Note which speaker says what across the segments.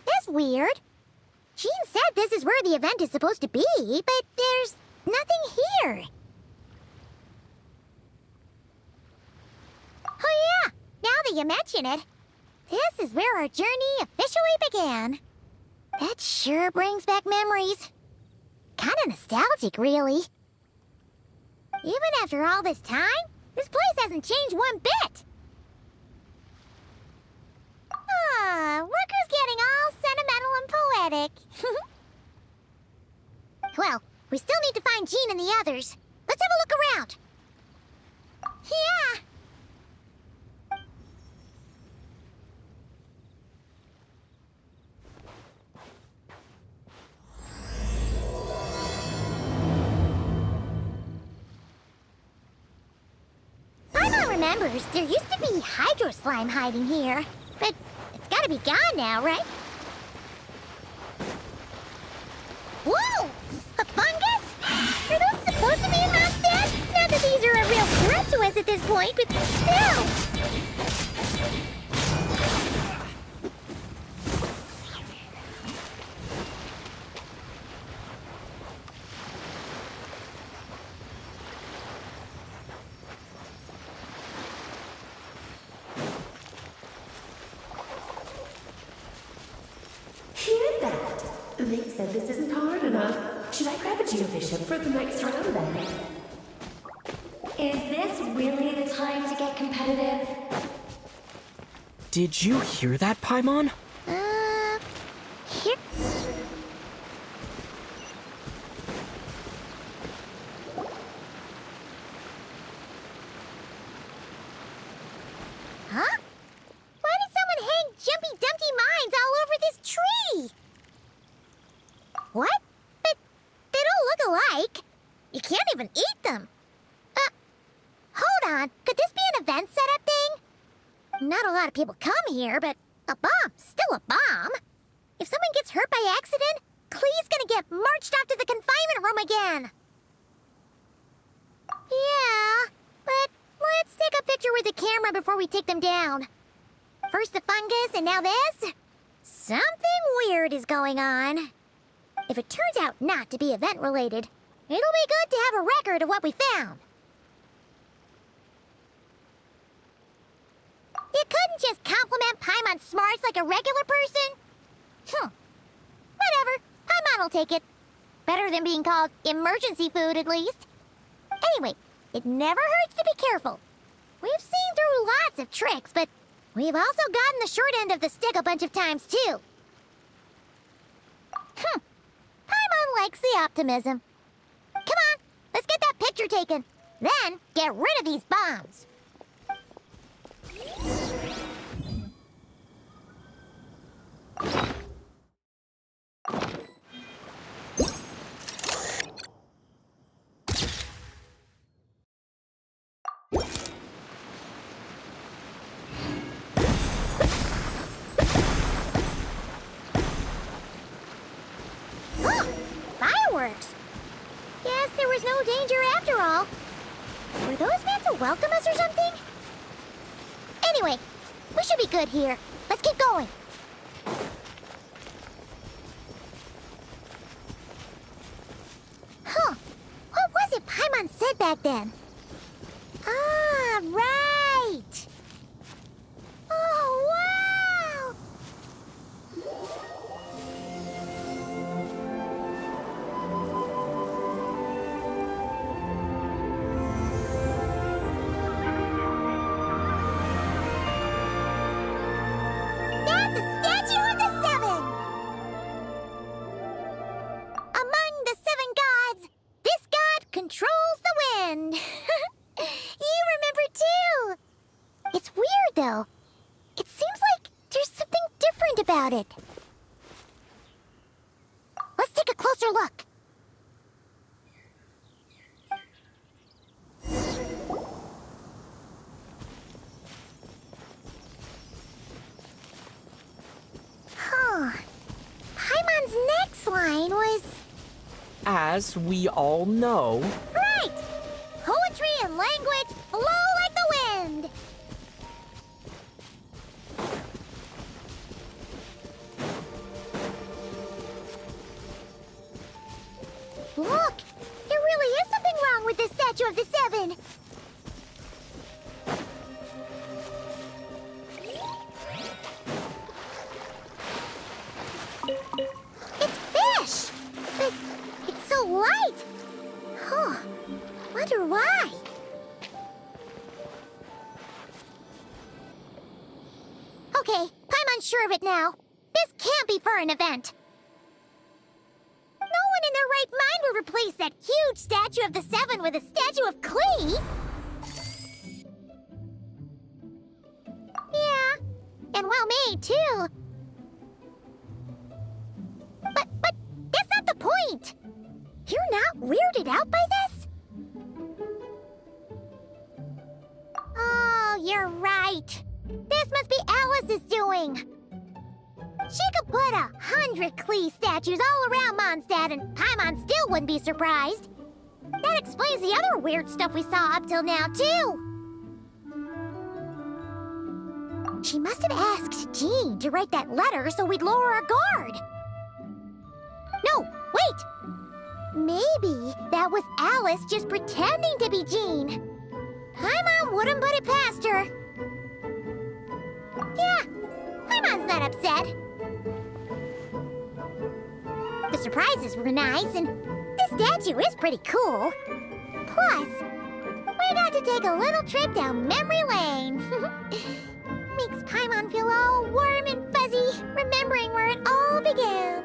Speaker 1: That's weird. Jean said this is where the event is supposed to be, but there's nothing here. Oh yeah, now that you mention it, this is where our journey officially began. That sure brings back memories. Kinda nostalgic, really. Even after all this time, this place hasn't changed one bit. Look who's getting all sentimental and poetic. Well, we still need to find Jean and the others. Let's have a look around. Yeah. Paimon remembers there used to be hydro slime hiding here, but it's gotta be gone now, right? Whoa! A fungus? Are those supposed to be in Mondstadt? Not that these are a real threat to us at this point, but still!
Speaker 2: Hear that? Vic said this isn't hard enough. Should I grab a Geobishop for the next round then?
Speaker 3: Is this really the time to get competitive?
Speaker 4: Did you hear that, Paimon?
Speaker 1: Here. Huh? Why did someone hang Jumpy Dumpty mines all over this tree? What? But they don't look alike. You can't even eat them. Hold on. Could this be an event setup thing? Not a lot of people come here, but a bomb's still a bomb. If someone gets hurt by accident, Klee's gonna get marched off to the confinement room again. Yeah, but let's take a picture with the camera before we take them down. First the fungus, and now this? Something weird is going on. If it turns out not to be event-related, it'll be good to have a record of what we found. You couldn't just compliment Paimon's smarts like a regular person? Whatever. Paimon will take it. Better than being called emergency food, at least. Anyway, it never hurts to be careful. We've seen through lots of tricks, but we've also gotten the short end of the stick a bunch of times, too. Paimon likes the optimism. Come on, let's get that picture taken. Then, get rid of these bombs. Fireworks! Guess there was no danger after all. Were those meant to welcome us or something? Anyway, we should be good here. Let's keep going. Huh. What was it Paimon said back then? Ah, right! Oh, wow! That's a statue of the seven! Among the seven gods, this god controls the wind. You remember too. It's weird though. It seems like there's something different about it. Let's take a closer look.
Speaker 4: As we all know,
Speaker 1: Right! Poetry and language flow like the wind! Look! There really is something wrong with this statue of the Seven! It's fish! But it's so light! Huh. Wonder why? Okay, I'm unsure of it now. This can't be for an event. No one in their right mind would replace that huge statue of the Seven with a statue of Klee. Yeah, and well made too. But that's not the point. You're not weirded out by this? Oh, you're right. This must be Alice's doing. She could put 100 Klee statues all around Mondstadt and Paimon still wouldn't be surprised. That explains the other weird stuff we saw up till now, too. She must have asked Jean to write that letter so we'd lower our guard. No, wait! Maybe that was Alice just pretending to be Jean. Paimon wouldn't put it past her. Yeah, Paimon's not upset. The surprises were nice, and this statue is pretty cool. Plus, we got to take a little trip down memory lane. Makes Paimon feel all warm and fuzzy, remembering where it all began.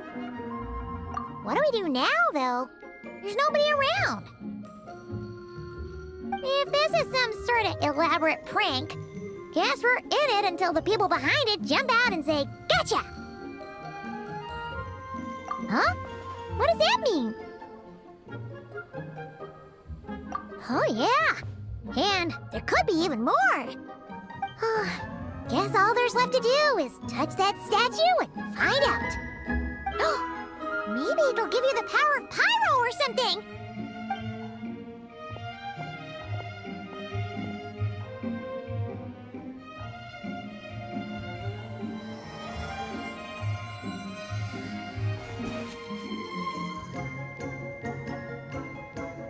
Speaker 1: What do we do now, though? There's nobody around. If this is some sort of elaborate prank, guess we're in it until the people behind it jump out and say, "Gotcha!" Huh? What does that mean? Oh, yeah. And there could be even more. Guess all there's left to do is touch that statue and find out. Maybe it'll give you the power of Pyro or something!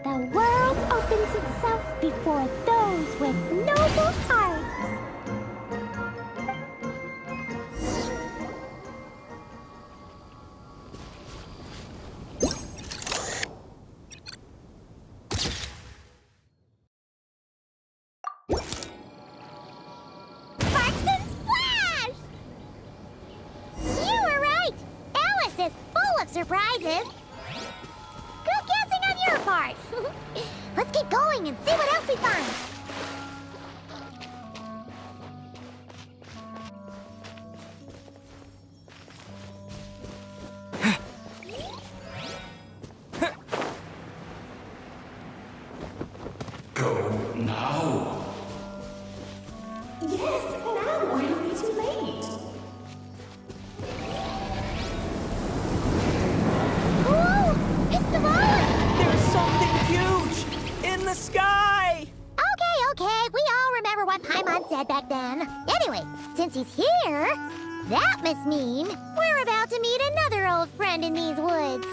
Speaker 3: The world opens itself before those with noble hearts.
Speaker 1: Surprises. Good guessing on your part. Let's keep going and see what else we find.
Speaker 5: Go now.
Speaker 2: Yes, now. Why are we too late?
Speaker 4: there's something huge in the sky!
Speaker 1: Okay, we all remember what Paimon said back then. Anyway, since he's here, that must mean we're about to meet another old friend in these woods.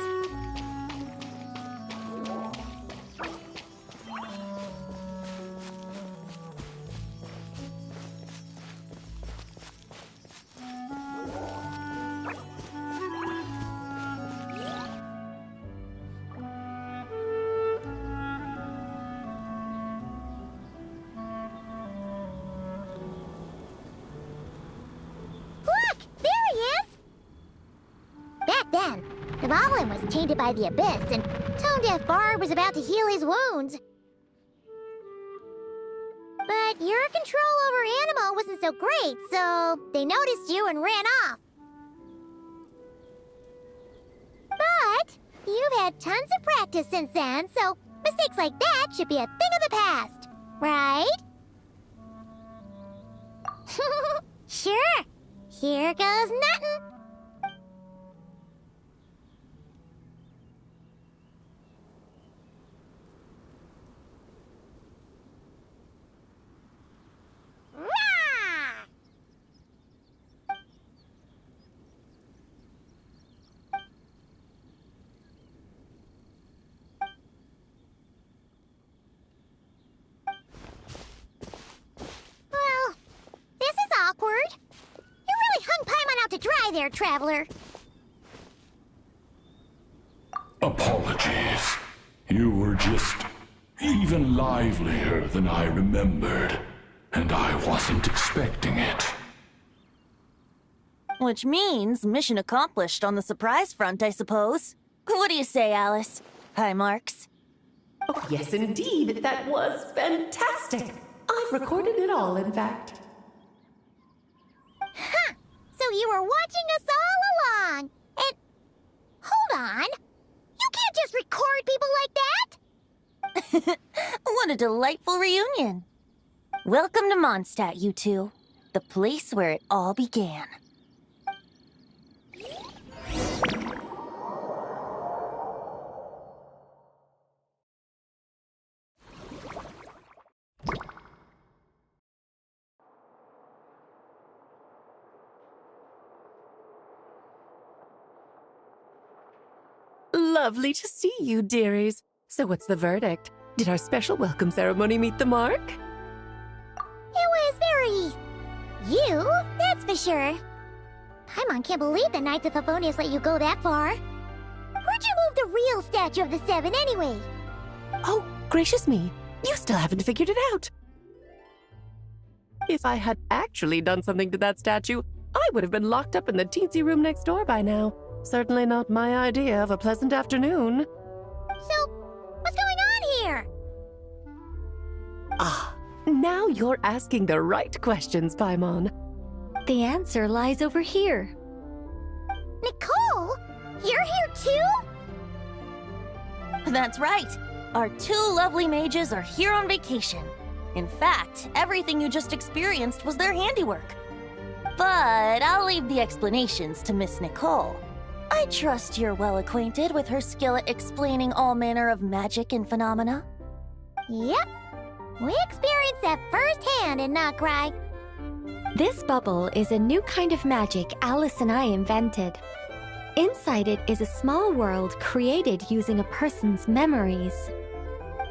Speaker 1: Then, the Goblin was tainted by the Abyss, and Tone-Deaf Bard was about to heal his wounds. But your control over Animo wasn't so great, so they noticed you and ran off. But you've had tons of practice since then, so mistakes like that should be a thing of the past, right? Sure. Here goes nothing. there, traveler.
Speaker 5: Apologies. You were just even livelier than I remembered, and I wasn't expecting it.
Speaker 6: Which means mission accomplished on the surprise front, I suppose. What do you say, Alice? Hi, Marks.
Speaker 2: Oh, yes, indeed. That was fantastic. I've recorded it all, in fact.
Speaker 1: Huh! So you were watching us all along. And hold on. You can't just record people like that.
Speaker 6: What a delightful reunion. Welcome to Mondstadt, you two. The place where it all began.
Speaker 2: Lovely to see you, dearies. So what's the verdict? Did our special welcome ceremony meet the mark?
Speaker 1: It was very... you, that's for sure. Paimon can't believe the Knights of Favonius let you go that far. Where'd you move the real statue of the Seven anyway?
Speaker 2: Oh, gracious me. You still haven't figured it out. If I had actually done something to that statue, I would have been locked up in the teensy room next door by now. Certainly not my idea of a pleasant afternoon.
Speaker 1: So, what's going on here?
Speaker 2: Ah, now you're asking the right questions, Paimon.
Speaker 3: The answer lies over here.
Speaker 1: Nicole? You're here too?
Speaker 6: That's right. Our two lovely mages are here on vacation. In fact, everything you just experienced was their handiwork. But I'll leave the explanations to Miss Nicole. I trust you're well acquainted with her skill at explaining all manner of magic and phenomena.
Speaker 1: Yep. We experienced that firsthand in Notcry.
Speaker 3: This bubble is a new kind of magic Alice and I invented. Inside it is a small world created using a person's memories.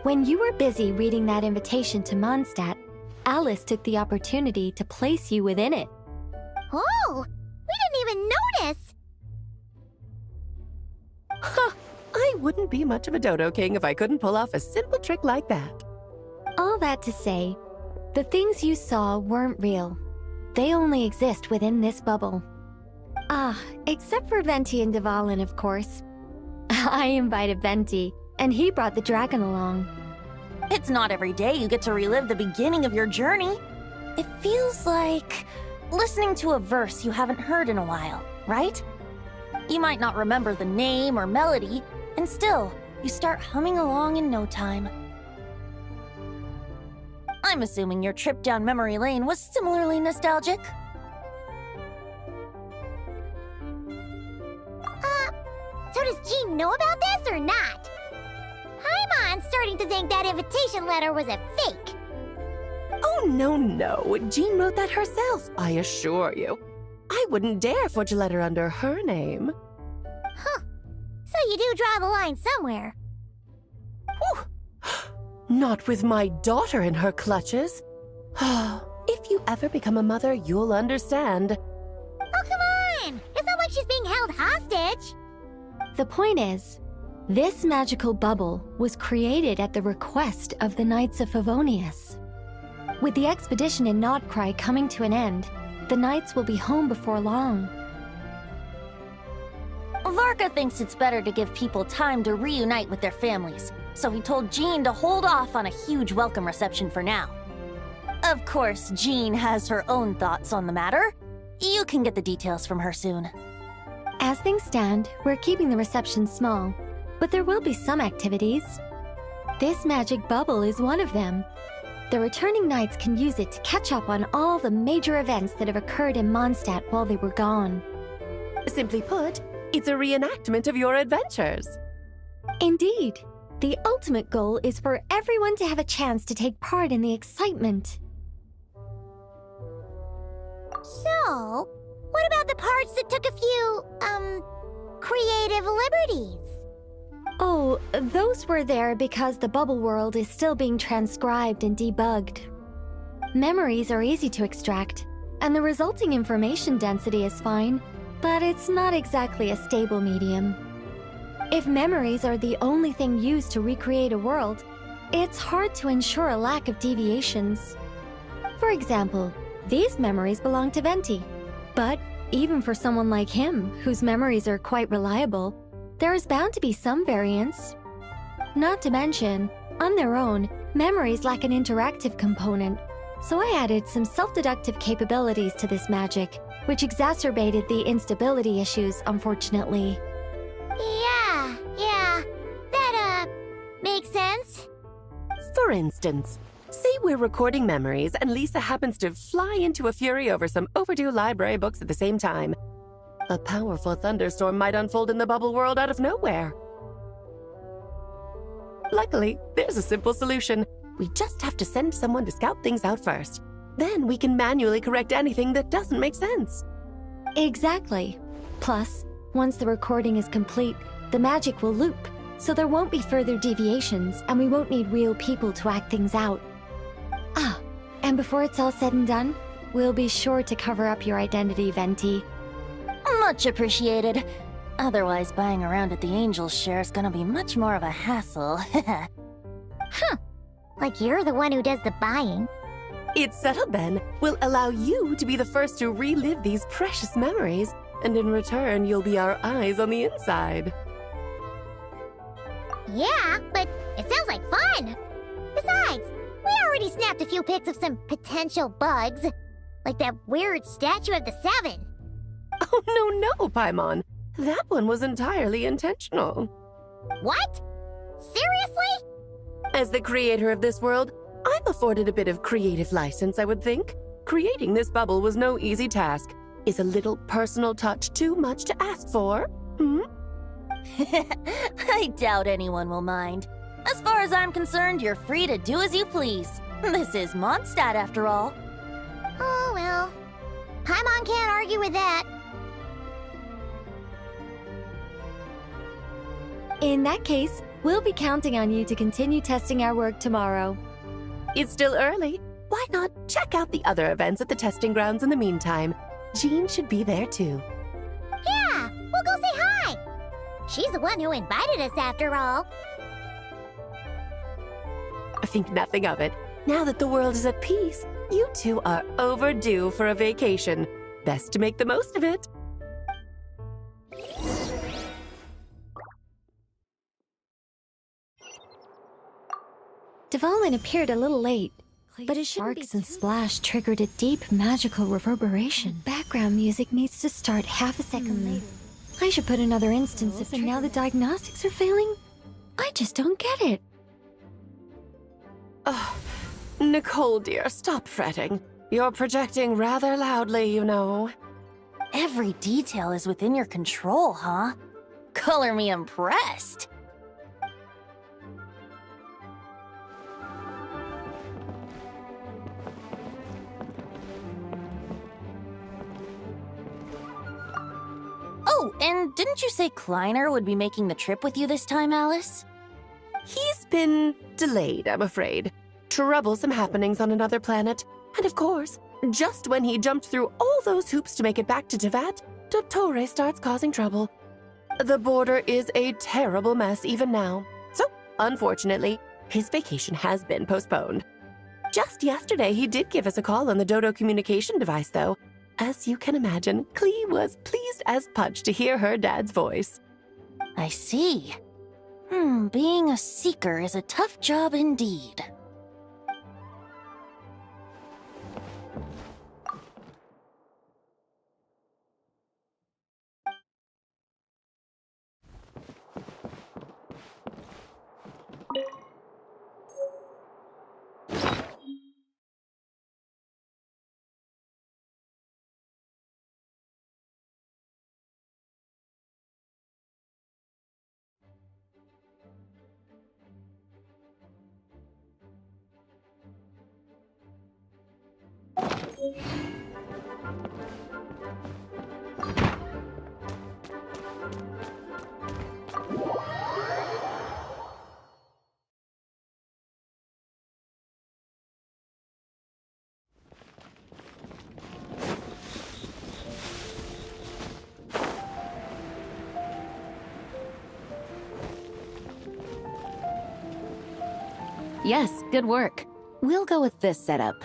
Speaker 3: When you were busy reading that invitation to Mondstadt, Alice took the opportunity to place you within it.
Speaker 1: Oh, we didn't even notice.
Speaker 2: Ha! I wouldn't be much of a dodo king if I couldn't pull off a simple trick like that.
Speaker 3: All that to say, the things you saw weren't real. They only exist within this bubble. Ah, except for Venti and Dvalin, of course. I invited Venti, and he brought the dragon along.
Speaker 6: It's not every day you get to relive the beginning of your journey. It feels like listening to a verse you haven't heard in a while, right? You might not remember the name or melody, and still, you start humming along in no time. I'm assuming your trip down memory lane was similarly nostalgic.
Speaker 1: So does Jean know about this or not? Paimon's starting to think that invitation letter was a fake.
Speaker 2: Oh, no. Jean wrote that herself, I assure you. I wouldn't dare forge a letter under her name.
Speaker 1: Huh. So you do draw the line somewhere.
Speaker 2: Whew. Not with my daughter in her clutches. If you ever become a mother, you'll understand.
Speaker 1: Oh, come on! It's not like she's being held hostage.
Speaker 3: The point is, this magical bubble was created at the request of the Knights of Favonius. With the expedition in Notcry coming to an end, the Knights will be home before long.
Speaker 6: Varka thinks it's better to give people time to reunite with their families, so he told Jean to hold off on a huge welcome reception for now. Of course, Jean has her own thoughts on the matter. You can get the details from her soon.
Speaker 3: As things stand, we're keeping the reception small, but there will be some activities. This magic bubble is one of them. The returning knights can use it to catch up on all the major events that have occurred in Mondstadt while they were gone.
Speaker 2: Simply put, it's a reenactment of your adventures.
Speaker 3: Indeed. The ultimate goal is for everyone to have a chance to take part in the excitement.
Speaker 1: So, what about the parts that took a few, creative liberties?
Speaker 3: Oh, those were there because the bubble world is still being transcribed and debugged. Memories are easy to extract, and the resulting information density is fine. but it's not exactly a stable medium. If memories are the only thing used to recreate a world, it's hard to ensure a lack of deviations. For example, these memories belong to Venti. But even for someone like him, whose memories are quite reliable, there is bound to be some variance. Not to mention, on their own, memories lack an interactive component, so I added some self-deductive capabilities to this magic, which exacerbated the instability issues, unfortunately.
Speaker 1: Yeah, that, makes sense.
Speaker 2: For instance, say we're recording memories and Lisa happens to fly into a fury over some overdue library books at the same time. A powerful thunderstorm might unfold in the bubble world out of nowhere. Luckily, there's a simple solution. We just have to send someone to scout things out first. Then we can manually correct anything that doesn't make sense.
Speaker 3: Exactly. Plus, once the recording is complete, the magic will loop, so there won't be further deviations, and we won't need real people to act things out. Ah, and before it's all said and done, we'll be sure to cover up your identity, Venti.
Speaker 6: Much appreciated. Otherwise, buying around at the Angel's share is gonna be much more of a hassle.
Speaker 1: Like you're the one who does the buying.
Speaker 2: It's settled then. We'll allow you to be the first to relive these precious memories, and in return, you'll be our eyes on the inside.
Speaker 1: Yeah, but it sounds like fun. Besides, we already snapped a few pics of some potential bugs. Like that weird statue of the Seven.
Speaker 2: Oh, no, Paimon. That one was entirely intentional.
Speaker 1: What? Seriously?
Speaker 2: As the creator of this world, I'm afforded a bit of creative license, I would think. Creating this bubble was no easy task. Is a little personal touch too much to ask for?
Speaker 6: I doubt anyone will mind. As far as I'm concerned, you're free to do as you please. This is Mondstadt, after all.
Speaker 1: Oh, well. Paimon can't argue with that.
Speaker 3: In that case, we'll be counting on you to continue testing our work tomorrow.
Speaker 2: It's still early. Why not check out the other events at the testing grounds in the meantime? Jean should be there too.
Speaker 1: Yeah, we'll go say hi. She's the one who invited us after all.
Speaker 2: I think nothing of it. Now that the world is at peace, you two are overdue for a vacation. Best to make the most of it.
Speaker 3: Dvalin appeared a little late, but his sparks and splash triggered a deep magical reverberation. Background music needs to start half a second later. I should put another instance if now the diagnostics are failing. I just don't get it.
Speaker 2: Oh, Nicole, dear, stop fretting. You're projecting rather loudly, you know.
Speaker 6: Every detail is within your control, huh? Color me impressed. Oh, and didn't you say Kleiner would be making the trip with you this time, Alice?
Speaker 2: He's been delayed, I'm afraid. Troublesome happenings on another planet. And of course, just when he jumped through all those hoops to make it back to Tevat, Dottore starts causing trouble. The border is a terrible mess even now. So, unfortunately, his vacation has been postponed. Just yesterday, he did give us a call on the Dodo communication device, though. As you can imagine, Klee was pleased as punch to hear her dad's voice.
Speaker 6: I see. Being a seeker is a tough job indeed.
Speaker 7: Yes, good work. We'll go with this setup.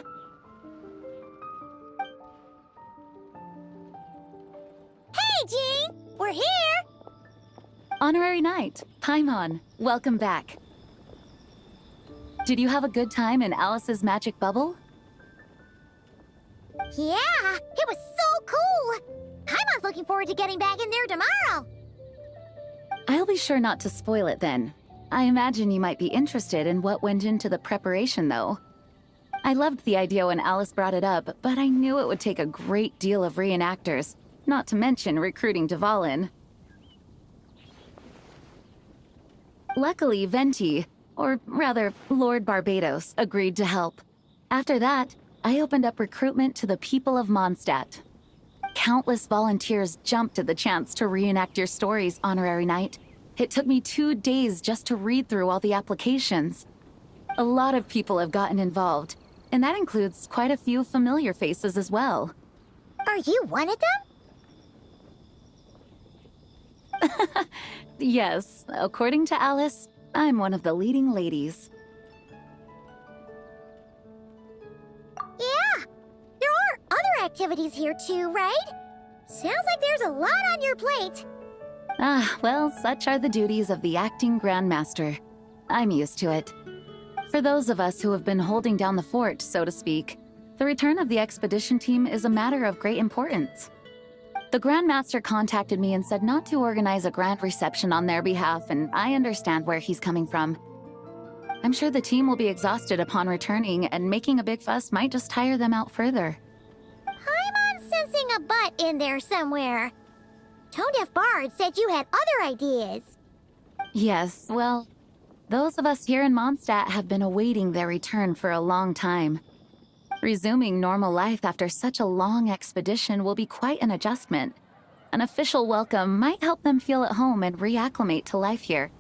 Speaker 1: Hey, Jean! We're here!
Speaker 7: Honorary Knight, Paimon, welcome back. Did you have a good time in Alice's magic bubble?
Speaker 1: Yeah, it was so cool! Paimon's looking forward to getting back in there tomorrow!
Speaker 7: I'll be sure not to spoil it then. I imagine you might be interested in what went into the preparation, though. I loved the idea when Alice brought it up, but I knew it would take a great deal of reenactors, not to mention recruiting Dvalin. Luckily, Venti, or rather, Lord Barbados, agreed to help. After that, I opened up recruitment to the people of Mondstadt. Countless volunteers jumped at the chance to reenact your stories, Honorary Knight. It took me 2 days just to read through all the applications. A lot of people have gotten involved, and that includes quite a few familiar faces as well.
Speaker 1: Are you one of them?
Speaker 7: Yes, according to Alice, I'm one of the leading ladies.
Speaker 1: Yeah, there are other activities here too, right? Sounds like there's a lot on your plate.
Speaker 7: Ah, well, such are the duties of the acting Grandmaster. I'm used to it. For those of us who have been holding down the fort, so to speak, the return of the expedition team is a matter of great importance. The Grandmaster contacted me and said not to organize a grand reception on their behalf, and I understand where he's coming from. I'm sure the team will be exhausted upon returning, and making a big fuss might just tire them out further.
Speaker 1: I'm sensing a butt in there somewhere. Tone-deaf Bard said you had other ideas.
Speaker 7: Yes, well, those of us here in Mondstadt have been awaiting their return for a long time. Resuming normal life after such a long expedition will be quite an adjustment. An official welcome might help them feel at home and reacclimate to life here.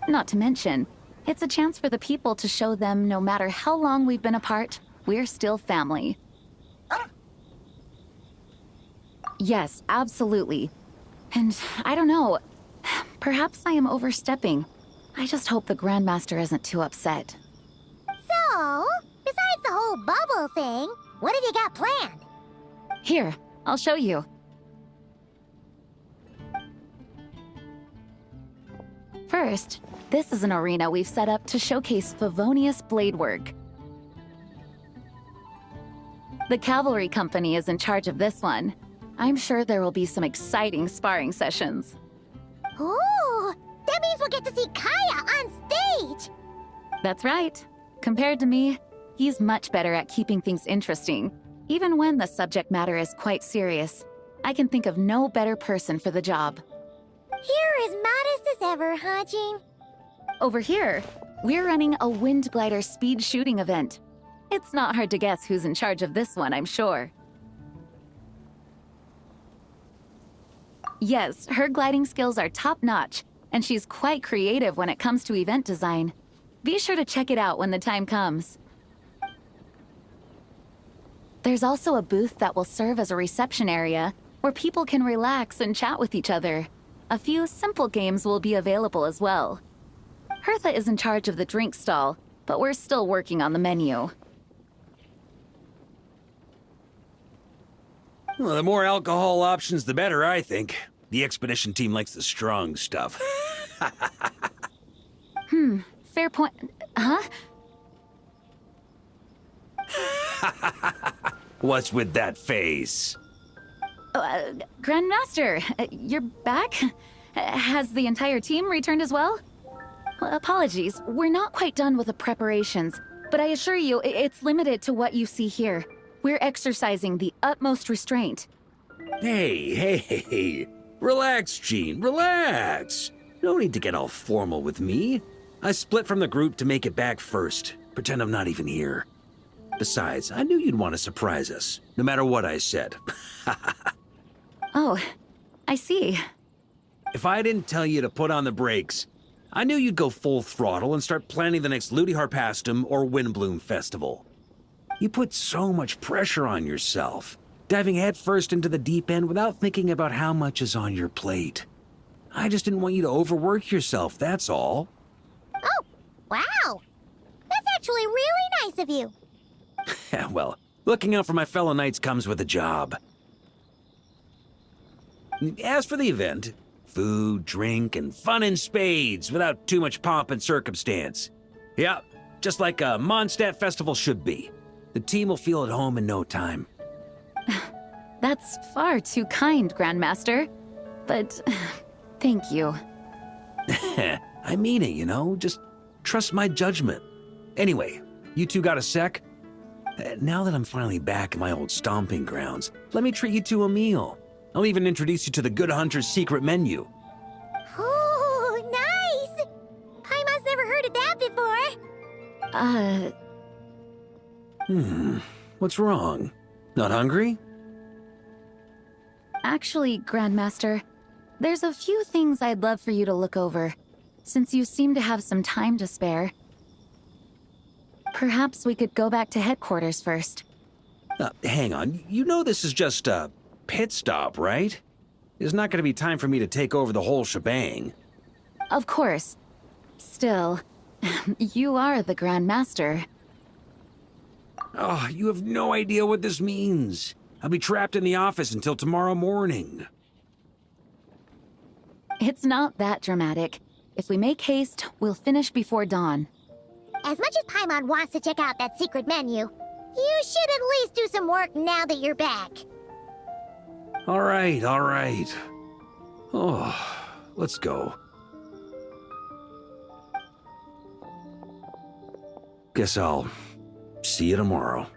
Speaker 7: Not to mention, it's a chance for the people to show them no matter how long we've been apart, we're still family. Yes, absolutely. And I don't know, perhaps I am overstepping. I just hope the Grandmaster isn't too upset.
Speaker 1: So, besides the whole bubble thing, what have you got planned?
Speaker 7: Here, I'll show you. First, this is an arena we've set up to showcase Favonius blade work. The Cavalry Company is in charge of this one. I'm sure there will be some exciting sparring sessions.
Speaker 1: Ooh, that means we'll get to see Kaya on stage!
Speaker 7: That's right. Compared to me, he's much better at keeping things interesting, even when the subject matter is quite serious. I can think of no better person for the job.
Speaker 1: You're as modest as ever, huh, Jean?
Speaker 7: Over here, we're running a wind glider speed shooting event. It's not hard to guess who's in charge of this one, I'm sure. Yes, her gliding skills are top-notch, and she's quite creative when it comes to event design. Be sure to check it out when the time comes. There's also a booth that will serve as a reception area, where people can relax and chat with each other. A few simple games will be available as well. Hertha is in charge of the drink stall, but we're still working on the menu.
Speaker 8: Well, the more alcohol options, the better, I think. The expedition team likes the strong stuff.
Speaker 7: Fair point. Huh?
Speaker 8: What's with that face?
Speaker 7: Grandmaster, you're back? Has the entire team returned as well? Apologies, we're not quite done with the preparations, but I assure you, it's limited to what you see here. We're exercising the utmost restraint.
Speaker 8: Hey. Relax, Jean, relax. No need to get all formal with me. I split from the group to make it back first. Pretend I'm not even here. Besides, I knew you'd want to surprise us, no matter what I said.
Speaker 7: Oh, I see.
Speaker 8: If I didn't tell you to put on the brakes, I knew you'd go full throttle and start planning the next Ludi Harpastum or Windbloom Festival. You put so much pressure on yourself, diving headfirst into the deep end without thinking about how much is on your plate. I just didn't want you to overwork yourself, that's all.
Speaker 1: Oh, wow! That's actually really nice of you.
Speaker 8: Well, looking out for my fellow knights comes with a job. As for the event, food, drink, and fun in spades without too much pomp and circumstance. Yeah, just like a Mondstadt festival should be. The team will feel at home in no time.
Speaker 7: That's far too kind, Grandmaster. But thank you.
Speaker 8: I mean it, you know? Just trust my judgment. Anyway, you two got a sec? Now that I'm finally back in my old stomping grounds, let me treat you to a meal. I'll even introduce you to the Good Hunter's secret menu.
Speaker 1: Ooh, nice! Paimon's never heard of that before.
Speaker 8: What's wrong? Not hungry?
Speaker 7: Actually, Grandmaster, there's a few things I'd love for you to look over, since you seem to have some time to spare. Perhaps we could go back to headquarters first.
Speaker 8: Hang on. You know this is just a pit stop, right? There's not going to be time for me to take over the whole shebang.
Speaker 7: Of course. Still, you are the Grandmaster.
Speaker 8: Oh, you have no idea what this means. I'll be trapped in the office until tomorrow morning.
Speaker 7: It's not that dramatic. If we make haste, we'll finish before dawn.
Speaker 1: As much as Paimon wants to check out that secret menu, you should at least do some work now that you're back.
Speaker 8: All right, all right. Oh, let's go. Guess I'll see you tomorrow.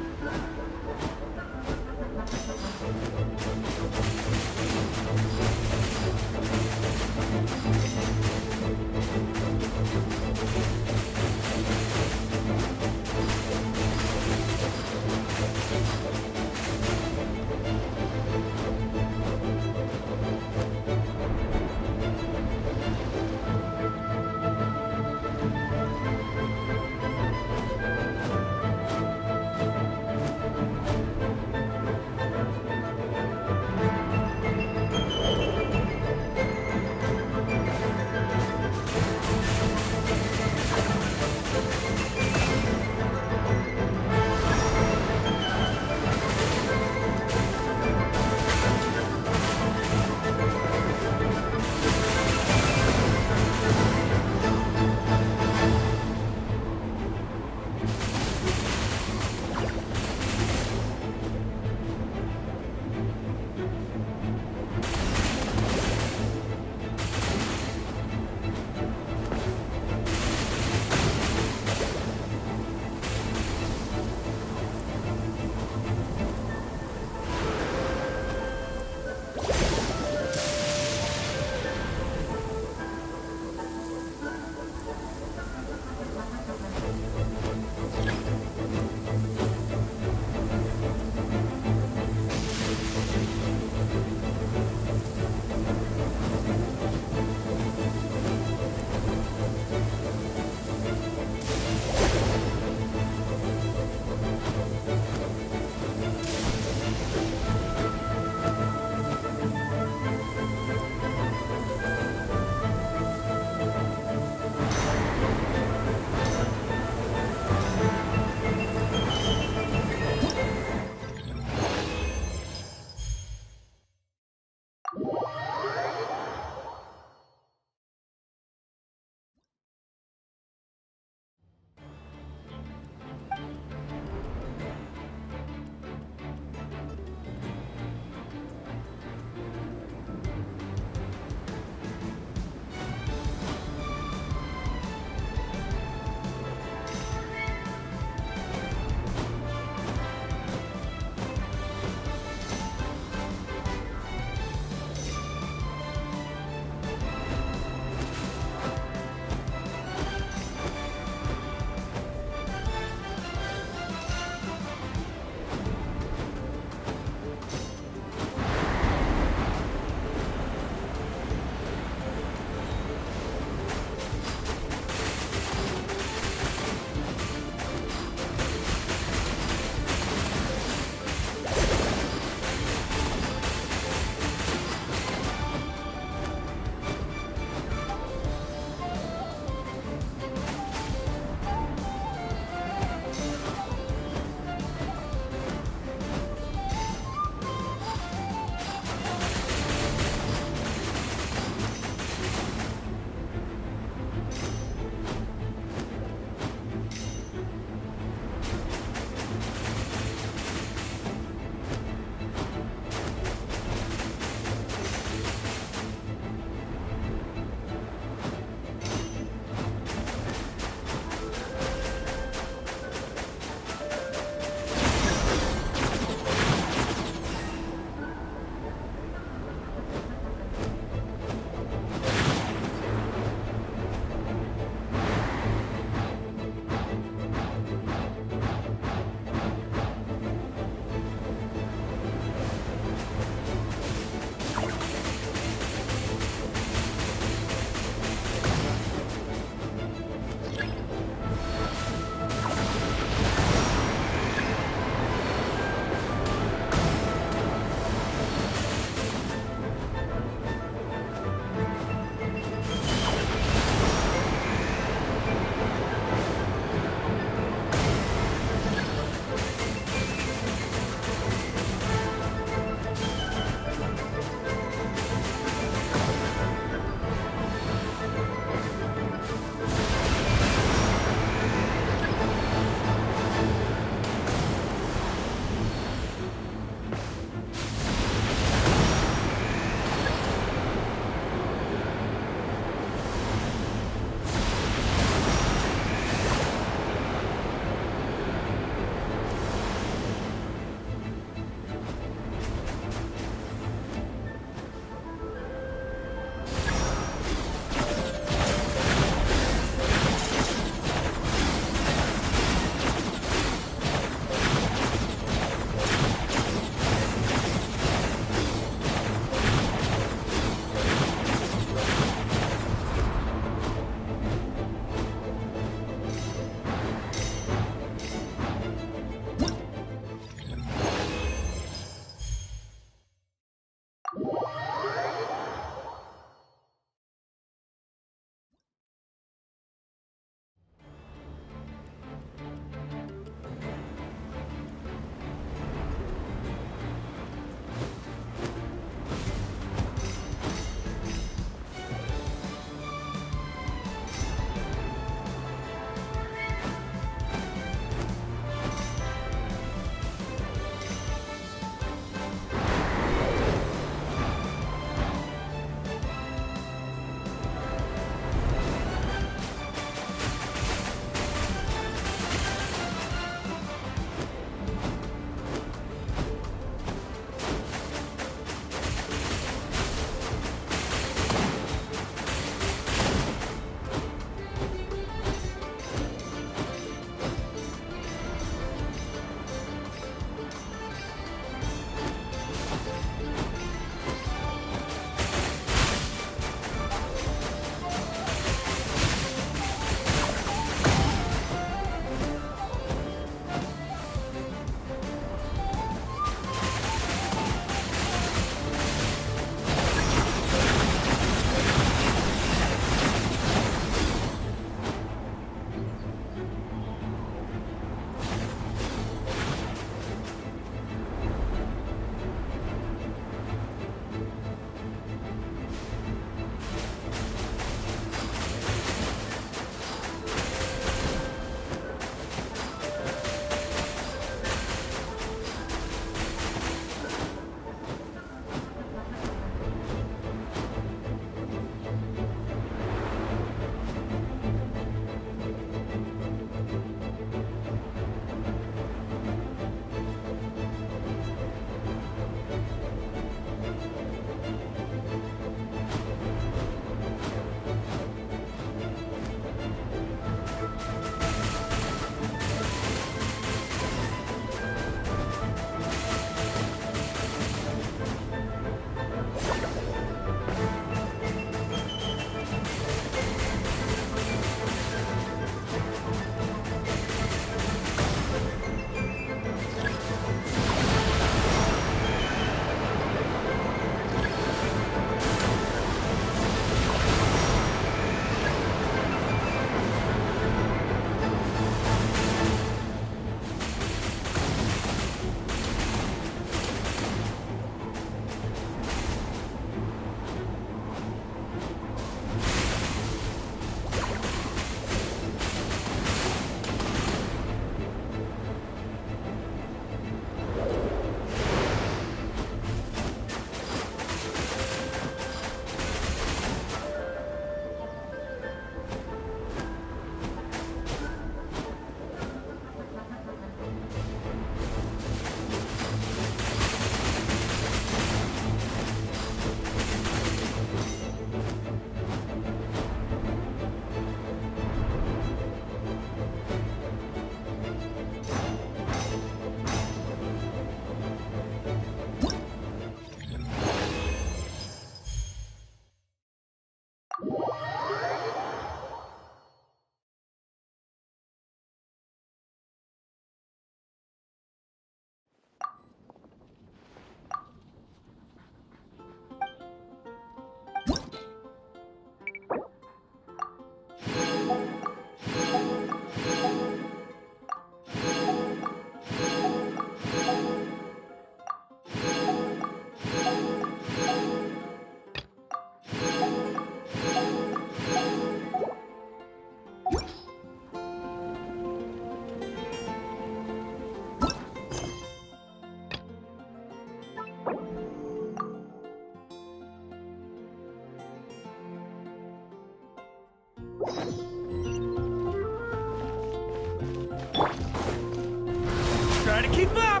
Speaker 8: Try to keep up!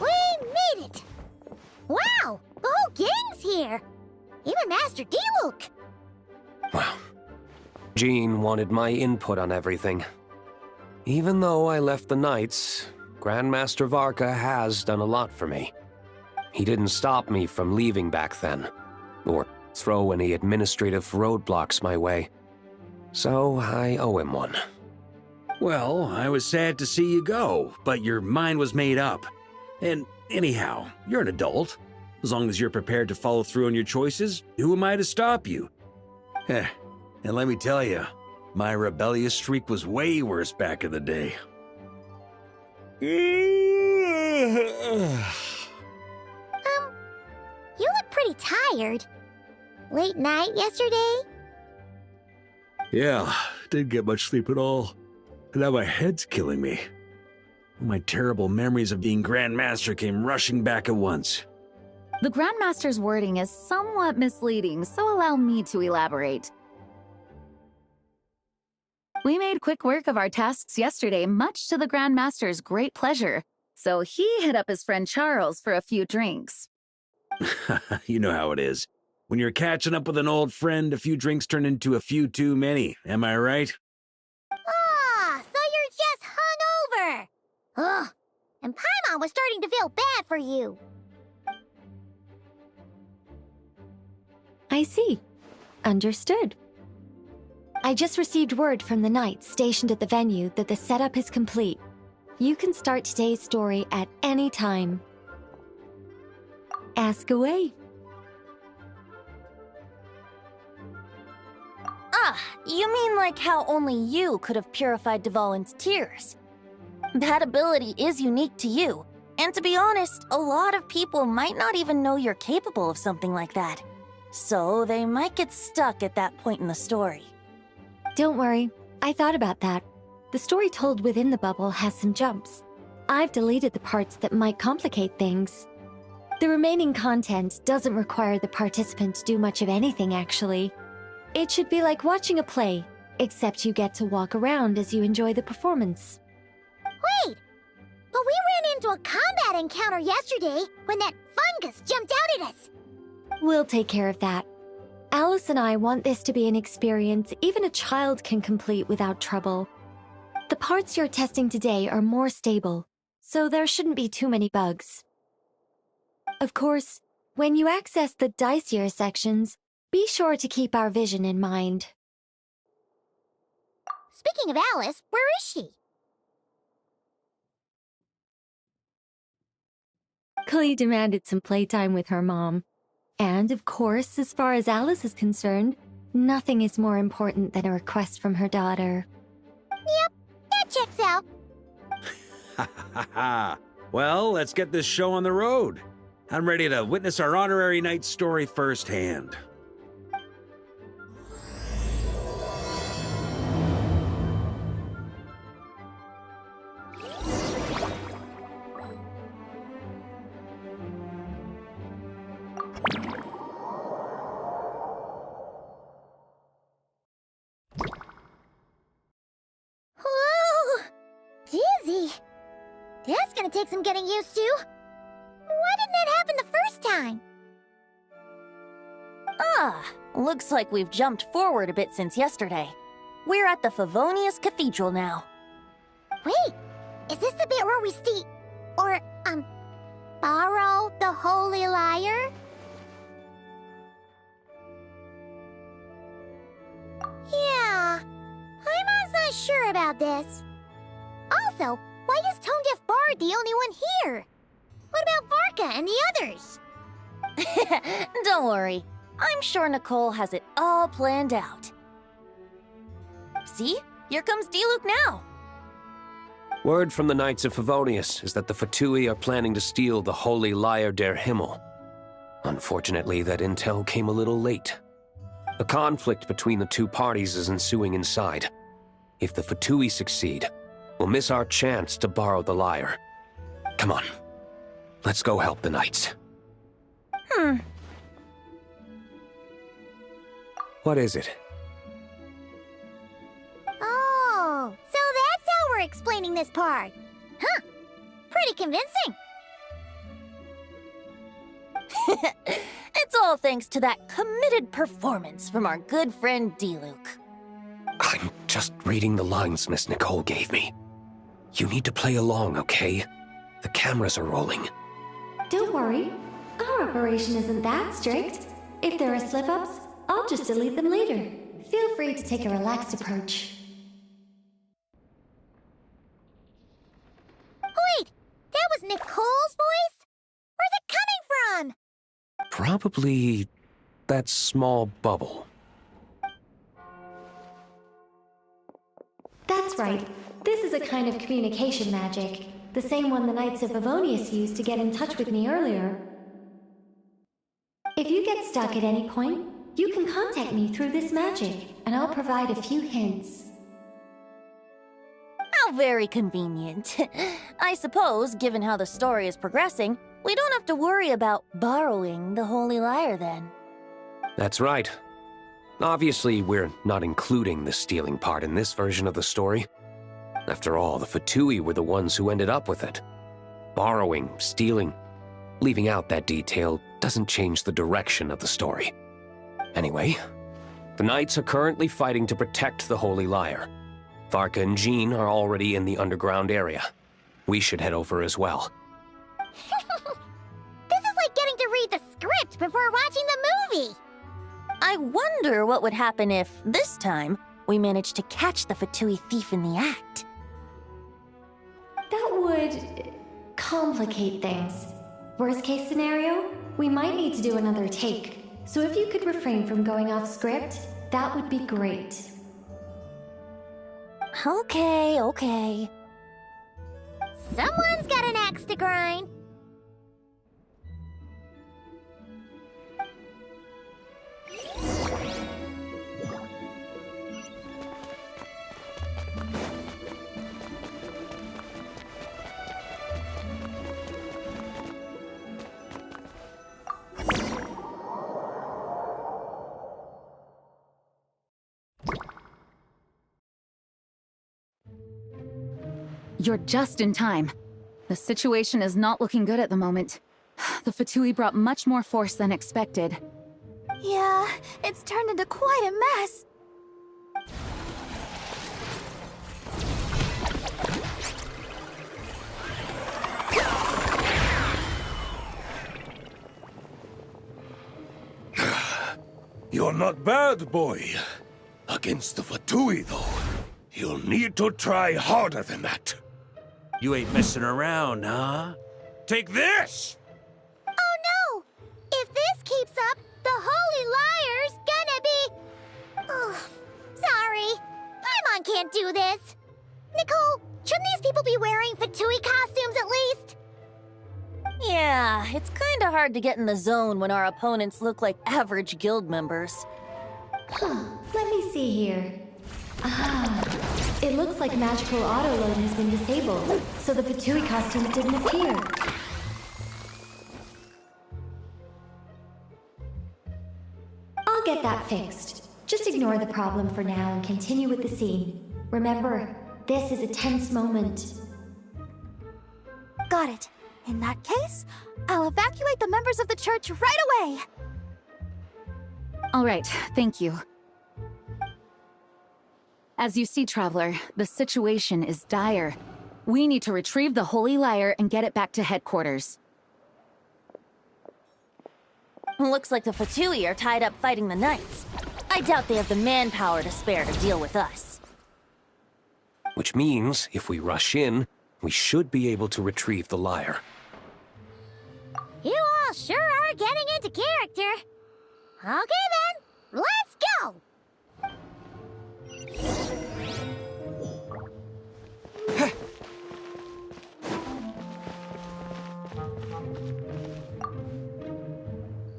Speaker 1: We made it! Wow! The whole gang's here! Even Master D-Luke!
Speaker 9: Well, Jean wanted my input on everything. Even though I left the Knights, Grandmaster Varka has done a lot for me. He didn't stop me from leaving back then, or throw any administrative roadblocks my way. So I owe him one.
Speaker 8: Well, I was sad to see you go, but your mind was made up. And anyhow, you're an adult. As long as you're prepared to follow through on your choices, who am I to stop you? Heh, and let me tell you, my rebellious streak was way worse back in the day.
Speaker 1: You look pretty tired. Late night yesterday?
Speaker 8: Yeah, didn't get much sleep at all. And now my head's killing me. My terrible memories of being Grand Master came rushing back at once.
Speaker 7: The Grandmaster's wording is somewhat misleading, so allow me to elaborate. We made quick work of our tasks yesterday, much to the Grandmaster's great pleasure, so he hit up his friend Charles for a few drinks.
Speaker 8: You know how it is. When you're catching up with an old friend, a few drinks turn into a few too many, am I right?
Speaker 1: Ah, so you're just hungover! Ugh, and Paimon was starting to feel bad for you.
Speaker 3: I see. Understood. I just received word from the Knights stationed at the venue that the setup is complete. You can start today's story at any time. Ask away.
Speaker 6: Ah, you mean like how only you could have purified Dvalin's tears? That ability is unique to you, and to be honest, a lot of people might not even know you're capable of something like that. So they might get stuck at that point in the story.
Speaker 3: Don't worry, I thought about that. The story told within the bubble has some jumps. I've deleted the parts that might complicate things. The remaining content doesn't require the participant to do much of anything, actually. It should be like watching a play, except you get to walk around as you enjoy the performance.
Speaker 1: Wait! But we ran into a combat encounter yesterday when that fungus jumped out at us!
Speaker 3: We'll take care of that. Alice and I want this to be an experience even a child can complete without trouble. The parts you're testing today are more stable, so there shouldn't be too many bugs. Of course, when you access the dicier sections, be sure to keep our vision in mind.
Speaker 1: Speaking of Alice, where is she?
Speaker 3: Klee demanded some playtime with her mom. And, of course, as far as Alice is concerned, nothing is more important than a request from her daughter.
Speaker 1: Yep, that checks out.
Speaker 8: Ha ha ha! Well, let's get this show on the road. I'm ready to witness our honorary knight's story firsthand.
Speaker 1: Whoa! Dizzy. That's gonna take some getting used to. Why didn't that happen the first time?
Speaker 6: Ah, looks like we've jumped forward a bit since yesterday. We're at the Favonius Cathedral now.
Speaker 1: Wait, is this the bit where we borrow the Holy Lyre? Yeah, I'm not sure about this. Also, why is Tone Deaf Bard the only one here? What about Varka and the others?
Speaker 6: Don't worry, I'm sure Nicole has it all planned out. See? Here comes D-Luke now.
Speaker 9: Word from the Knights of Favonius is that the Fatui are planning to steal the Holy Lyre der Himmel. Unfortunately, that intel came a little late. A conflict between the two parties is ensuing inside. If the Fatui succeed, we'll miss our chance to borrow the lyre. Come on, let's go help the knights. What is it?
Speaker 1: Oh, so that's how we're explaining this part. Huh. Pretty convincing.
Speaker 6: It's all thanks to that committed performance from our good friend D-Luke.
Speaker 9: I'm just reading the lines Miss Nicole gave me. You need to play along, okay? The cameras are rolling.
Speaker 3: Don't worry. Our operation isn't that strict. If there are slip-ups, I'll just delete them later. Feel free to take a relaxed approach.
Speaker 1: Wait, that was Nicole's voice? Where's it coming from?
Speaker 9: Probably that small bubble.
Speaker 3: That's right. This is a kind of communication magic. The same one the Knights of Favonius used to get in touch with me earlier. If you get stuck at any point, you can contact me through this magic, and I'll provide a few hints.
Speaker 6: How very convenient. I suppose, given how the story is progressing, we don't have to worry about borrowing the Holy Lyre then.
Speaker 9: That's right. Obviously, we're not including the stealing part in this version of the story. After all, the Fatui were the ones who ended up with it. Borrowing, stealing, leaving out that detail doesn't change the direction of the story. Anyway, the Knights are currently fighting to protect the Holy Lyre. Varka and Jean are already in the underground area. We should head over as well.
Speaker 1: This is like getting to read the script before watching the movie.
Speaker 6: I wonder what would happen if, this time, we managed to catch the Fatui thief in the act.
Speaker 3: That would complicate things. Worst case scenario, we might need to do another take. So if you could refrain from going off script, that would be great.
Speaker 6: Okay.
Speaker 1: Someone's got an axe to grind.
Speaker 7: You're just in time. The situation is not looking good at the moment. The Fatui brought much more force than expected.
Speaker 1: Yeah, it's turned into quite a mess.
Speaker 10: You're not bad, boy. Against the Fatui, though, you'll need to try harder than that.
Speaker 8: You ain't messing around, huh? Take this!
Speaker 1: Oh no! If this keeps up, the Holy Lyre's gonna be... Ugh, sorry. Paimon can't do this. Nicole, shouldn't these people be wearing Fatui costumes at least?
Speaker 6: Yeah, it's kinda hard to get in the zone when our opponents look like average guild members.
Speaker 3: Let me see here. It looks like magical autoload has been disabled, so the Fatui costumes didn't appear. I'll get that fixed. Just ignore the problem for now and continue with the scene. Remember, this is a tense moment.
Speaker 1: Got it. In that case, I'll evacuate the members of the church right away.
Speaker 7: All right, thank you. As you see, Traveler, the situation is dire. We need to retrieve the Holy Lyre and get it back to headquarters.
Speaker 6: Looks like the Fatui are tied up fighting the Knights. I doubt they have the manpower to spare to deal with us.
Speaker 9: Which means, if we rush in, we should be able to retrieve the lyre.
Speaker 1: You all sure are getting into character. Okay then, let's go!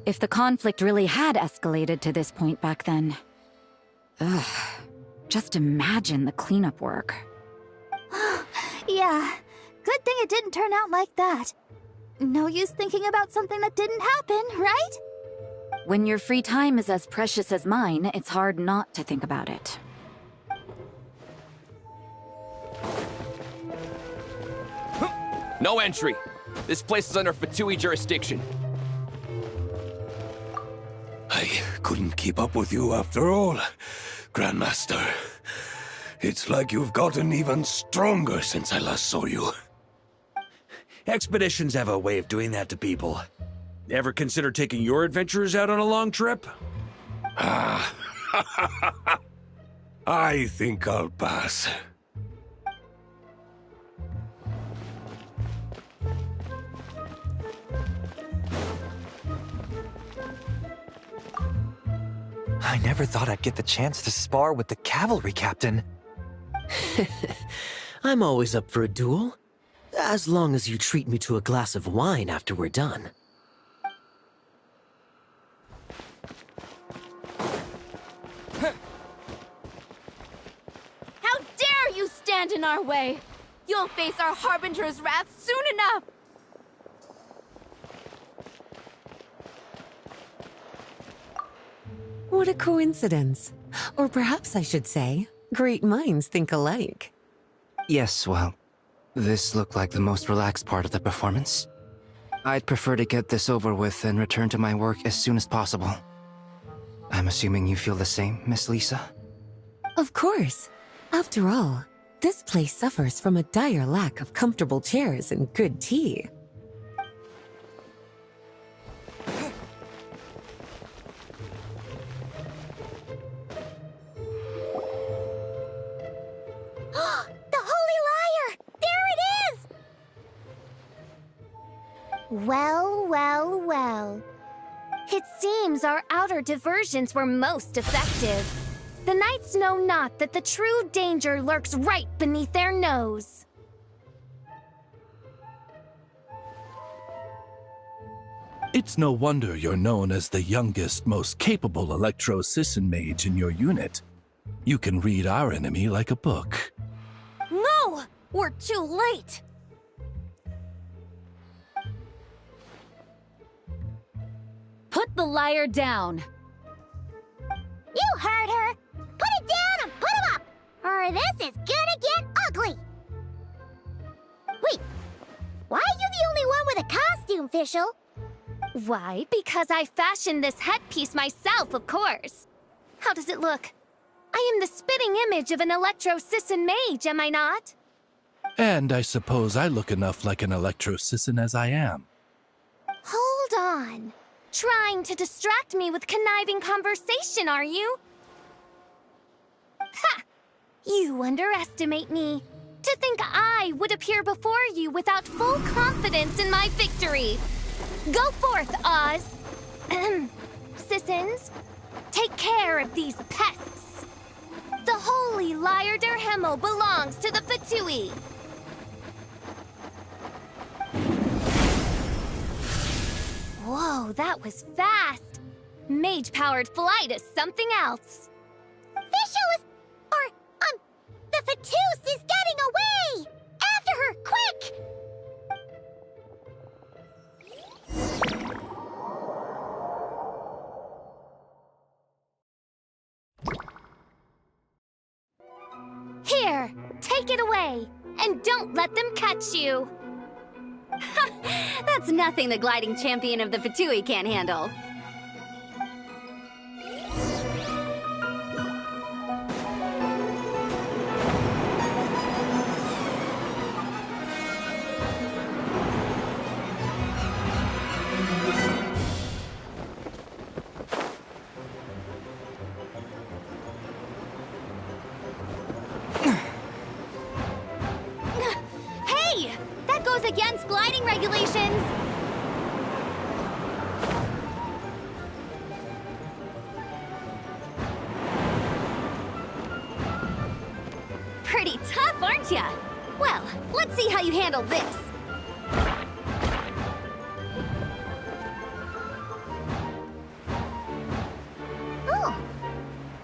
Speaker 7: If the conflict really had escalated to this point back then... Ugh. Just imagine the cleanup work.
Speaker 1: Yeah, good thing it didn't turn out like that. No use thinking about something that didn't happen, right?
Speaker 7: When your free time is as precious as mine, it's hard not to think about it.
Speaker 11: No entry. This place is under Fatui jurisdiction.
Speaker 10: I couldn't keep up with you after all, Grandmaster. It's like you've gotten even stronger since I last saw you.
Speaker 8: Expeditions have a way of doing that to people. Ever consider taking your adventurers out on a long trip?
Speaker 10: Ah, I think I'll pass.
Speaker 4: I never thought I'd get the chance to spar with the cavalry captain.
Speaker 12: I'm always up for a duel, as long as you treat me to a glass of wine after we're done.
Speaker 13: How dare you stand in our way! You'll face our Harbinger's wrath soon enough!
Speaker 2: What a coincidence. Or perhaps I should say, great minds think alike.
Speaker 14: Yes, well, this looked like the most relaxed part of the performance. I'd prefer to get this over with and return to my work as soon as possible. I'm assuming you feel the same, Miss Lisa?
Speaker 2: Of course. After all, this place suffers from a dire lack of comfortable chairs and good tea.
Speaker 1: The Holy Liar! There it is! Well, well, well. It seems our outer diversions were most effective. The knights know not that the true danger lurks right beneath their nose.
Speaker 15: It's no wonder you're known as the youngest, most capable Electro-Sisson mage in your unit. You can read our enemy like a book.
Speaker 6: No! We're too late!
Speaker 13: Put the liar down!
Speaker 1: You heard her! Put it down and put him up! Or this is gonna get ugly! Wait, why are you the only one with a costume, Fischl? Why, because I fashioned this headpiece myself, of course. How does it look? I am the spitting image of an Electro-Sisson mage, am I not?
Speaker 15: And I suppose I look enough like an Electro-Sisson as I am.
Speaker 1: Hold on. Trying to distract me with conniving conversation, are you? Ha! You underestimate me. To think I would appear before you without full confidence in my victory. Go forth, Oz. Sissons, take care of these pests. The Holy Liar der Himmel belongs to the Fatui. Whoa, that was fast. Mage-powered flight is something else. Fischl is... the Fatus is getting away! After her, quick! Here, take it away, and don't let them catch you.
Speaker 13: That's nothing the gliding champion of the Fatui can't handle.
Speaker 1: Hey! That goes against gliding regulations!
Speaker 13: Pretty tough, aren't ya? Well, let's see how you handle this.
Speaker 1: Oh!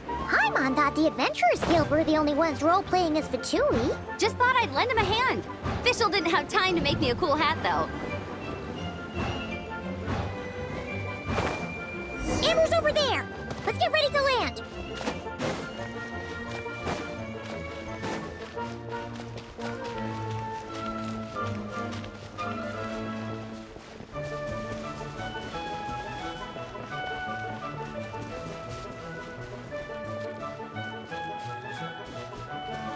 Speaker 1: Paimon thought the Adventurers Guild were the only ones role-playing as Fatui.
Speaker 13: Just thought I'd lend him a hand. Fischl didn't have time to make me a cool hat, though.
Speaker 1: Amber's over there! Let's get ready to land!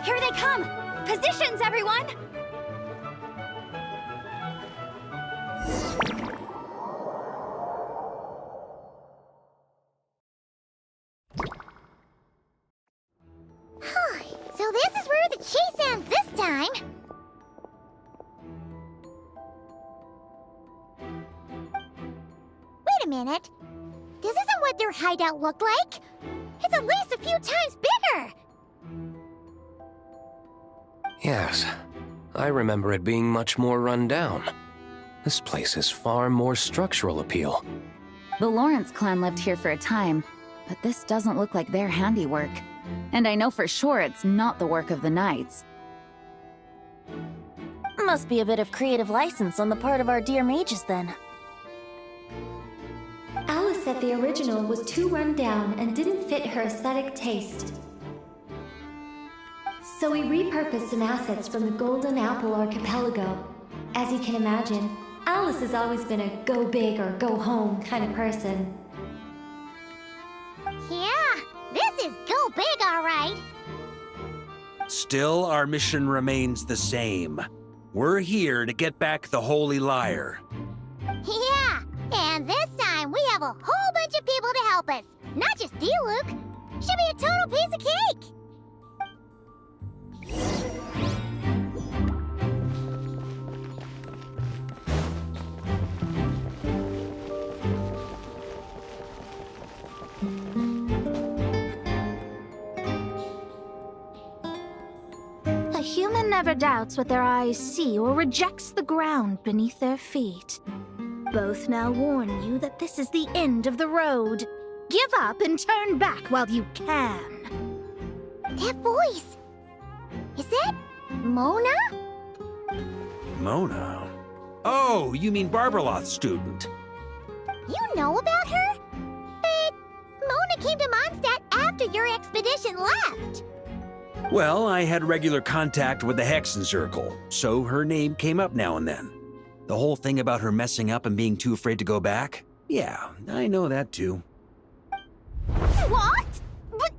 Speaker 13: Here they come! Positions, everyone!
Speaker 1: So this is where the chase ends this time! Wait a minute. This isn't what their hideout looked like! It's at least a few times bigger!
Speaker 9: Yes, I remember it being much more run down. This place has far more structural appeal.
Speaker 7: The Lawrence clan lived here for a time, but this doesn't look like their handiwork. And I know for sure it's not the work of the Knights.
Speaker 6: Must be a bit of creative license on the part of our dear mages, then.
Speaker 3: Alice said the original was too run down and didn't fit her aesthetic taste. So we repurposed some assets from the Golden Apple Archipelago. As you can imagine, Alice has always been a go big or go home kind of person.
Speaker 1: Yeah, this is go big, all right.
Speaker 8: Still, our mission remains the same. We're here to get back the Holy Lyre.
Speaker 1: Yeah, and this time we have a whole bunch of people to help us. Not just you, Luke. Should be a total piece of cake.
Speaker 16: A human never doubts what their eyes see or rejects the ground beneath their feet. Both now warn you that this is the end of the road. Give up and turn back while you can.
Speaker 1: That voice. Is that Mona?
Speaker 8: Mona? Oh, you mean Barbarloth's student.
Speaker 1: You know about her? But Mona came to Mondstadt after your expedition left.
Speaker 8: Well, I had regular contact with the Hexen Circle, so her name came up now and then. The whole thing about her messing up and being too afraid to go back? Yeah, I know that too.
Speaker 16: What? But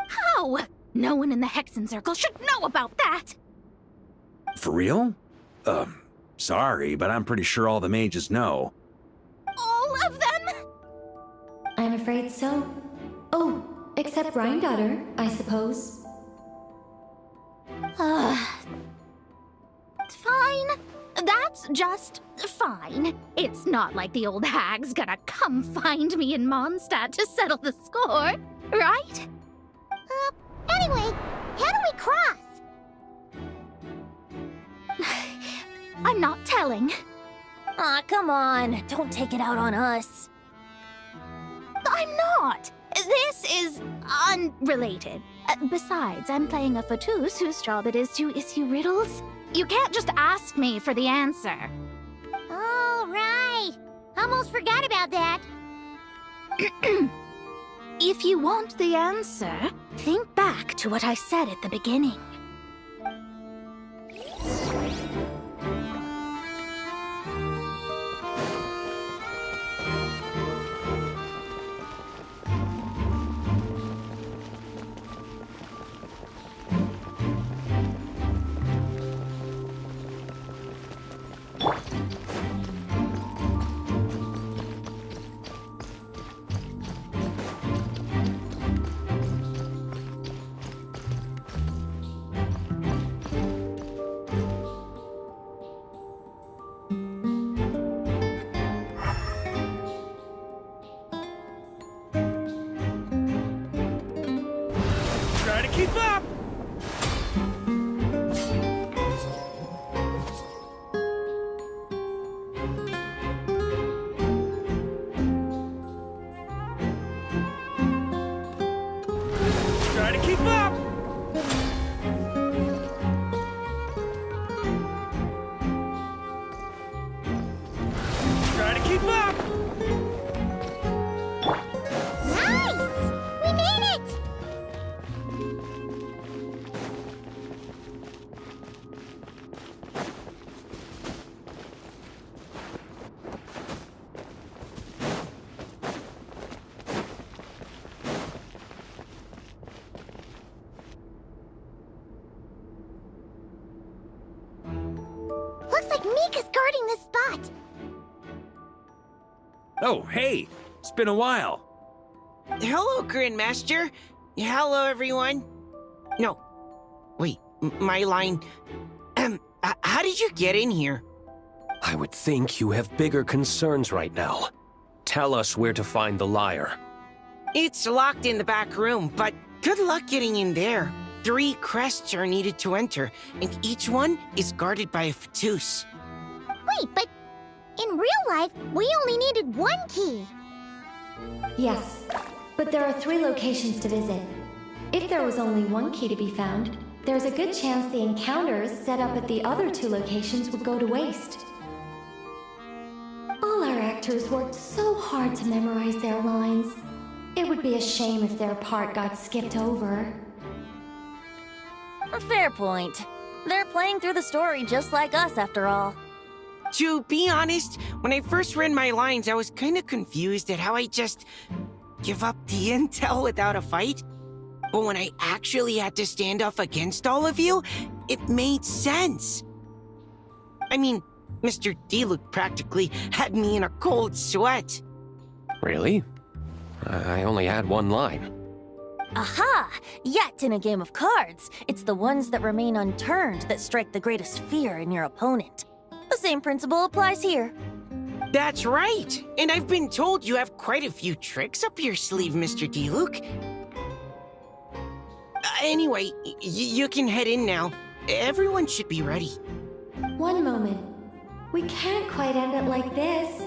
Speaker 16: how? No one in the Hexen Circle should know about that!
Speaker 8: For real? Sorry, but I'm pretty sure all the mages know.
Speaker 16: All of them?
Speaker 3: I'm afraid so. Oh, except Rhindaughter, I suppose.
Speaker 16: Fine. That's just fine. It's not like the old hag's gonna come find me in Mondstadt to settle the score, right?
Speaker 1: Anyway, how do we cross?
Speaker 16: I'm not telling.
Speaker 6: Aw, come on. Don't take it out on us.
Speaker 16: I'm not. This is unrelated. Besides, I'm playing a Fatus whose job it is to issue riddles. You can't just ask me for the answer.
Speaker 1: All right. Almost forgot about that.
Speaker 16: If you want the answer, think back to what I said at the beginning.
Speaker 8: Try to keep up!
Speaker 1: Mika's guarding this spot.
Speaker 8: Oh, hey! It's been a while.
Speaker 17: Hello, Grandmaster. Hello, everyone. No. Wait, my line... how did you get in here?
Speaker 9: I would think you have bigger concerns right now. Tell us where to find the lyre.
Speaker 17: It's locked in the back room, but good luck getting in there. 3 crests are needed to enter, and each one is guarded by a Fatus.
Speaker 1: Wait, but in real life, we only needed 1 key.
Speaker 3: Yes, but there are 3 locations to visit. If there was only 1 key to be found, there's a good chance the encounters set up at the other 2 locations would go to waste. All our actors worked so hard to memorize their lines. It would be a shame if their part got skipped over.
Speaker 6: A fair point. They're playing through the story just like us, after all.
Speaker 17: To be honest, when I first read my lines, I was kind of confused at how I just give up the intel without a fight. But when I actually had to stand up against all of you, it made sense. I mean, Mr. Diluc practically had me in a cold sweat.
Speaker 9: Really? I only had 1 line.
Speaker 6: Aha! Yet in a game of cards, it's the ones that remain unturned that strike the greatest fear in your opponent. The same principle applies here.
Speaker 17: That's right! And I've been told you have quite a few tricks up your sleeve, Mr. Diluc. Anyway, you can head in now. Everyone should be ready.
Speaker 3: One moment. We can't quite end it like this.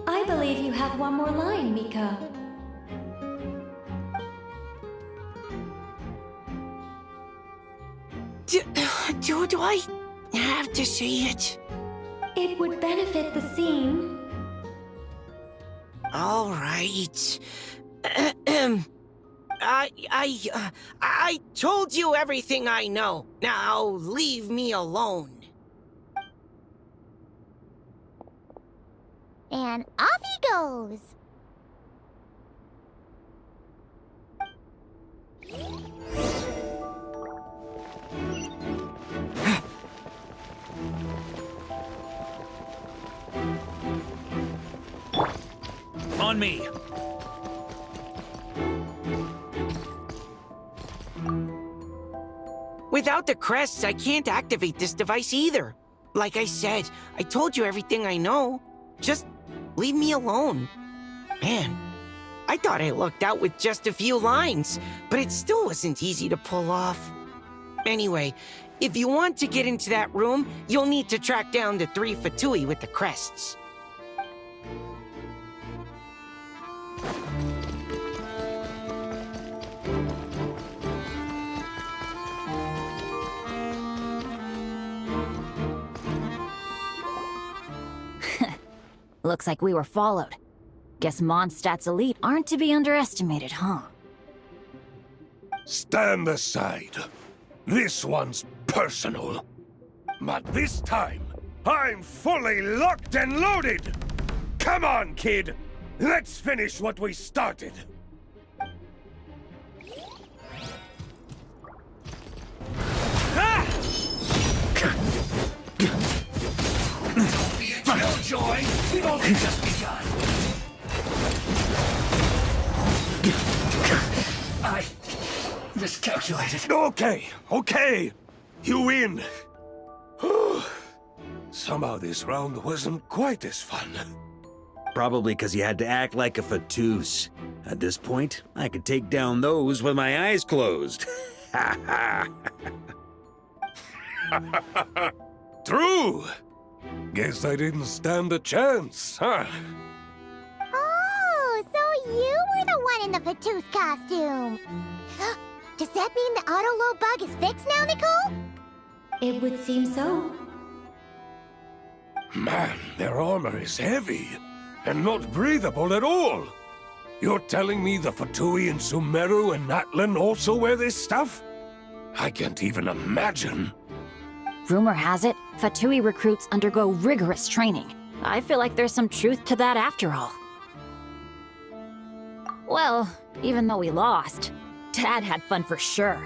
Speaker 3: I believe you have 1 more line, Mika.
Speaker 17: Do I have to say it?
Speaker 3: It would benefit the scene.
Speaker 17: All right. I told you everything I know. Now leave me alone.
Speaker 1: And off he goes.
Speaker 8: On me.
Speaker 17: Without the crests, I can't activate this device either. Like I said, I told you everything I know. Just leave me alone. Man, I thought I lucked out with just a few lines, but it still wasn't easy to pull off. Anyway, if you want to get into that room, you'll need to track down the 3 Fatui with the crests.
Speaker 7: Looks like we were followed. Guess Mondstadt's elite aren't to be underestimated, huh?
Speaker 10: Stand aside. This one's personal. But this time, I'm fully locked and loaded! Come on, kid! Let's finish what we started!
Speaker 18: Joy, we've only just begun. I miscalculated.
Speaker 10: Okay. You win. Somehow this round wasn't quite as fun.
Speaker 8: Probably because you had to act like a Fatus. At this point, I could take down those with my eyes closed.
Speaker 10: True! Guess I didn't stand a chance, huh?
Speaker 1: Oh, so you were the one in the Fatus costume. Does that mean the auto-load bug is fixed now, Nicole?
Speaker 3: It would seem so.
Speaker 10: Man, their armor is heavy, and not breathable at all. You're telling me the Fatui in Sumeru and Natlan also wear this stuff? I can't even imagine.
Speaker 7: Rumor has it, Fatui recruits undergo rigorous training. I feel like there's some truth to that after all. Well, even though we lost, Dad had fun for sure.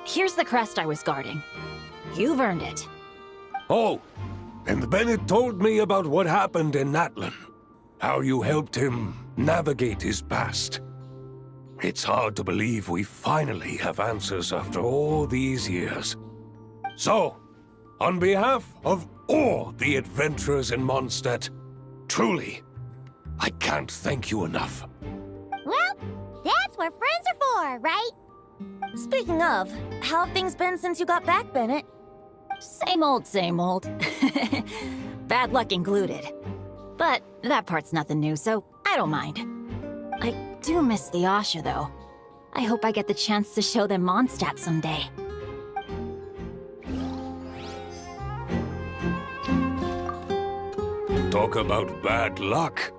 Speaker 7: Here's the crest I was guarding. You've earned it.
Speaker 10: Oh, And Bennett told me about what happened in Natlan. How you helped him navigate his past. It's hard to believe we finally have answers after all these years. So, on behalf of all the adventurers in Mondstadt, truly, I can't thank you enough.
Speaker 1: Well, that's what friends are for, right?
Speaker 6: Speaking of, how have things been since you got back, Bennett?
Speaker 7: Same old, same old. Bad luck included. But that part's nothing new, so I don't mind. I do miss the Asha, though. I hope I get the chance to show them Mondstadt someday.
Speaker 10: Talk about bad luck.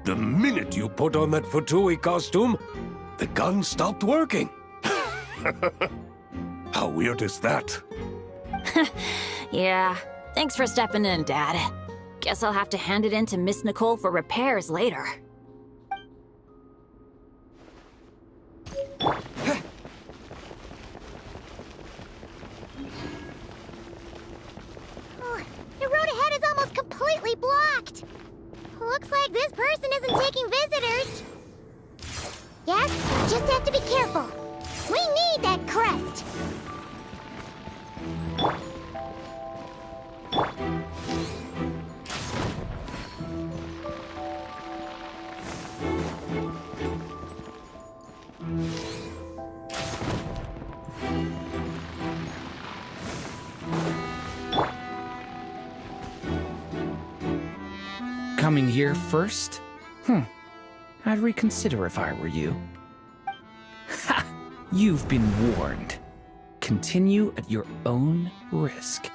Speaker 10: The minute you put on that Fatui costume, the gun stopped working. How weird is that?
Speaker 7: Yeah, thanks for stepping in, Dad. Guess I'll have to hand it in to Miss Nicole for repairs later.
Speaker 1: The road ahead is almost completely blocked. Looks like this person isn't taking visitors. Yes, just have to be careful. We need that crest.
Speaker 19: Coming here first? I'd reconsider if I were you. Ha! You've been warned. Continue at your own risk.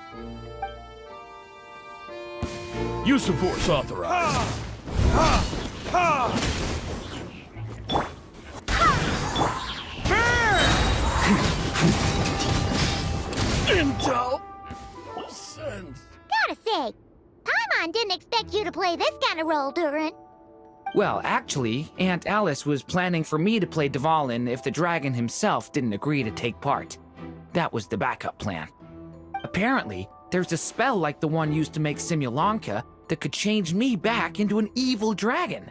Speaker 5: Use of force authorized.
Speaker 18: Intel. Sense.
Speaker 1: Gotta say, Paimon didn't expect you to play this kind of role, Durin.
Speaker 19: Well, actually, Aunt Alice was planning for me to play Dvalin if the dragon himself didn't agree to take part. That was the backup plan. Apparently, there's a spell like the one used to make Simulanka that could change me back into an evil dragon.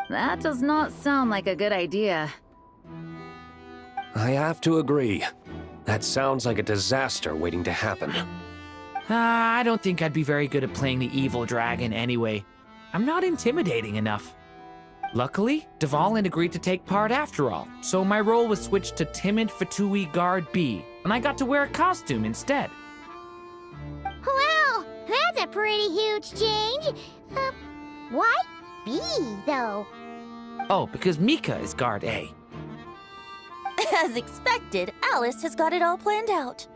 Speaker 7: That does not sound like a good idea.
Speaker 9: I have to agree. That sounds like a disaster waiting to happen.
Speaker 19: I don't think I'd be very good at playing the evil dragon anyway. I'm not intimidating enough. Luckily, Dvalin agreed to take part after all, so my role was switched to timid Fatui Guard B, and I got to wear a costume instead.
Speaker 1: Wow, that's a pretty huge change. Why B, though?
Speaker 19: Oh, because Mika is Guard A.
Speaker 6: As expected, Alice has got it all planned out.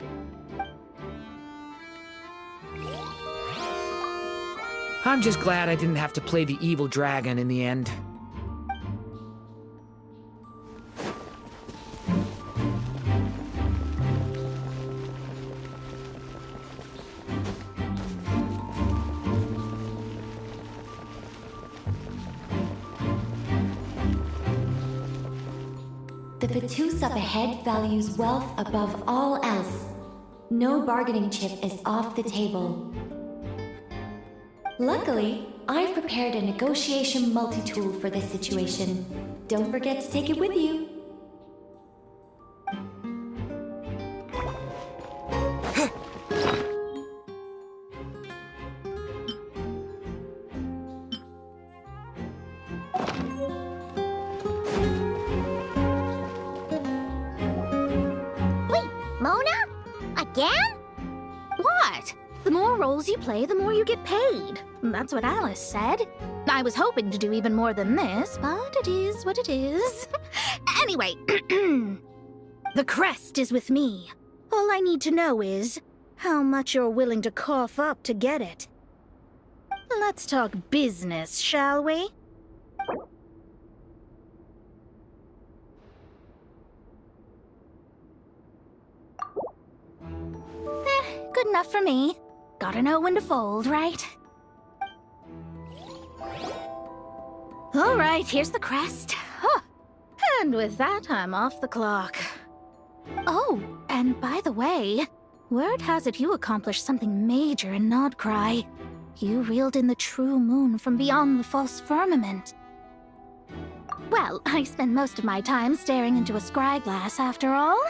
Speaker 19: I'm just glad I didn't have to play the evil dragon in the end.
Speaker 3: The Fatus up ahead values wealth above all else. No bargaining chip is off the table. Luckily, I've prepared a negotiation multi-tool for this situation. Don't forget to take it with you.
Speaker 1: Wait, Mona? Again?
Speaker 16: What? The more roles you play, the more you get paid. That's what Alice said. I was hoping to do even more than this, but it is what it is. Anyway, the crest is with me. All I need to know is how much you're willing to cough up to get it. Let's talk business, shall we? Good enough for me. Gotta know when to fold, right? All right, here's the crest. Huh. And with that, I'm off the clock. Oh, and by the way, Word has it you accomplished something major in Nodcry. You reeled in the true moon from beyond the false firmament. Well, I spend most of my time staring into a scryglass after all.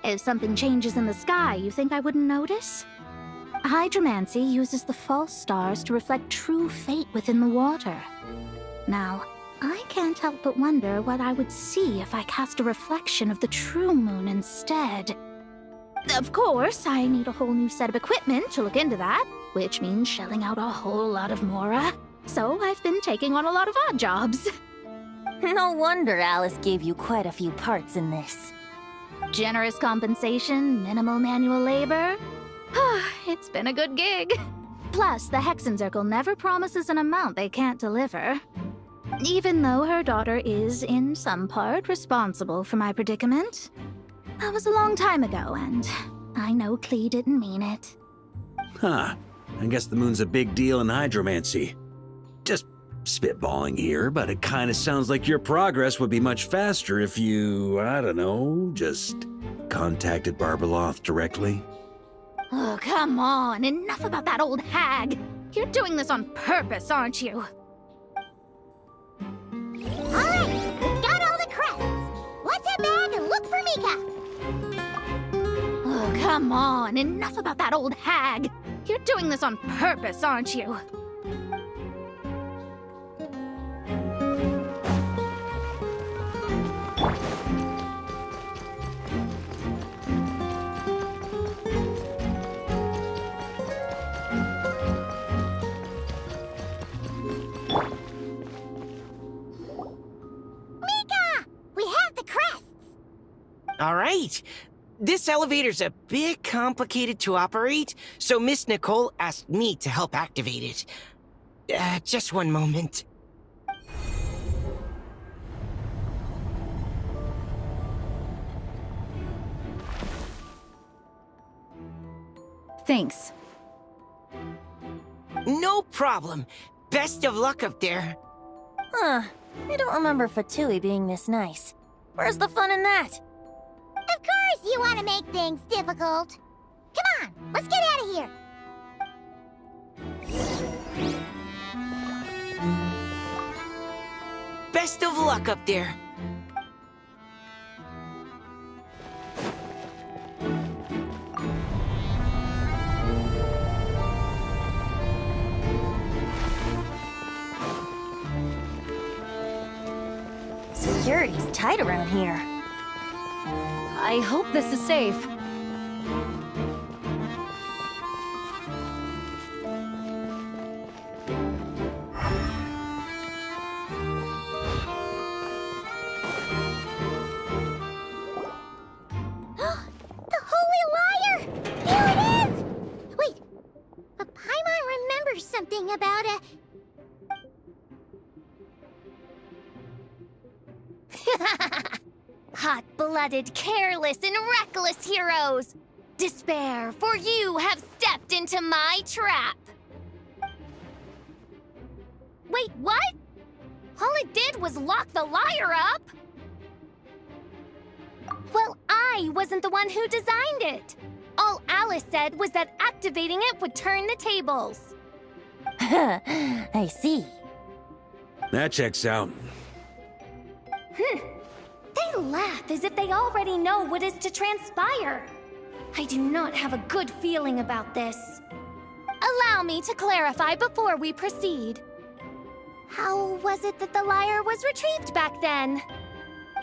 Speaker 16: If something changes in the sky, you think I wouldn't notice? Hydromancy uses the false stars to reflect true fate within the water. Now, I can't help but wonder what I would see if I cast a reflection of the true moon instead. Of course, I need a whole new set of equipment to look into that, which means shelling out a whole lot of mora. So I've been taking on a lot of odd jobs.
Speaker 6: No wonder Alice gave you quite a few parts in this.
Speaker 16: Generous compensation, minimal manual labor. It's been a good gig. Plus, the Hexenzirkel never promises an amount they can't deliver. Even though her daughter is, in some part, responsible for my predicament. That was a long time ago, and I know Klee didn't mean it.
Speaker 8: Huh. I guess the moon's a big deal in hydromancy. Just spitballing here, but it kind of sounds like your progress would be much faster if you, I don't know, just contacted Barbeloth directly.
Speaker 16: Oh, come on. Enough about that old hag. You're doing this on purpose, aren't you?
Speaker 1: Alright, we've got all the crests. What's her bag and look for Mika?
Speaker 16: Oh, come on. Enough about that old hag. You're doing this on purpose, aren't you?
Speaker 17: All right. This elevator's a bit complicated to operate, so Miss Nicole asked me to help activate it. Just one moment.
Speaker 7: Thanks.
Speaker 17: No problem. Best of luck up there.
Speaker 6: Huh. I don't remember Fatui being this nice. Where's the fun in that?
Speaker 1: Of course you want to make things difficult. Come on, let's get out of here.
Speaker 17: Best of luck up there.
Speaker 6: Security's tight around here.
Speaker 7: I hope this is safe.
Speaker 1: The Holy Liar! Here it is! Wait, but Paimon remembers something about a...
Speaker 13: Hot-blooded, careless, and reckless heroes! Despair, for you have stepped into my trap! Wait, what? All it did was lock the liar up? Well, I wasn't the one who designed it. All Alice said was that activating it would turn the tables.
Speaker 6: I see.
Speaker 8: That checks out.
Speaker 13: They laugh as if they already know what is to transpire. I do not have a good feeling about this. Allow me to clarify before we proceed. How was it that the liar was retrieved back then?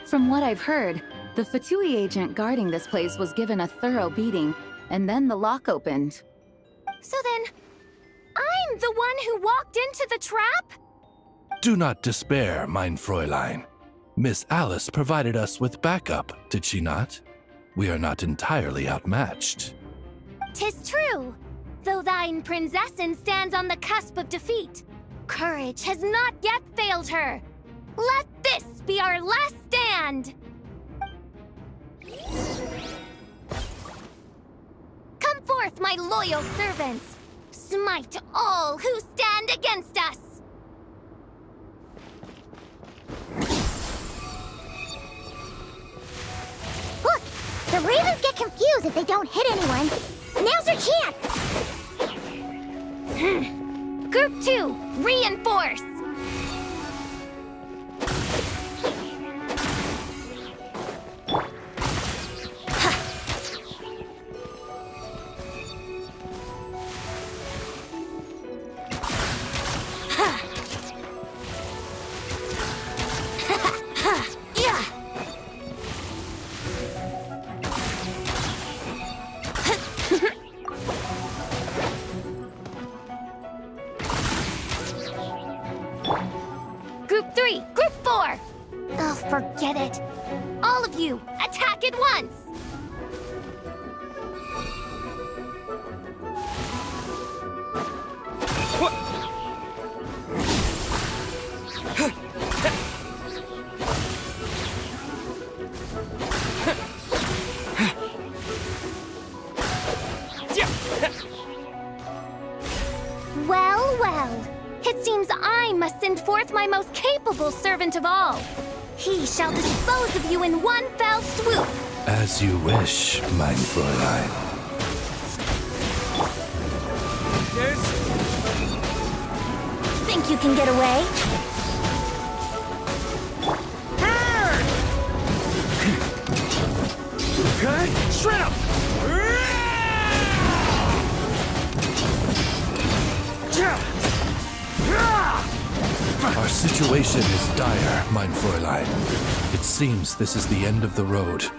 Speaker 7: From what I've heard, the Fatui agent guarding this place was given a thorough beating, and then the lock opened.
Speaker 13: So then, I'm the one who walked into the trap?
Speaker 15: Do not despair, mein Fräulein. Miss Alice provided us with backup, did she not? We are not entirely outmatched.
Speaker 13: 'Tis true. Though thine Prinzessin stands on the cusp of defeat, courage has not yet failed her. Let this be our last stand! Come forth, my loyal servants! Smite all who stand against us!
Speaker 1: Look, the ravens get confused if they don't hit anyone. Now's your chance!
Speaker 13: Group 2, reinforce! Group 3, Group 4! Oh, forget it. All of you, attack at once! Well, well. It seems I must send forth my most capable servant of all. He shall dispose of you in one fell swoop.
Speaker 15: As you wish, mein Fräulein.
Speaker 13: Think you can get away?
Speaker 10: Okay, shred him!
Speaker 15: Our situation is dire, mein Fräulein. It seems this is the end of the road.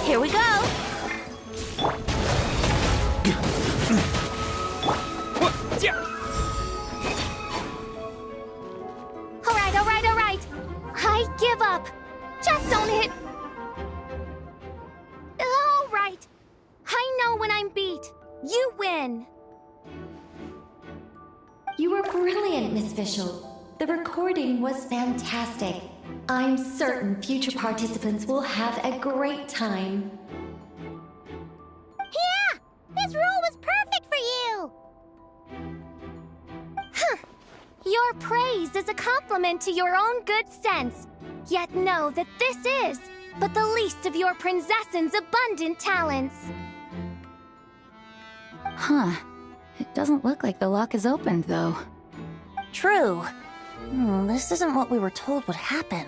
Speaker 13: Here we go. All right. I give up. Just don't hit. All right. I know when I'm beat. You win.
Speaker 3: You were brilliant, Miss Fischl. The recording was fantastic. I'm certain future participants will have a great time.
Speaker 1: Yeah! This role was perfect for you!
Speaker 13: Huh. Your praise is a compliment to your own good sense. Yet know that this is but the least of your princess's abundant talents.
Speaker 7: Huh. It doesn't look like the lock is opened, though.
Speaker 6: True. This isn't what we were told would happen.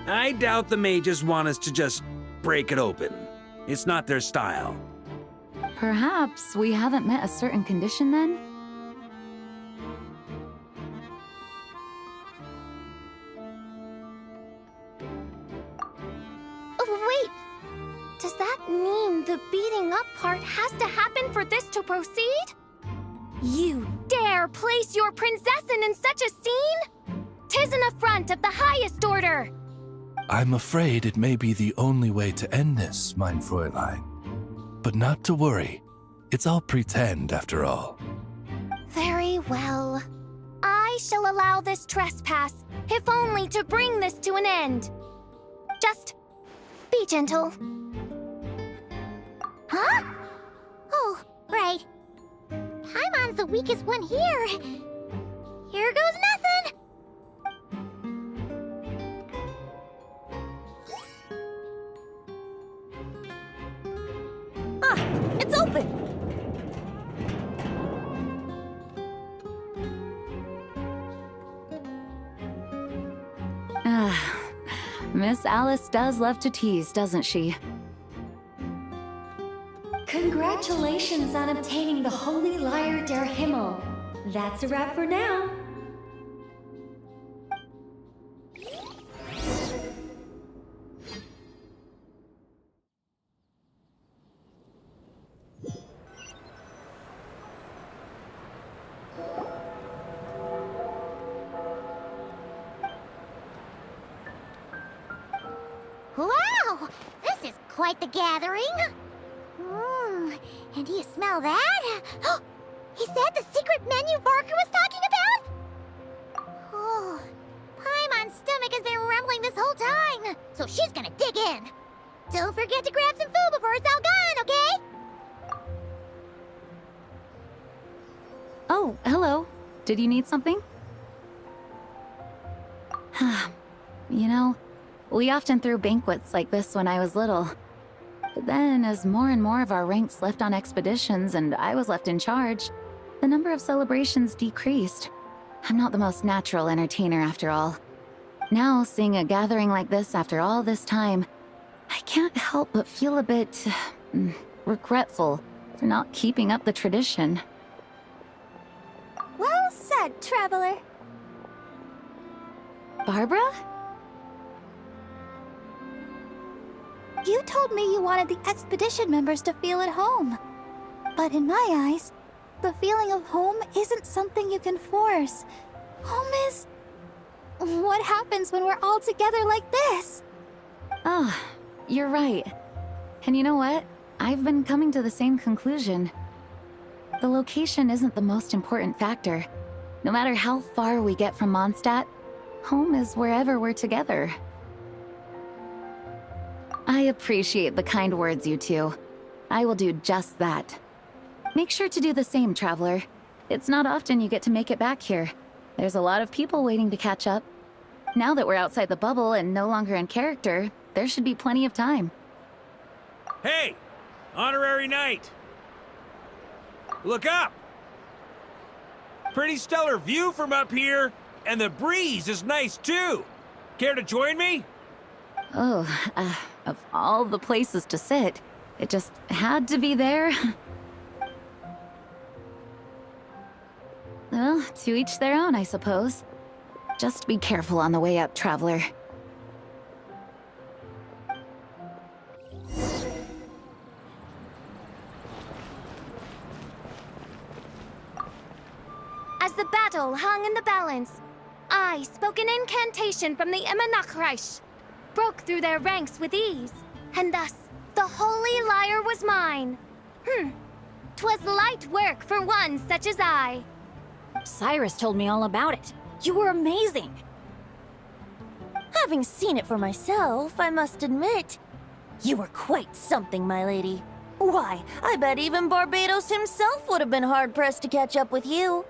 Speaker 8: I doubt the mages want us to just break it open. It's not their style.
Speaker 7: Perhaps we haven't met a certain condition then?
Speaker 13: Oh, wait! Does that mean the beating up part has to happen for this to proceed? You dare place your princessin in such a scene? 'Tis an affront of the highest order!
Speaker 15: I'm afraid it may be the only way to end this, mein Fräulein. But not to worry. It's all pretend, after all.
Speaker 13: Very well. I shall allow this trespass, if only to bring this to an end. Just be gentle.
Speaker 1: Huh? Oh, right. Paimon's the weakest one here. Here goes nothing!
Speaker 6: Ah, it's open!
Speaker 7: Miss Alice does love to tease, doesn't she?
Speaker 3: Congratulations on obtaining the Holy Lyre der Himmel. That's a wrap for now.
Speaker 1: Wow! This is quite the gathering! And do you smell that? Is that the secret menu Varka was talking about? Oh, Paimon's stomach has been rumbling this whole time! so she's gonna dig in. Don't forget to grab some food before it's all gone, okay?
Speaker 7: Oh, hello. Did you need something? You know, we often threw banquets like this when I was little. But then, as more and more of our ranks left on expeditions and I was left in charge, the number of celebrations decreased. I'm not the most natural entertainer after all. Now, seeing a gathering like this after all this time, I can't help but feel a bit regretful for not keeping up the tradition.
Speaker 13: Well said, traveler.
Speaker 7: Barbara?
Speaker 16: You told me you wanted the expedition members to feel at home. But in my eyes, the feeling of home isn't something you can force. Home is... what happens when we're all together like this?
Speaker 7: Oh, you're right. And you know what? I've been coming to the same conclusion. The location isn't the most important factor. No matter how far we get from Mondstadt, home is wherever we're together. I appreciate the kind words, you two. I will do just that. Make sure to do the same, traveler. It's not often you get to make it back here. There's a lot of people waiting to catch up. Now that we're outside the bubble and no longer in character, there should be plenty of time.
Speaker 8: Hey! Honorary Knight! Look up! Pretty stellar view from up here, and the breeze is nice too. Care to join me?
Speaker 7: Oh, of all the places to sit, it just had to be there. Well, to each their own, I suppose. Just be careful on the way up, traveler.
Speaker 13: As the battle hung in the balance, I spoke an incantation from the Emanachreich, broke through their ranks with ease, and thus the holy lyre was mine. 'Twas light work for one such as I.
Speaker 6: Cyrus told me all about it. You were amazing. Having seen it for myself, I must admit, you were quite something, my lady. Why, I bet even Barbados himself would have been hard-pressed to catch up with you.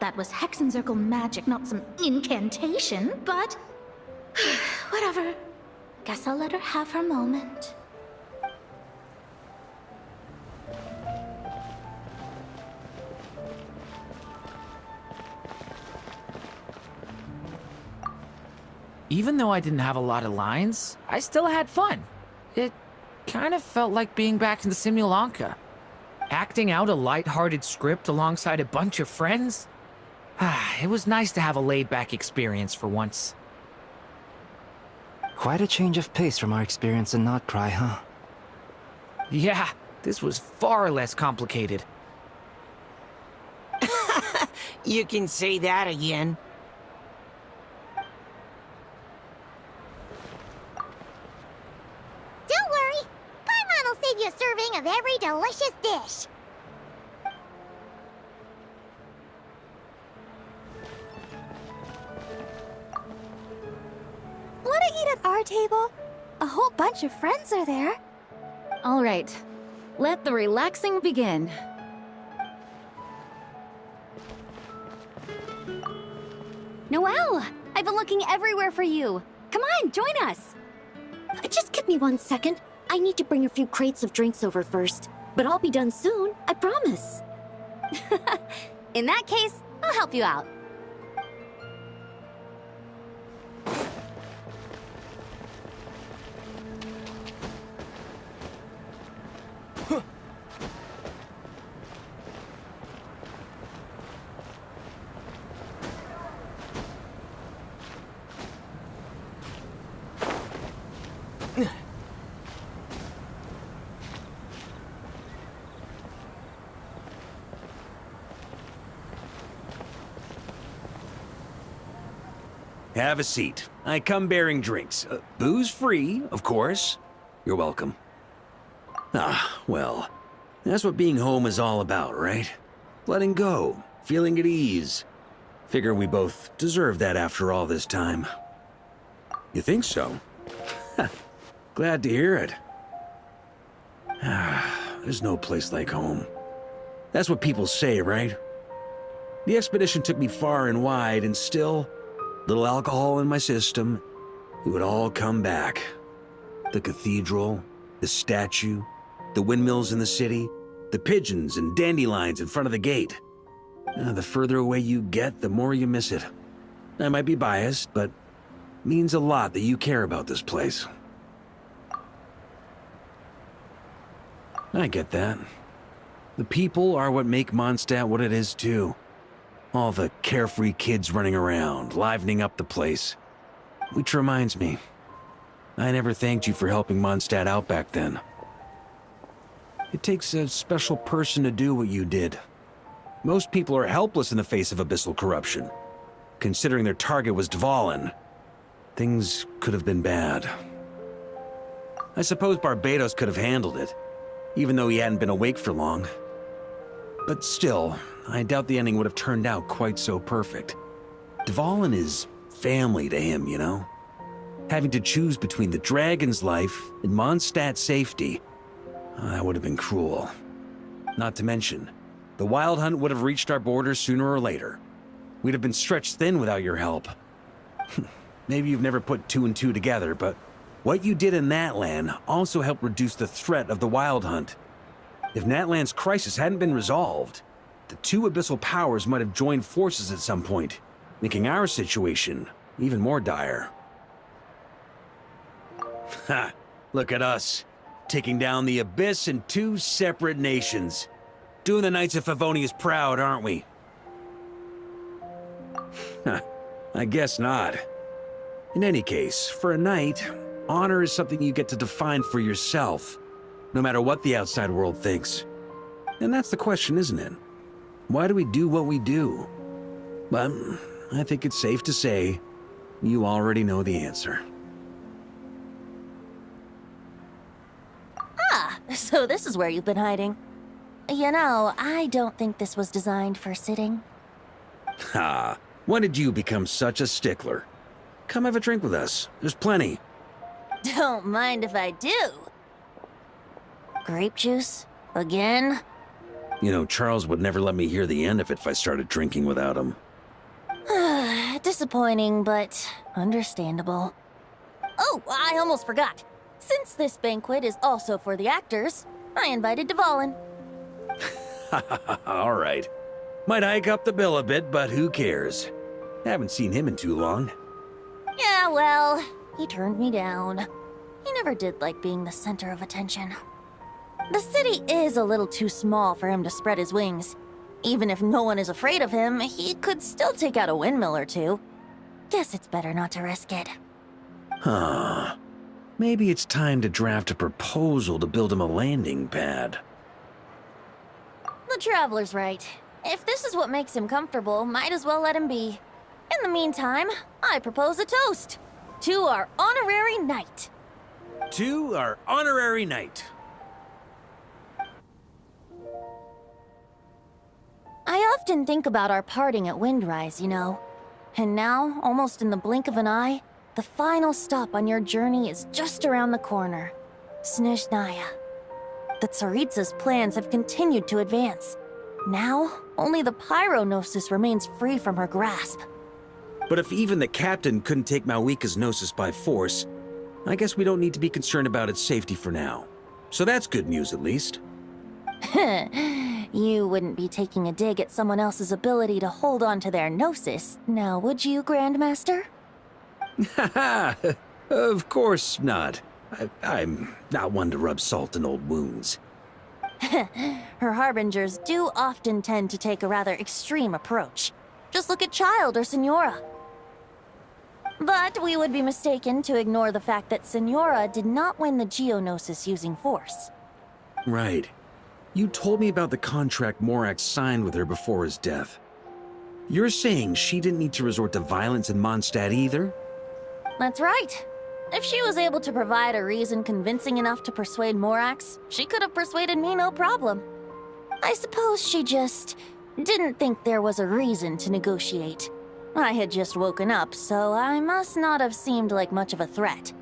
Speaker 16: That was Hexenzirkel magic, not some incantation, but... whatever. Guess I'll let her have her moment.
Speaker 19: Even though I didn't have a lot of lines, I still had fun. It kind of felt like being back in the Simulanka. Acting out a light-hearted script alongside a bunch of friends. It was nice to have a laid-back experience for once.
Speaker 14: Quite a change of pace from our experience in Notcry, huh?
Speaker 19: Yeah, this was far less complicated.
Speaker 17: You can say that again.
Speaker 1: Don't worry. Paimon will save you a serving of every delicious dish.
Speaker 16: Wanna eat at our table? A whole bunch of friends are there.
Speaker 7: All right, let the relaxing begin.
Speaker 20: Noelle! I've been looking everywhere for you. Come on, join us. Just give me 1 second. I need to bring a few crates of drinks over first. But I'll be done soon, I promise. In that case, I'll help you out.
Speaker 8: Have a seat. I come bearing drinks. Booze free, of course. You're welcome. Well, that's what being home is all about, right? Letting go, feeling at ease. Figure we both deserve that after all this time. You think so? Glad to hear it. There's no place like home. That's what people say, right? The expedition took me far and wide, and still, little alcohol in my system, it would all come back. The cathedral, the statue, the windmills in the city, the pigeons and dandelions in front of the gate. The further away you get, the more you miss it. I might be biased, but it means a lot that you care about this place. I get that. The people are what make Mondstadt what it is, too. All the carefree kids running around, livening up the place. Which reminds me, I never thanked you for helping Mondstadt out back then. It takes a special person to do what you did. Most people are helpless in the face of abyssal corruption. Considering their target was Dvalin, things could have been bad. I suppose Barbados could have handled it, even though he hadn't been awake for long. But still, I doubt the ending would have turned out quite so perfect. Dvalin is family to him, you know? Having to choose between the dragon's life and Mondstadt's safety, that would have been cruel. Not to mention, the Wild Hunt would have reached our borders sooner or later. We'd have been stretched thin without your help. Maybe you've never put two and two together, but what you did in Natlan also helped reduce the threat of the Wild Hunt. If Natlan's crisis hadn't been resolved, the two abyssal powers might have joined forces at some point, making our situation even more dire. Ha! Look at us, taking down the Abyss in two separate nations. Doing the Knights of Favonius proud, aren't we? I guess not. In any case, for a knight, honor is something you get to define for yourself, no matter what the outside world thinks. And that's the question, isn't it? Why do we do what we do? But I think it's safe to say you already know the answer.
Speaker 6: Ah, so this is where you've been hiding. You know, I don't think this was designed for sitting.
Speaker 8: Ha! When did you become such a stickler? Come have a drink with us. There's plenty.
Speaker 6: Don't mind if I do. Grape juice? Again?
Speaker 8: You know, Charles would never let me hear the end of it if I started drinking without him.
Speaker 6: Disappointing, but understandable. Oh, I almost forgot. Since this banquet is also for the actors, I invited Dvalin.
Speaker 8: All right. Might hike up the bill a bit, but who cares? Haven't seen him in too long.
Speaker 6: Yeah, well, he turned me down. He never did like being the center of attention. The city is a little too small for him to spread his wings. Even if no one is afraid of him, he could still take out a windmill or two. Guess it's better not to risk it.
Speaker 8: Huh. Maybe it's time to draft a proposal to build him a landing pad.
Speaker 6: The Traveler's right. If this is what makes him comfortable, might as well let him be. In the meantime, I propose a toast to our honorary knight.
Speaker 8: To our honorary knight.
Speaker 6: I often think about our parting at Windrise, you know. And now, almost in the blink of an eye, the final stop on your journey is just around the corner. Snezhnaya. The Tsaritsa's plans have continued to advance. Now, only the Pyronosis remains free from her grasp.
Speaker 8: But if even the captain couldn't take Malwika's Gnosis by force, I guess we don't need to be concerned about its safety for now. So that's good news, at least.
Speaker 6: You wouldn't be taking a dig at someone else's ability to hold on to their Gnosis, now would you, Grandmaster?
Speaker 8: Haha, of course not. I'm not one to rub salt in old wounds.
Speaker 6: Her harbingers do often tend to take a rather extreme approach. Just look at Child or Senora. But we would be mistaken to ignore the fact that Senora did not win the Geonosis using force.
Speaker 8: Right. You told me about the contract Morax signed with her before his death. You're saying she didn't need to resort to violence in Mondstadt either?
Speaker 6: That's right. If she was able to provide a reason convincing enough to persuade Morax, she could have persuaded me no problem. I suppose she just didn't think there was a reason to negotiate. I had just woken up, so I must not have seemed like much of a threat.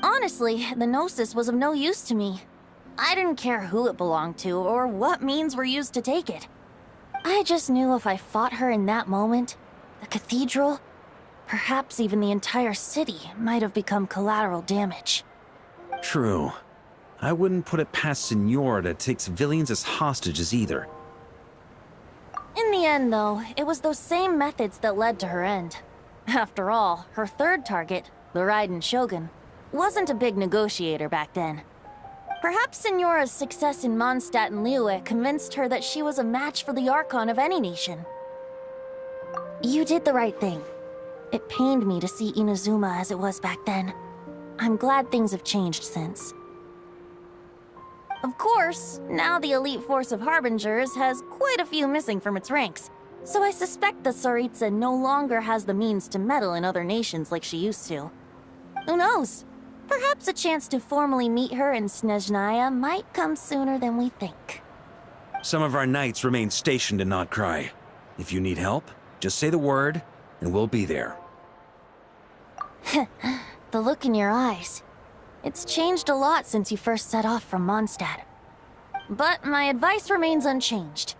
Speaker 6: Honestly, the Gnosis was of no use to me. I didn't care who it belonged to or what means were used to take it. I just knew if I fought her in that moment, the cathedral, perhaps even the entire city, might have become collateral damage.
Speaker 8: True. I wouldn't put it past Senora to take civilians as hostages either.
Speaker 6: In the end, though, it was those same methods that led to her end. After all, her third target, the Raiden Shogun, wasn't a big negotiator back then. Perhaps Senora's success in Mondstadt and Liyue convinced her that she was a match for the Archon of any nation. You did the right thing. It pained me to see Inazuma as it was back then. I'm glad things have changed since. Of course, now the elite force of Harbingers has quite a few missing from its ranks, so I suspect the Tsaritsa no longer has the means to meddle in other nations like she used to. Who knows? Perhaps a chance to formally meet her in Snezhnaya might come sooner than we think.
Speaker 8: Some of our knights remain stationed in Notcry. If you need help, just say the word, and we'll be there.
Speaker 6: The look in your eyes. It's changed a lot since you first set off from Mondstadt. But my advice remains unchanged.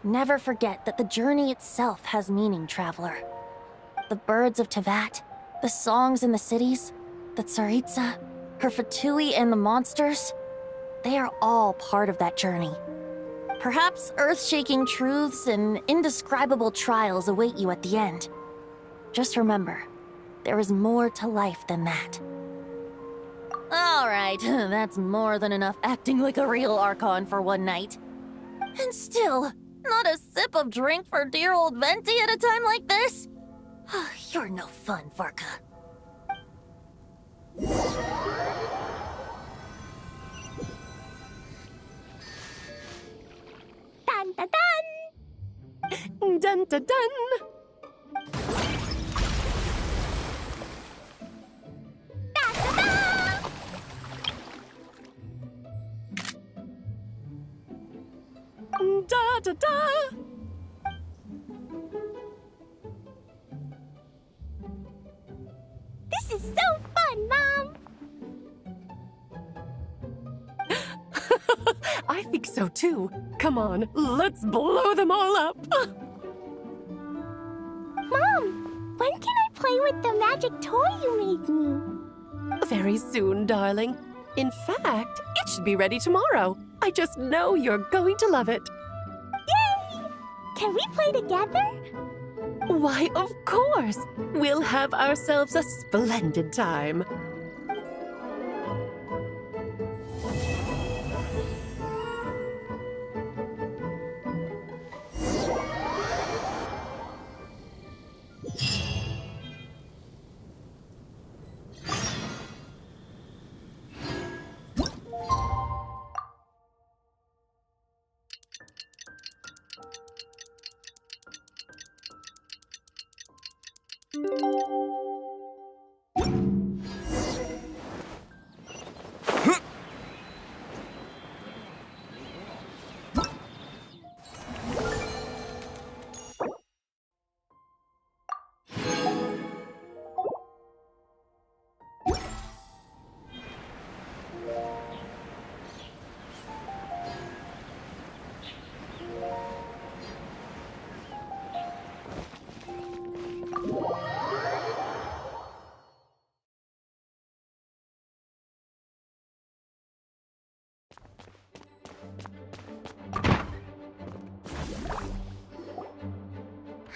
Speaker 6: Never forget that the journey itself has meaning, traveler. The birds of Tevat, the songs in the cities, the Tsaritsa, her Fatui and the monsters, they are all part of that journey. Perhaps earth-shaking truths and indescribable trials await you at the end. Just remember, there is more to life than that. Alright, that's more than enough acting like a real Archon for one night. And still, not a sip of drink for dear old Venti at a time like this? You're no fun, Varka.
Speaker 1: Dun dun dun!
Speaker 2: Dun dun dun! Da da da!
Speaker 1: This is so fun, Mom!
Speaker 2: I think so too. Come on, let's blow them all up!
Speaker 1: Mom, when can I play with the magic toy you made me?
Speaker 2: Very soon, darling. In fact, it should be ready tomorrow. I just know you're going to love it.
Speaker 1: Yay! Can we play together?
Speaker 2: Why, of course! We'll have ourselves a splendid time.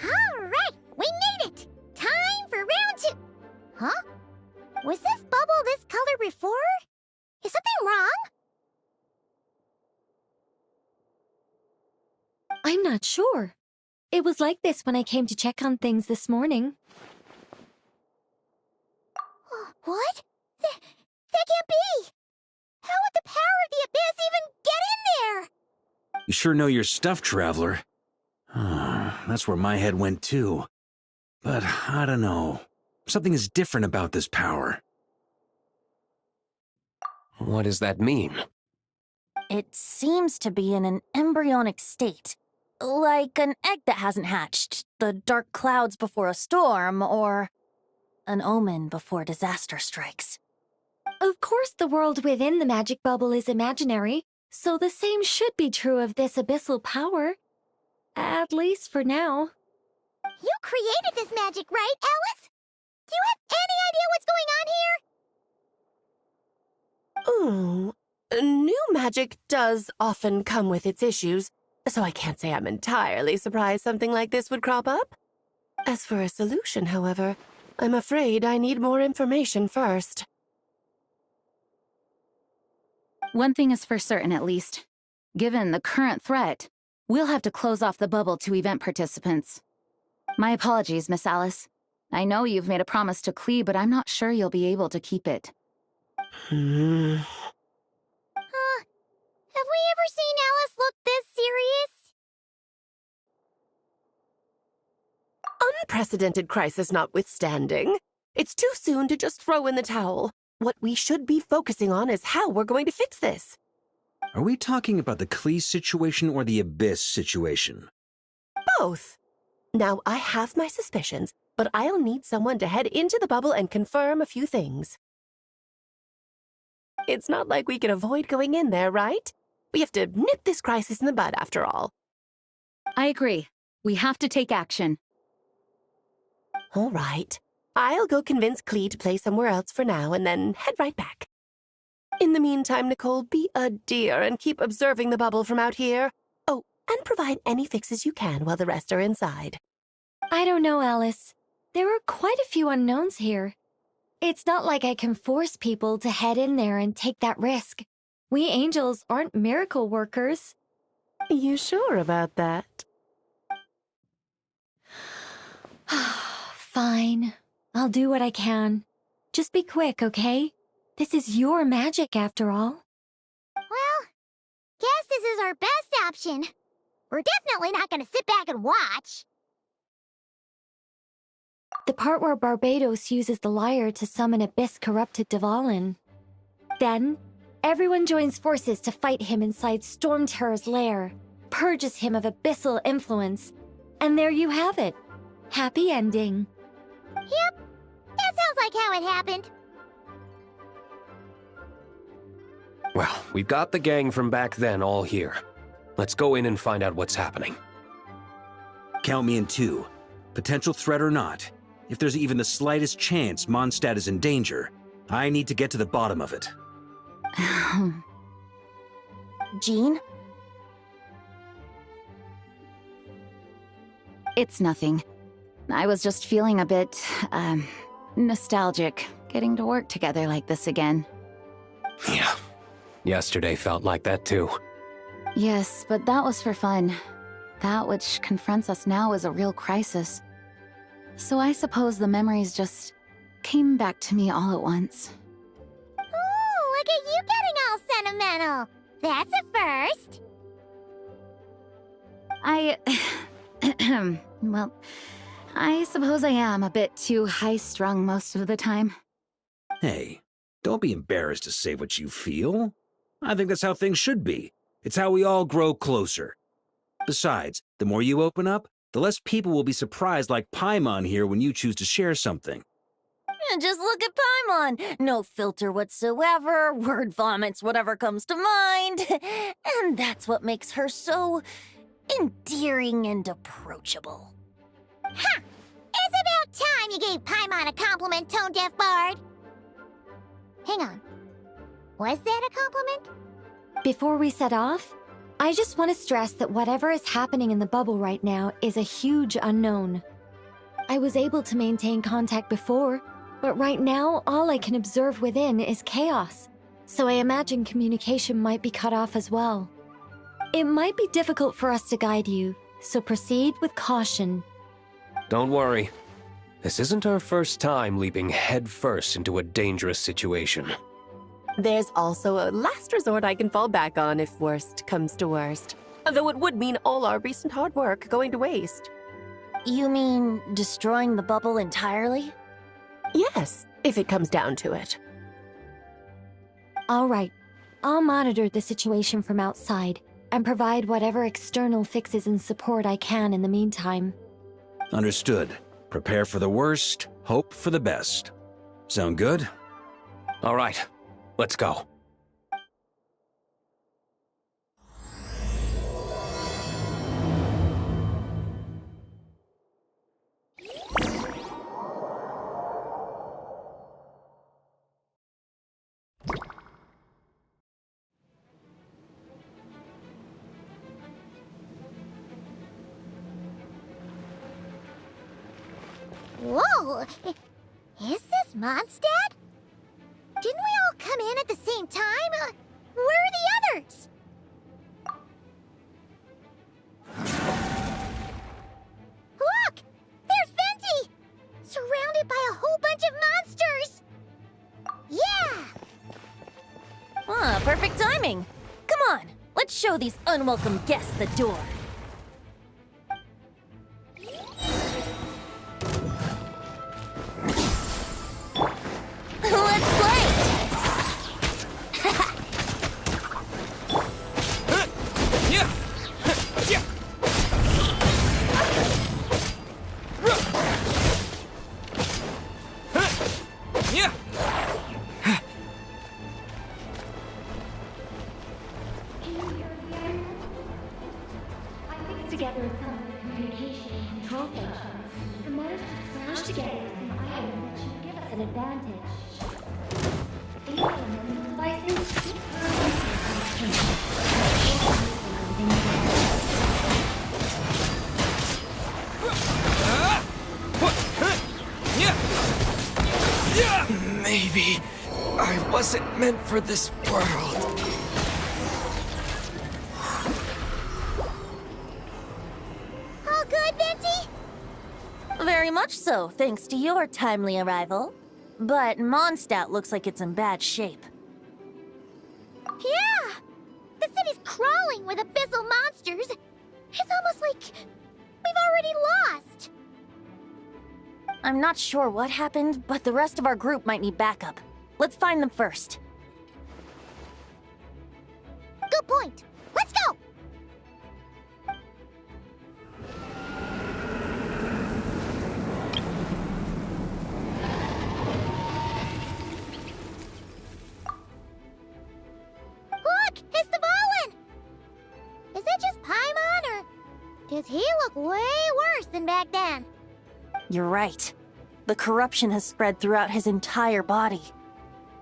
Speaker 1: Alright, we made it! Time for round 2! Huh? Was this bubble this color before? Is something wrong?
Speaker 3: I'm not sure. It was like this when I came to check on things this morning.
Speaker 1: What? That can't be! How would the power of the abyss even get in there?
Speaker 8: You sure know your stuff, traveler. That's where my head went too. But I don't know. Something is different about this power.
Speaker 9: What does that mean?
Speaker 6: It seems to be in an embryonic state. Like an egg that hasn't hatched, the dark clouds before a storm, or an omen before disaster strikes.
Speaker 3: Of course, the world within the magic bubble is imaginary, so the same should be true of this abyssal power. At least for now.
Speaker 1: You created this magic, right, Alice? Do you have any idea what's going on here?
Speaker 2: Ooh, new magic does often come with its issues, so I can't say I'm entirely surprised something like this would crop up. As for a solution, however, I'm afraid I need more information first.
Speaker 7: One thing is for certain, at least. Given the current threat, we'll have to close off the bubble to event participants. My apologies, Miss Alice. I know you've made a promise to Klee, but I'm not sure you'll be able to keep it.
Speaker 1: Have we ever seen Alice look this serious?
Speaker 2: Unprecedented crisis notwithstanding, it's too soon to just throw in the towel. What we should be focusing on is how we're going to fix this.
Speaker 8: Are we talking about the Klee situation or the Abyss situation?
Speaker 2: Both. Now, I have my suspicions, but I'll need someone to head into the bubble and confirm a few things. It's not like we can avoid going in there, right? We have to nip this crisis in the bud, after all.
Speaker 7: I agree. We have to take action.
Speaker 2: All right. I'll go convince Klee to play somewhere else for now and then head right back. In the meantime, Nicole, be a dear and keep observing the bubble from out here. Oh, and provide any fixes you can while the rest are inside.
Speaker 3: I don't know, Alice. There are quite a few unknowns here. It's not like I can force people to head in there and take that risk. We angels aren't miracle workers.
Speaker 2: You sure about that?
Speaker 3: Fine. I'll do what I can. Just be quick, okay? This is your magic, after all.
Speaker 1: Well, guess this is our best option. We're definitely not gonna sit back and watch.
Speaker 3: The part where Barbados uses the lyre to summon abyss-corrupted Dvalin. Then, everyone joins forces to fight him inside Storm Terror's lair, purges him of abyssal influence, and there you have it. Happy ending.
Speaker 1: Yep, that sounds like how it happened.
Speaker 9: Well, we've got the gang from back then all here. Let's go in and find out what's happening.
Speaker 8: Count me in two. Potential threat or not, if there's even the slightest chance Mondstadt is in danger, I need to get to the bottom of it.
Speaker 6: Jean?
Speaker 7: It's nothing. I was just feeling a bit, nostalgic, getting to work together like this again.
Speaker 9: Yeah. Yesterday felt like that too.
Speaker 7: Yes, but that was for fun. That which confronts us now is a real crisis. So I suppose the memories just came back to me all at once.
Speaker 1: Ooh, look at you getting all sentimental. That's a first.
Speaker 7: Well, I suppose I am a bit too high-strung most of the time.
Speaker 8: Hey, don't be embarrassed to say what you feel. I think that's how things should be. It's how we all grow closer. Besides, the more you open up, the less people will be surprised like Paimon here when you choose to share something.
Speaker 6: Just look at Paimon. No filter whatsoever, word vomits whatever comes to mind. And that's what makes her so endearing and approachable.
Speaker 1: Ha! It's about time you gave Paimon a compliment, tone-deaf bard. Hang on. Was that a compliment?
Speaker 3: Before we set off, I just want to stress that whatever is happening in the bubble right now is a huge unknown. I was able to maintain contact before, but right now all I can observe within is chaos, so I imagine communication might be cut off as well. It might be difficult for us to guide you, so proceed with caution.
Speaker 9: Don't worry. This isn't our first time leaping headfirst into a dangerous situation.
Speaker 2: There's also a last resort I can fall back on if worst comes to worst. Though it would mean all our recent hard work going to waste.
Speaker 6: You mean destroying the bubble entirely?
Speaker 2: Yes, if it comes down to it.
Speaker 3: All right, I'll monitor the situation from outside and provide whatever external fixes and support I can in the meantime.
Speaker 8: Understood. Prepare for the worst, hope for the best. Sound good?
Speaker 9: All right, Let's go.
Speaker 1: Whoa! Is this Mondstadt? Didn't we all come in at the same time? Where are the others? Look! There's Venti! Surrounded by a whole bunch of monsters! Yeah!
Speaker 6: Ah, perfect timing. Come on, let's show these unwelcome guests the door. Let's play!
Speaker 13: Together with some communication and control functions, and managed to smash together some items that should give us an advantage. Implement devices.
Speaker 14: Maybe I wasn't meant for this world.
Speaker 1: All good, Venti?
Speaker 6: Very much so, thanks to your timely arrival. But Mondstadt looks like it's in bad shape.
Speaker 1: Yeah! The city's crawling with abyssal monsters. It's almost like we've already lost.
Speaker 6: I'm not sure what happened, but the rest of our group might need backup. Let's find them first.
Speaker 1: Good point. Let's go! Look! It's the Volin! Is that just Paimon, or does he look way worse than back then?
Speaker 6: You're right. The corruption has spread throughout his entire body.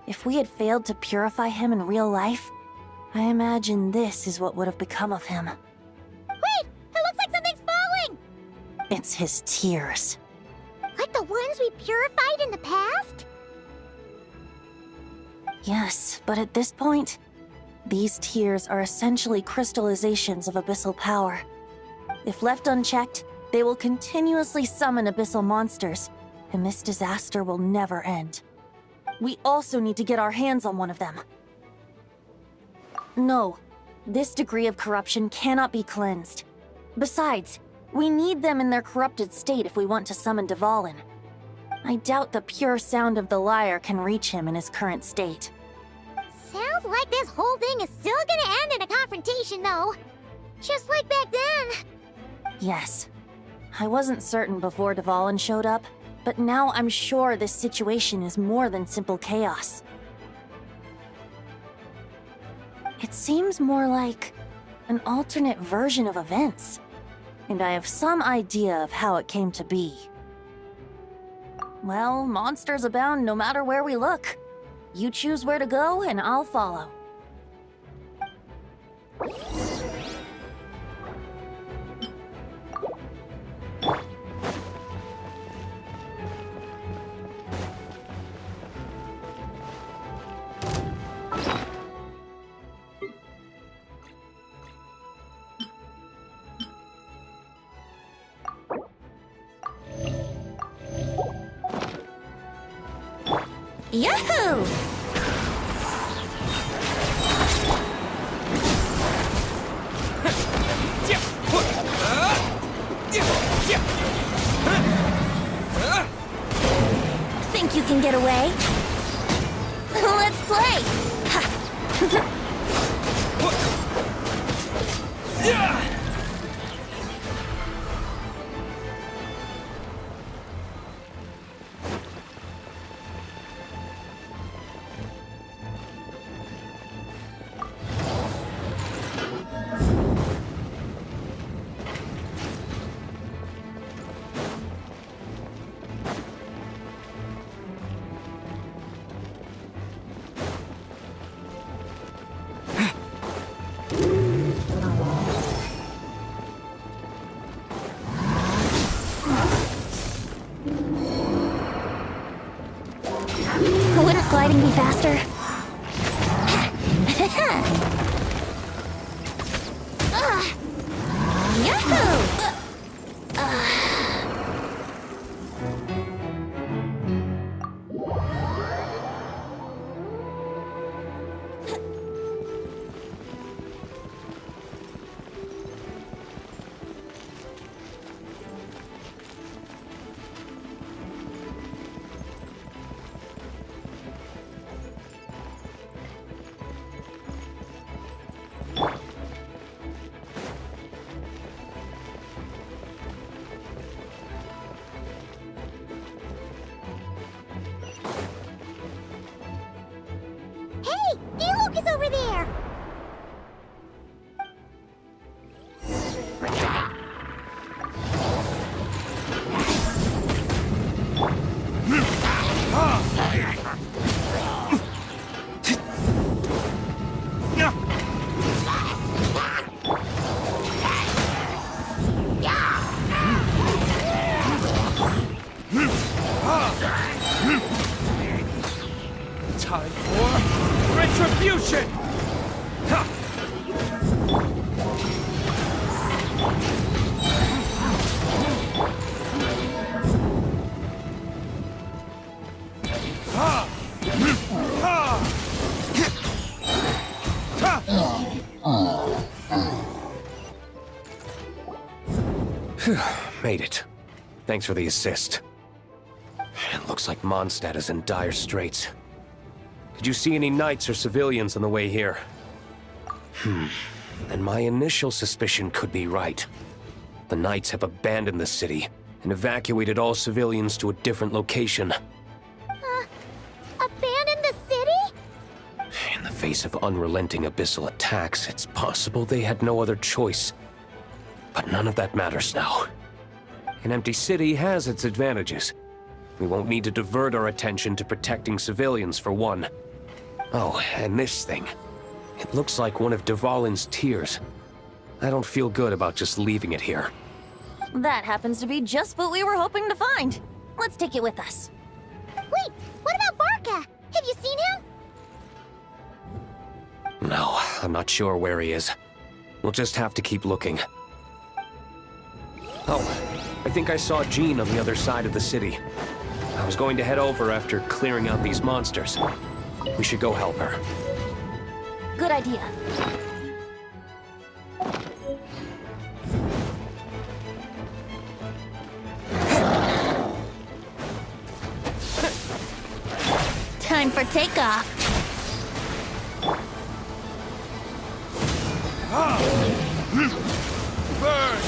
Speaker 6: If we had failed to purify him in real life, I imagine this is what would have become of him.
Speaker 1: Wait! It looks like something's falling!
Speaker 6: It's his tears.
Speaker 1: Like the ones we purified in the past?
Speaker 6: Yes, but at this point, these tears are essentially crystallizations of abyssal power. If left unchecked, they will continuously summon abyssal monsters, and this disaster will never end. We also need to get our hands on one of them. No, this degree of corruption cannot be cleansed. Besides, we need them in their corrupted state if we want to summon Dvalin. I doubt the pure sound of the lyre can reach him in his current state.
Speaker 1: Sounds like this whole thing is still gonna end in a confrontation, though. Just like back then.
Speaker 6: Yes. I wasn't certain before Dvalin showed up, but now I'm sure this situation is more than simple chaos. It seems more like an alternate version of events, and I have some idea of how it came to be. Well, monsters abound no matter where we look. You choose where to go, and I'll follow. Yahoo! Think you can get away? Let's play!
Speaker 3: any faster.
Speaker 1: Yahoo! Hey, Diluc is over there!
Speaker 10: Time for retribution!
Speaker 9: Made it. Thanks for the assist. It looks like Mondstadt is in dire straits. Did you see any knights or civilians on the way here? And my initial suspicion could be right. The knights have abandoned the city and evacuated all civilians to a different location.
Speaker 1: Abandon the city?
Speaker 9: In the face of unrelenting abyssal attacks, it's possible they had no other choice. But none of that matters now. An empty city has its advantages. We won't need to divert our attention to protecting civilians, for one. Oh, and this thing. It looks like one of Dvalin's tears. I don't feel good about just leaving it here.
Speaker 6: That happens to be just what we were hoping to find. Let's take it with us.
Speaker 1: Wait, what about Varka? Have you seen him?
Speaker 9: No, I'm not sure where he is. We'll just have to keep looking. Oh, I think I saw Jean on the other side of the city. I was going to head over after clearing out these monsters. We should go help her.
Speaker 6: Good idea.
Speaker 1: Time for takeoff.
Speaker 10: Burn!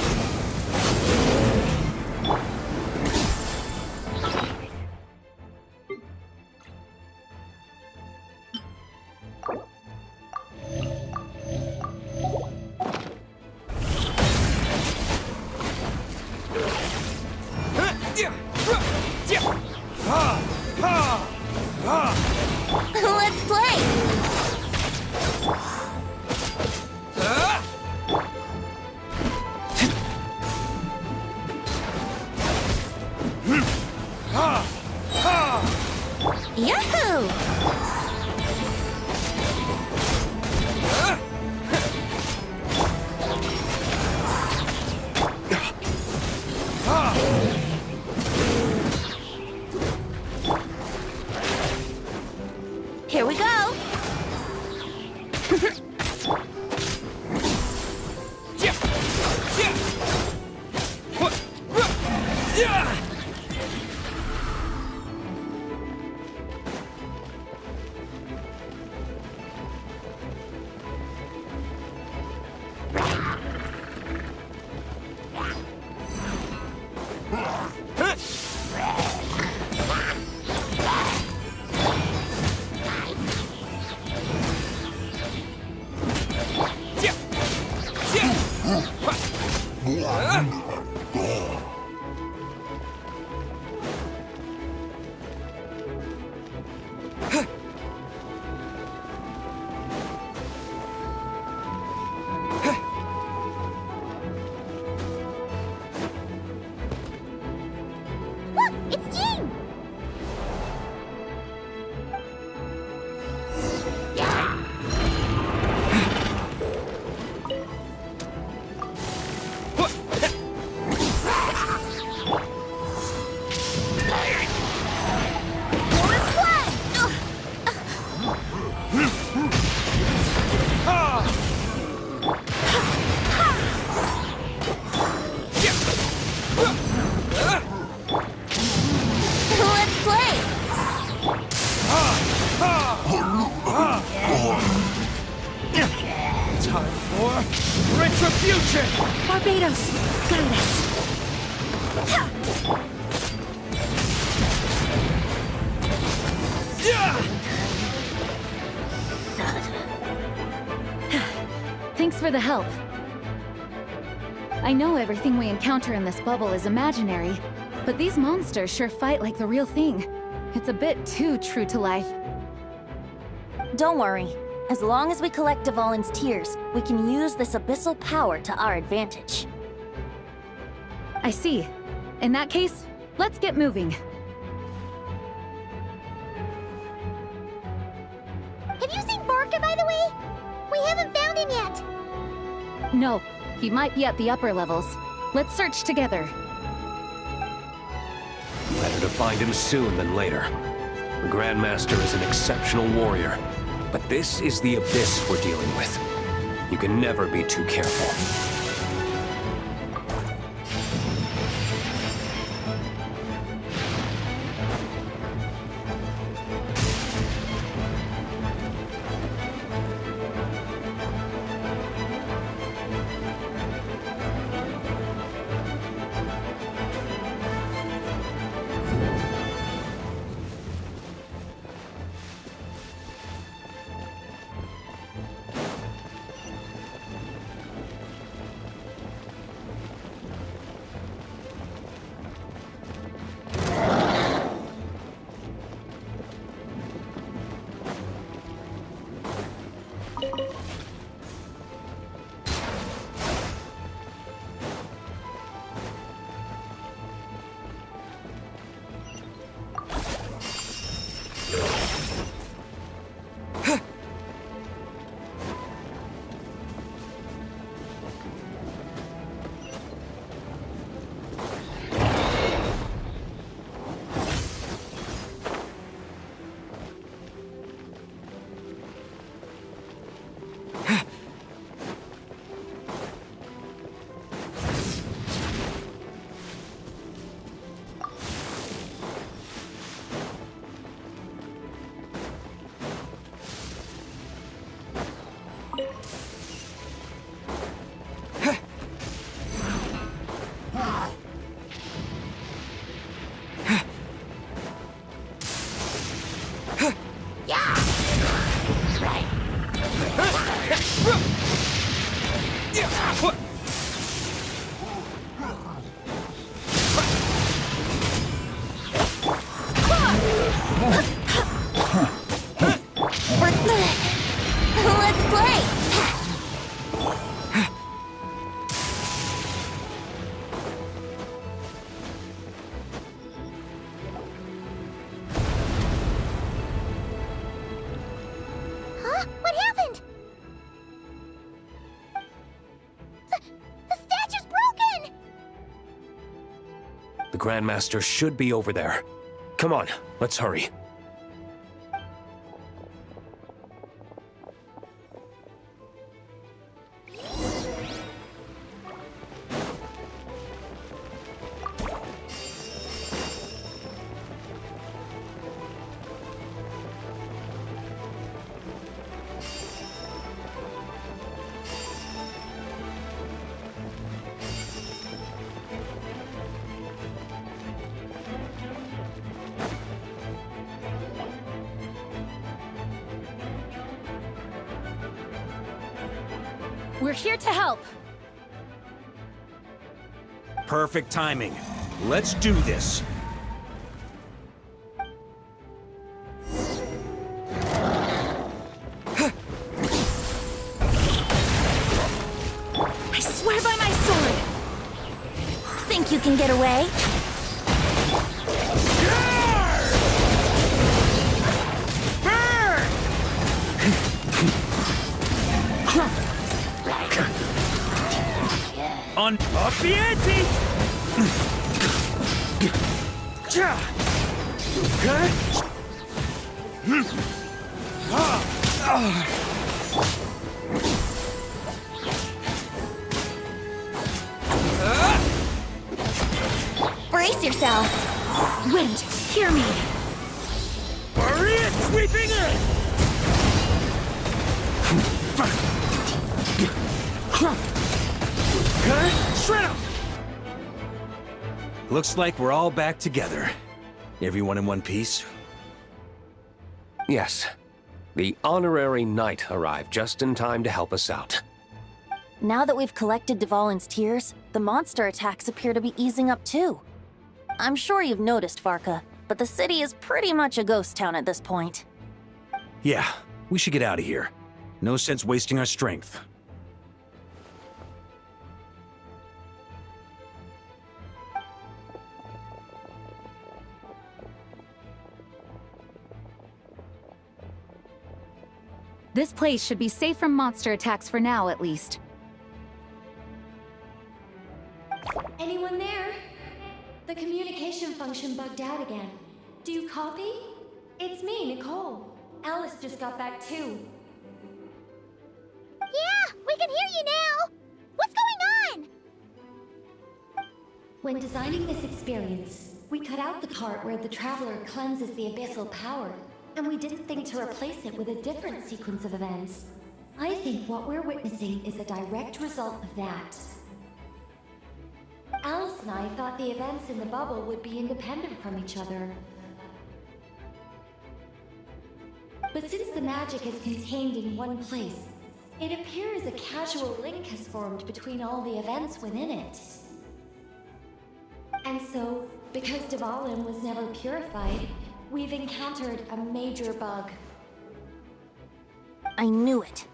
Speaker 1: Let's play! Yahoo! Here we go!
Speaker 10: Time for retribution!
Speaker 20: Barbados, guide us.
Speaker 7: Thanks for the help. I know everything we encounter in this bubble is imaginary, but these monsters sure fight like the real thing. It's a bit too true to life.
Speaker 6: Don't worry. As long as we collect Dvalin's tears, we can use this abyssal power to our advantage.
Speaker 7: I see. In that case, let's get moving.
Speaker 1: Have you seen Barca, by the way? We haven't found him yet.
Speaker 7: No, he might be at the upper levels. Let's search together.
Speaker 9: Better to find him soon than later. The Grandmaster is an exceptional warrior, but this is the abyss we're dealing with. You can never be too careful.
Speaker 6: Let's play!
Speaker 1: Huh? What happened? The statue's broken!
Speaker 9: The Grandmaster should be over there. Come on, let's hurry.
Speaker 7: We're here to help.
Speaker 8: Perfect timing. Let's do this.
Speaker 6: I swear by my sword! Think you can get away?
Speaker 8: On up the ante!
Speaker 6: Brace yourself!
Speaker 20: Wind, hear me!
Speaker 10: Barrier sweeping in!
Speaker 8: Shred him! Looks like we're all back together. Everyone in one piece?
Speaker 9: Yes. The honorary knight arrived just in time to help us out.
Speaker 6: Now that we've collected Dvalin's tears, the monster attacks appear to be easing up too. I'm sure you've noticed, Varka, but the city is pretty much a ghost town at this point.
Speaker 8: Yeah, we should get out of here. No sense wasting our strength.
Speaker 7: This place should be safe from monster attacks for now, at least.
Speaker 20: Anyone there? The communication function bugged out again. Do you copy? It's me, Nicole. Alice just got back too.
Speaker 1: Yeah, we can hear you now! What's going on?
Speaker 20: When designing this experience, we cut out the part where the Traveler cleanses the abyssal power, and we didn't think to replace it with a different sequence of events. I think what we're witnessing is a direct result of that. Alice and I thought the events in the bubble would be independent from each other. But since the magic is contained in one place, it appears a casual link has formed between all the events within it. And so, because Dvalin was never purified, we've encountered a major bug.
Speaker 6: I knew it.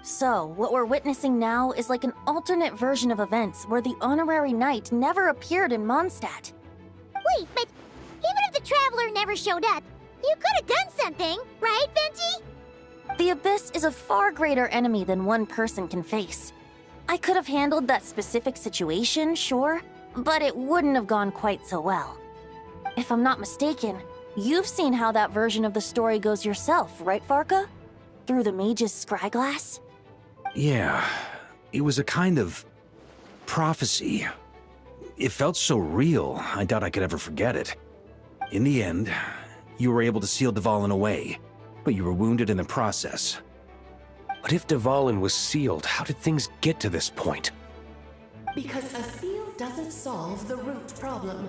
Speaker 6: So, what we're witnessing now is like an alternate version of events where the honorary knight never appeared in Mondstadt.
Speaker 1: Wait, but even if the Traveler never showed up, you could have done something, right, Venti?
Speaker 6: The Abyss is a far greater enemy than one person can face. I could have handled that specific situation, sure, but it wouldn't have gone quite so well. If I'm not mistaken, you've seen how that version of the story goes yourself, right, Varka? Through the mage's scryglass?
Speaker 8: Yeah, it was a kind of prophecy. It felt so real, I doubt I could ever forget it. In the end, you were able to seal Dvalin away, but you were wounded in the process.
Speaker 9: But if Dvalin was sealed, how did things get to this point?
Speaker 2: Because a seal doesn't solve the root problem.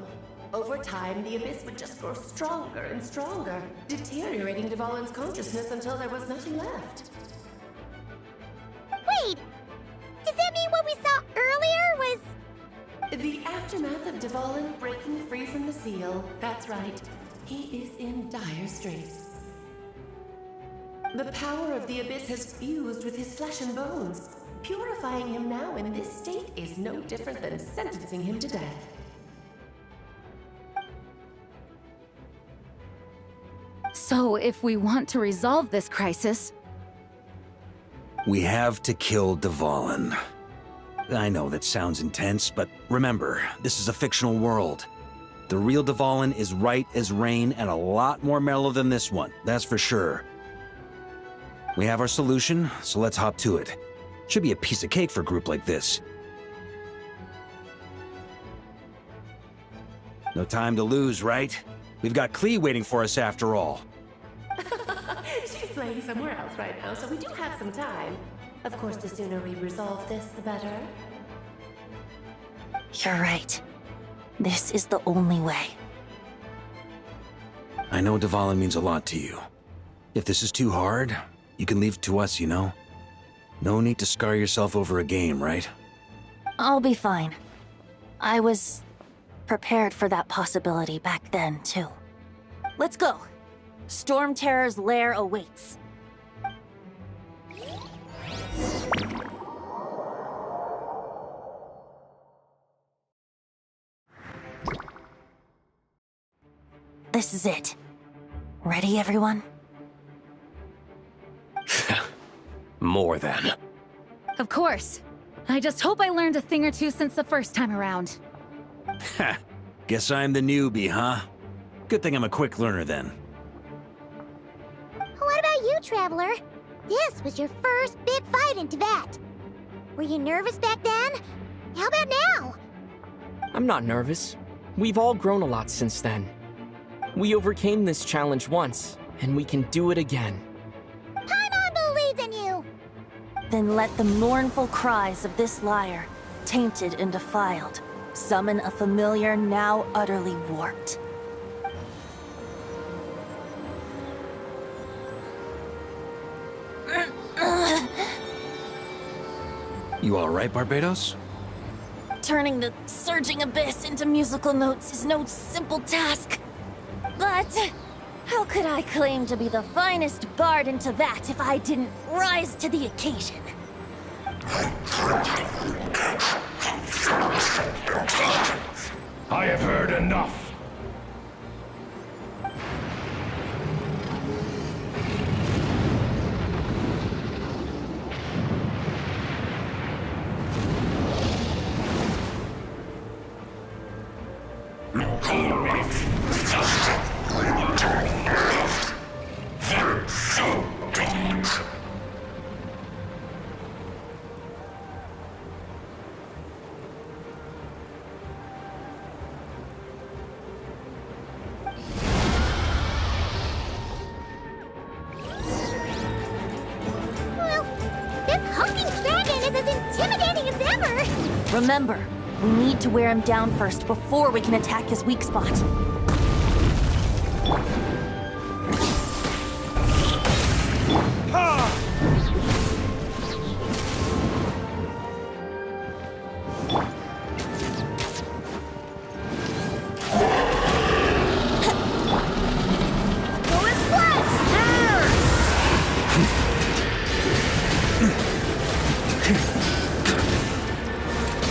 Speaker 2: Over time, the Abyss would just grow stronger and stronger, deteriorating Dvalin's consciousness until there was nothing left.
Speaker 1: Wait! Does that mean what we saw earlier was...
Speaker 2: The aftermath of Dvalin breaking free from the seal. That's right. He is in dire straits. The power of the Abyss has fused with his flesh and bones. Purifying him now in this state is no different than sentencing him to death.
Speaker 7: So, if we want to resolve this crisis...
Speaker 8: We have to kill Dvalin. I know that sounds intense, but remember, this is a fictional world. The real Dvalin is right as rain and a lot more mellow than this one, that's for sure. We have our solution, so let's hop to it. Should be a piece of cake for a group like this. No time to lose, right? We've got Klee waiting for us after all.
Speaker 2: She's playing somewhere else right now, so we do have some time. Of course, the sooner we resolve this, the better.
Speaker 6: You're right. This is the only way.
Speaker 8: I know Dvalin means a lot to you. If this is too hard, you can leave it to us, you know? No need to scar yourself over a game, right?
Speaker 6: I'll be fine. I was prepared for that possibility back then, too. Let's go. Storm Terror's lair awaits. This is it. Ready, everyone?
Speaker 9: More than.
Speaker 7: Of course. I just hope I learned a thing or two since the first time around.
Speaker 8: Ha! Guess I'm the newbie, huh? Good thing I'm a quick learner then.
Speaker 1: What about you, Traveler? This was your first big fight in Teyvat. Were you nervous back then? How about now?
Speaker 21: I'm not nervous. We've all grown a lot since then. We overcame this challenge once, and we can do it again.
Speaker 1: I'm unbelievable!
Speaker 6: Then let the mournful cries of this lyre, tainted and defiled, summon a familiar now utterly warped.
Speaker 8: You all right, Barbados?
Speaker 6: Turning the surging abyss into musical notes is no simple task. But how could I claim to be the finest bard in Teyvat if I didn't rise to the occasion?
Speaker 5: I have heard enough.
Speaker 6: Remember, we need to wear him down first before we can attack his weak spot.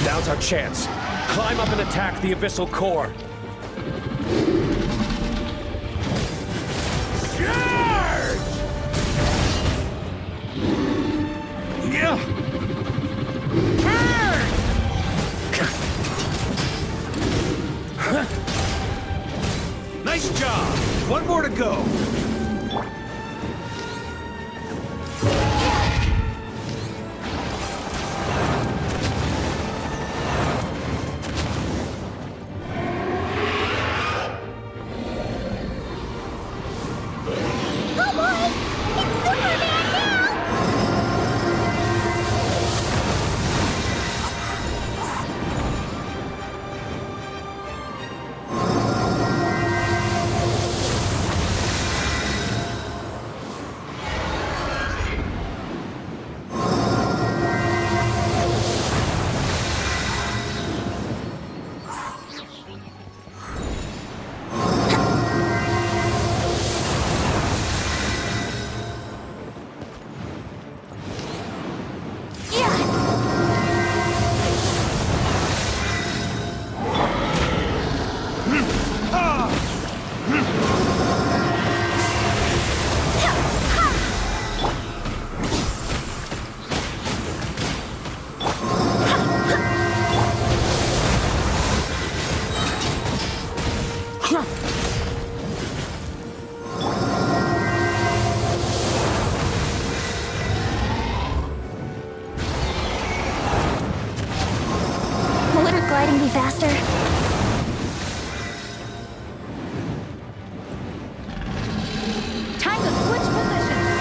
Speaker 9: Now's our chance. Climb up and attack the Abyssal Core.
Speaker 10: Charge! Yeah!
Speaker 8: Nice job! One more to go!
Speaker 13: Gliding be faster?
Speaker 7: Time to switch positions!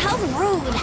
Speaker 6: How rude!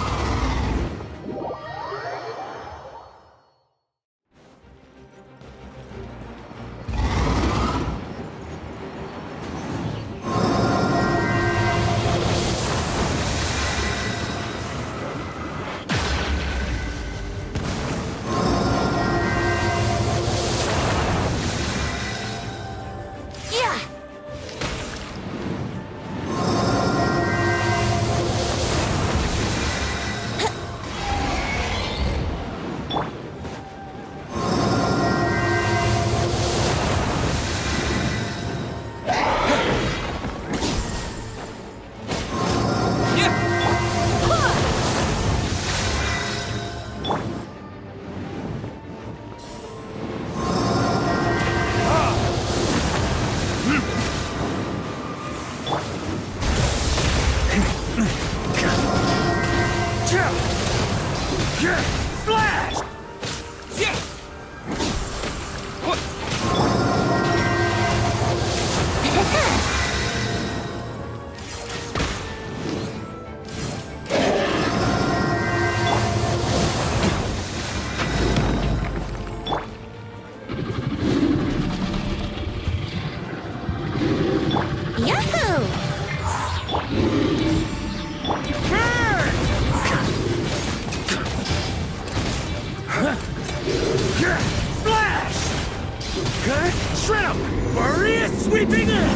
Speaker 10: Flash!
Speaker 1: Yahoo!
Speaker 10: Splash! Shred 'em! Maria sweeping in!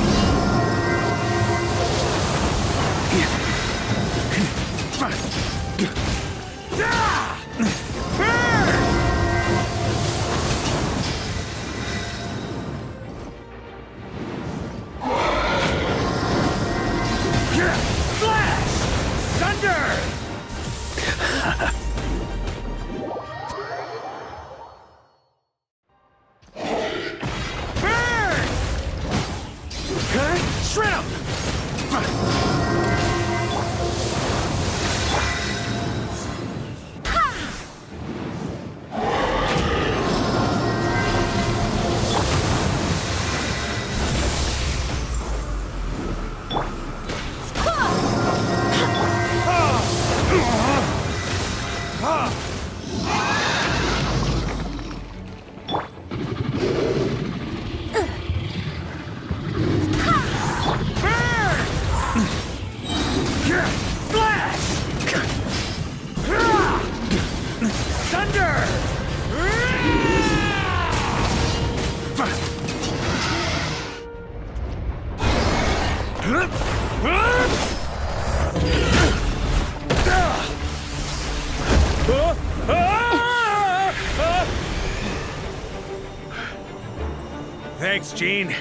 Speaker 10: Flash! Thunder! Burn! Shred 'em! Thanks, Gene.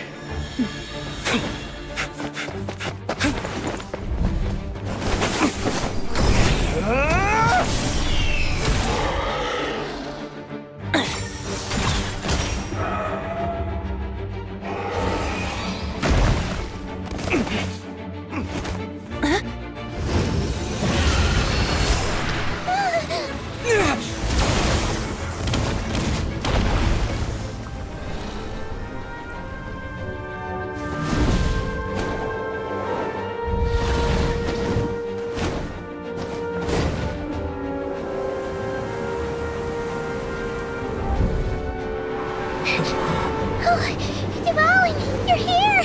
Speaker 1: Dvalin, you're here!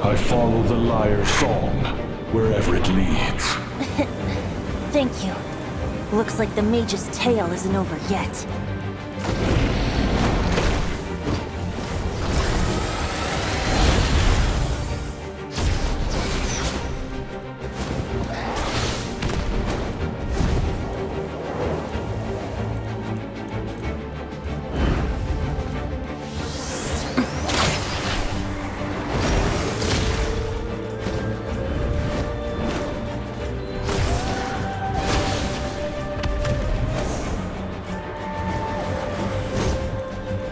Speaker 5: I follow the lyre's song, wherever it leads.
Speaker 6: Thank you. Looks like the mage's tale isn't over yet.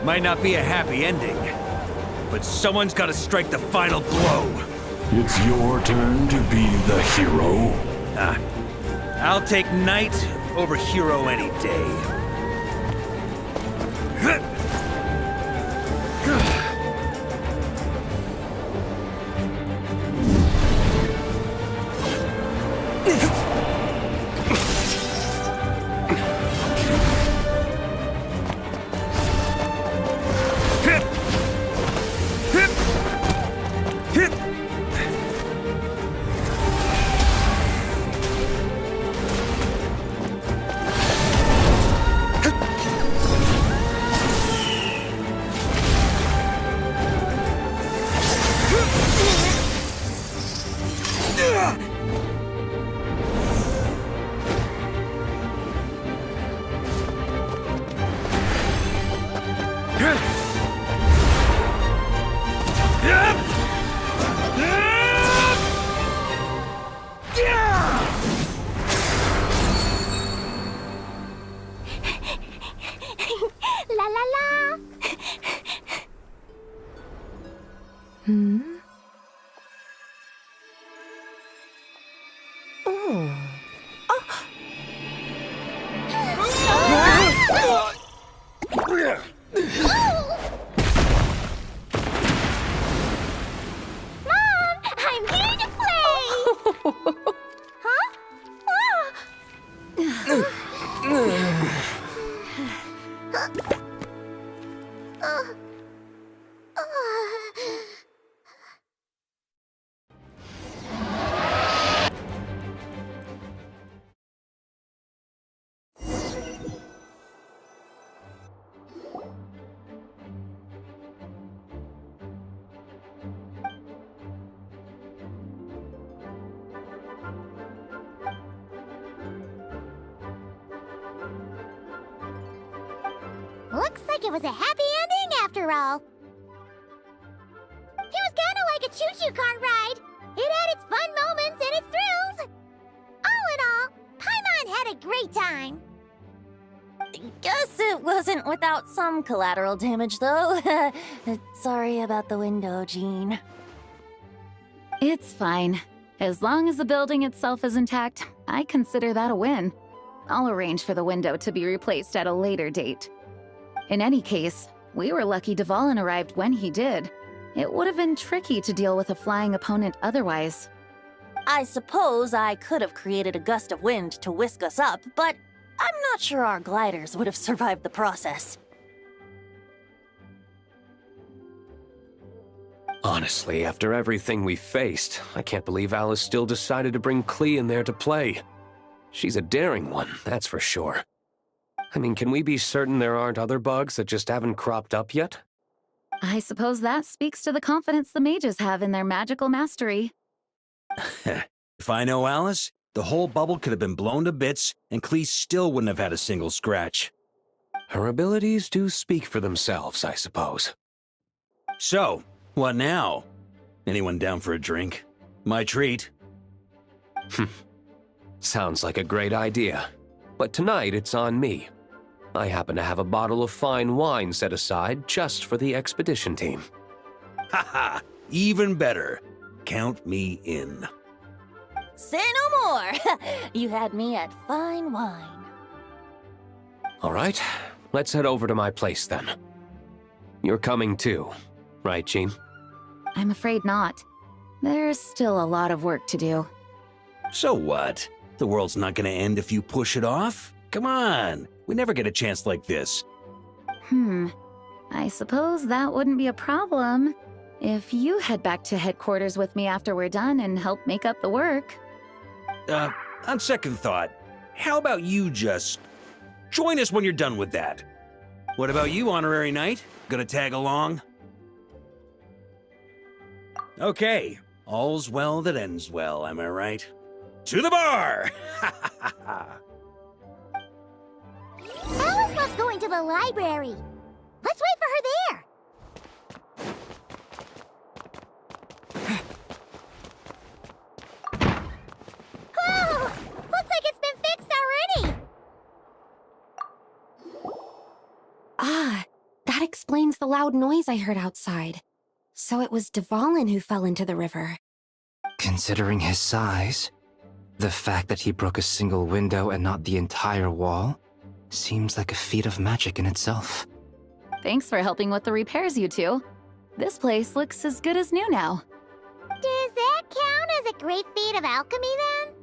Speaker 8: Might not be a happy ending, but someone's got to strike the final blow.
Speaker 5: It's your turn to be the hero.
Speaker 8: I'll take knight over hero any day.
Speaker 1: La la la!
Speaker 13: Mom, I'm here to play! Huh?
Speaker 1: Looks like it was a happy ending after all. It was kinda like a choo-choo car ride. It had its fun moments and its thrills. All in all, Paimon had a great time.
Speaker 6: Guess it wasn't without some collateral damage, though. Sorry about the window, Jean.
Speaker 7: It's fine. As long as the building itself is intact, I consider that a win. I'll arrange for the window to be replaced at a later date. In any case, we were lucky Dvalin arrived when he did. It would have been tricky to deal with a flying opponent otherwise.
Speaker 6: I suppose I could have created a gust of wind to whisk us up, but I'm not sure our gliders would have survived the process.
Speaker 9: Honestly, after everything we faced, I can't believe Alice still decided to bring Klee in there to play. She's a daring one, that's for sure. I mean, can we be certain there aren't other bugs that just haven't cropped up yet?
Speaker 7: I suppose that speaks to the confidence the mages have in their magical mastery.
Speaker 8: If I know Alice, the whole bubble could have been blown to bits, and Klee still wouldn't have had a single scratch.
Speaker 9: Her abilities do speak for themselves, I suppose.
Speaker 8: So, what now? Anyone down for a drink? My treat.
Speaker 9: Sounds like a great idea. But tonight it's on me. I happen to have a bottle of fine wine set aside just for the expedition team.
Speaker 8: Haha, even better. Count me in.
Speaker 6: Say no more! You had me at fine wine.
Speaker 9: All right, let's head over to my place then. You're coming too, right, Jean?
Speaker 7: I'm afraid not. There's still a lot of work to do.
Speaker 8: So what? The world's not gonna end if you push it off? Come on, we never get a chance like this.
Speaker 7: I suppose that wouldn't be a problem if you head back to headquarters with me after we're done and help make up the work.
Speaker 8: On second thought, how about you just join us when you're done with that? What about you, Honorary Knight? Gonna tag along? Okay, all's well that ends well, am I right? To the bar!
Speaker 1: Alice loves going to the library. Let's wait for her there. Oh, looks like it's been fixed already.
Speaker 20: Ah, that explains the loud noise I heard outside. So it was Dvalin who fell into the river.
Speaker 14: Considering his size, the fact that he broke a single window and not the entire wall seems like a feat of magic in itself.
Speaker 7: Thanks for helping with the repairs, you two. This place looks as good as new now.
Speaker 1: Does that count as a great feat of alchemy then?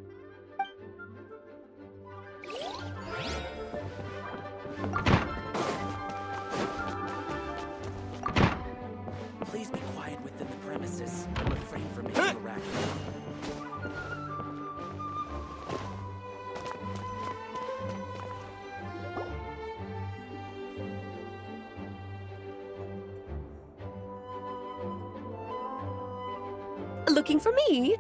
Speaker 12: Please be quiet within the premises. I'm afraid for making a racket.
Speaker 2: Looking for me?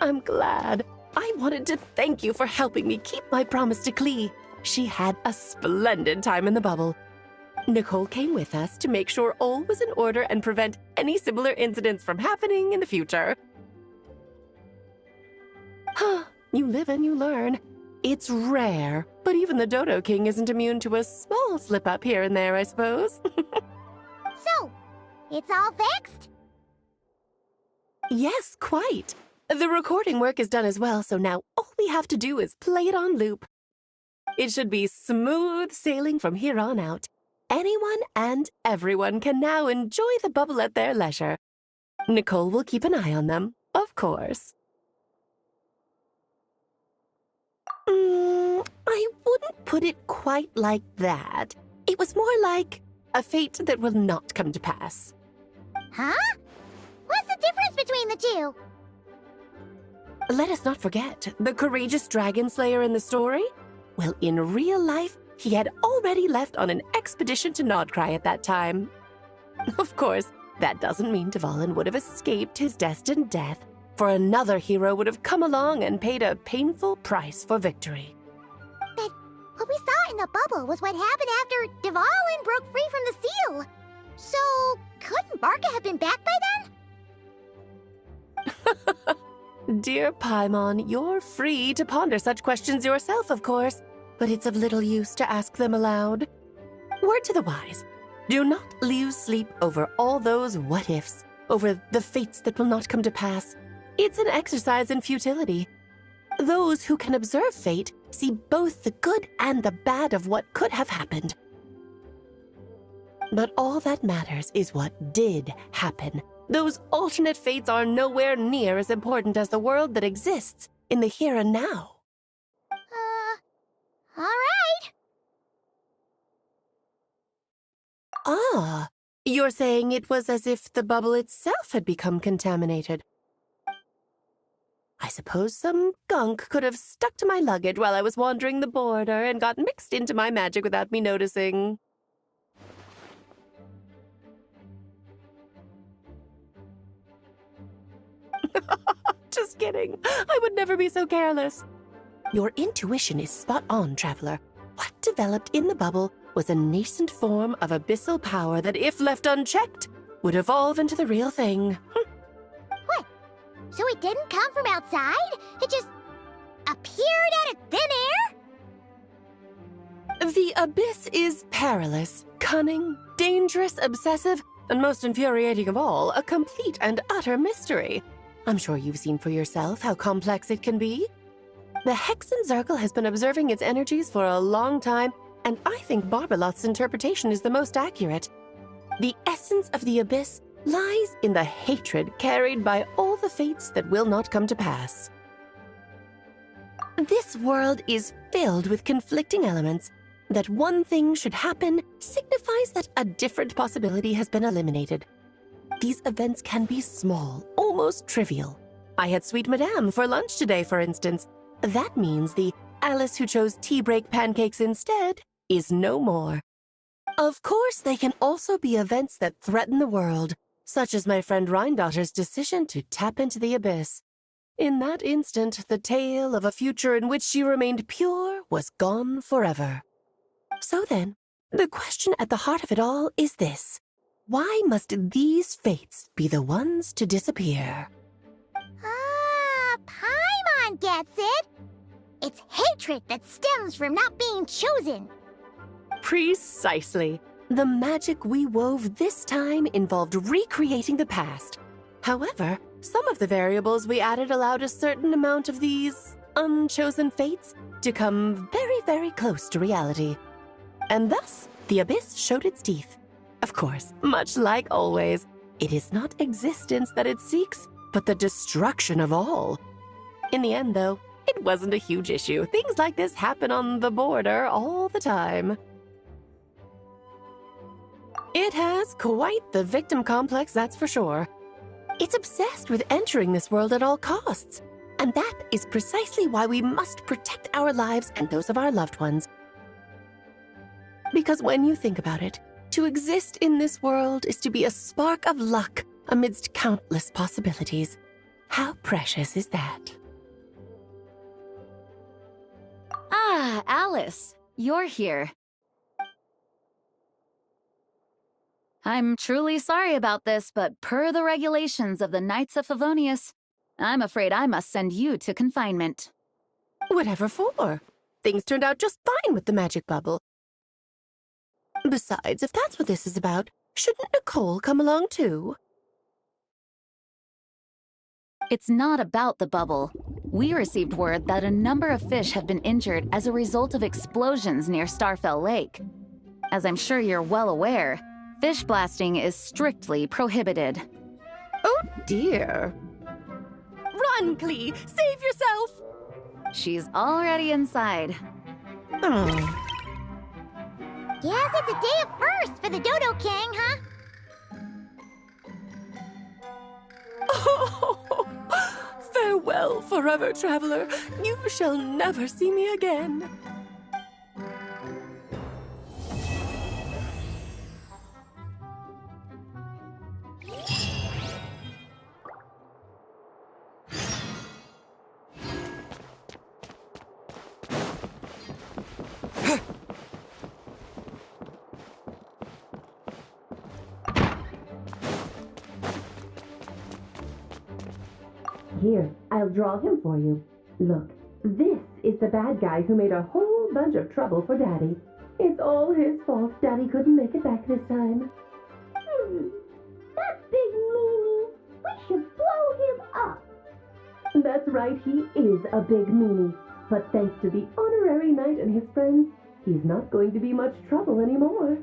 Speaker 2: I'm glad. I wanted to thank you for helping me keep my promise to Klee. She had a splendid time in the bubble. Nicole came with us to make sure all was in order and prevent any similar incidents from happening in the future. You live and you learn. It's rare, but even the Dodo King isn't immune to a small slip-up here and there, I suppose.
Speaker 1: So, it's all fixed?
Speaker 2: Yes, quite. The recording work is done as well, so now all we have to do is play it on loop. It should be smooth sailing from here on out. Anyone and everyone can now enjoy the bubble at their leisure. Nicole will keep an eye on them, of course. I wouldn't put it quite like that. It was more like a fate that will not come to pass.
Speaker 1: Huh? What's the difference between the two?
Speaker 2: Let us not forget the courageous dragon slayer in the story. Well, in real life, he had already left on an expedition to Nodcry at that time. Of course, that doesn't mean Dvalin would have escaped his destined death, for another hero would have come along and paid a painful price for victory.
Speaker 1: But we saw in the bubble was what happened after Dvalin broke free from the seal. So, couldn't Barca have been back by then?
Speaker 2: Dear Paimon, you're free to ponder such questions yourself, of course, but it's of little use to ask them aloud. Word to the wise, do not lose sleep over all those what-ifs, over the fates that will not come to pass. It's an exercise in futility. Those who can observe fate see both the good and the bad of what could have happened. But all that matters is what did happen. Those alternate fates are nowhere near as important as the world that exists in the here and now.
Speaker 1: All right.
Speaker 2: Ah, you're saying it was as if the bubble itself had become contaminated. I suppose some gunk could have stuck to my luggage while I was wandering the border and got mixed into my magic without me noticing. Just kidding. I would never be so careless. Your intuition is spot on, Traveler. What developed in the bubble was a nascent form of abyssal power that, if left unchecked, would evolve into the real thing.
Speaker 1: What? So it didn't come from outside? It just appeared out of thin air?
Speaker 2: The abyss is perilous, cunning, dangerous, obsessive, and most infuriating of all, a complete and utter mystery. I'm sure you've seen for yourself how complex it can be. The Hexen Circle has been observing its energies for a long time, and I think Barbalot's interpretation is the most accurate. The essence of the abyss lies in the hatred carried by all the fates that will not come to pass. This world is filled with conflicting elements. That one thing should happen signifies that a different possibility has been eliminated. These events can be small, almost trivial. I had Sweet Madame for lunch today, for instance. That means the Alice who chose tea break pancakes instead is no more. Of course, they can also be events that threaten the world, such as my friend Rhindotter's decision to tap into the abyss. In that instant, the tale of a future in which she remained pure was gone forever. So then, the question at the heart of it all is this. Why must these fates be the ones to disappear?
Speaker 1: Paimon gets it. It's hatred that stems from not being chosen.
Speaker 2: Precisely. The magic we wove this time involved recreating the past. However, some of the variables we added allowed a certain amount of these unchosen fates to come very, very close to reality. And thus, the abyss showed its teeth. Of course, much like always, it is not existence that it seeks, but the destruction of all. In the end, though, it wasn't a huge issue. Things like this happen on the border all the time. It has quite the victim complex, that's for sure. It's obsessed with entering this world at all costs. And that is precisely why we must protect our lives and those of our loved ones. Because when you think about it, to exist in this world is to be a spark of luck amidst countless possibilities. How precious is that?
Speaker 7: Ah, Alice, you're here. I'm truly sorry about this, but per the regulations of the Knights of Favonius, I'm afraid I must send you to confinement.
Speaker 2: Whatever for? Things turned out just fine with the magic bubble. Besides, if that's what this is about, shouldn't Nicole come along too?
Speaker 7: It's not about the bubble. We received word that a number of fish have been injured as a result of explosions near Starfell Lake. As I'm sure you're well aware, fish blasting is strictly prohibited.
Speaker 2: Oh dear. Run, Klee! Save yourself!
Speaker 7: She's already inside.
Speaker 2: Oh.
Speaker 1: Guess it's a day of first for the Dodo King, huh?
Speaker 2: Oh, farewell, forever traveler. You shall never see me again. Here, I'll draw him for you. Look, this is the bad guy who made a whole bunch of trouble for Daddy. It's all his fault Daddy couldn't make it back this time.
Speaker 1: That big meanie. We should blow him up.
Speaker 2: That's right, he is a big meanie. But thanks to the honorary knight and his friends, he's not going to be much trouble anymore.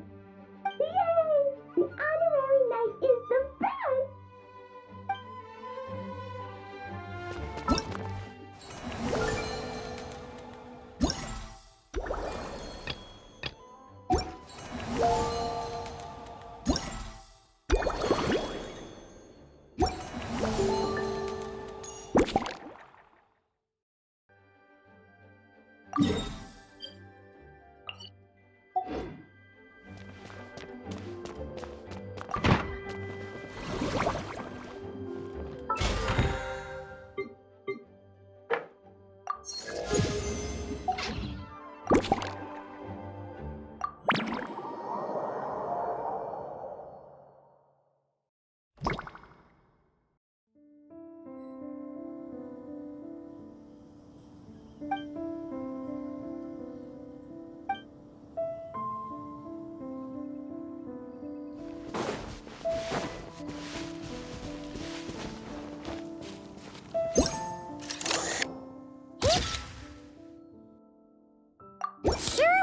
Speaker 1: Yay! The honorary knight is the best!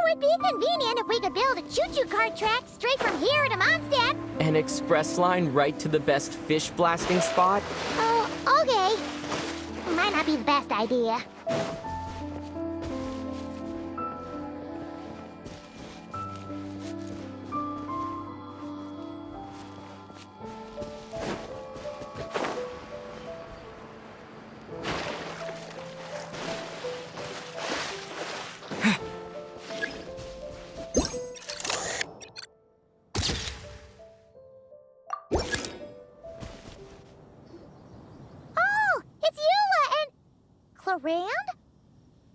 Speaker 1: Would be convenient if we could build a choo-choo cart track straight from here to Mondstadt.
Speaker 21: An express line right to the best fish blasting spot?
Speaker 1: Oh, okay. Might not be the best idea. Rand?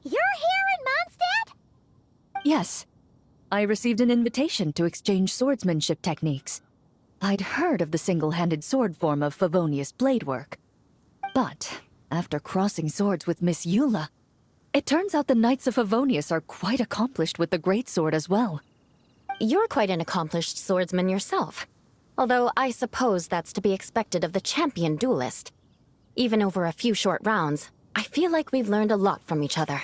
Speaker 1: You're here in Mondstadt?
Speaker 11: Yes. I received an invitation to exchange swordsmanship techniques. I'd heard of the single-handed sword form of Favonius blade work. But, after crossing swords with Miss Eula, it turns out the Knights of Favonius are quite accomplished with the greatsword as well.
Speaker 20: You're quite an accomplished swordsman yourself. Although I suppose that's to be expected of the champion duelist. Even over a few short rounds, I feel like we've learned a lot from each other.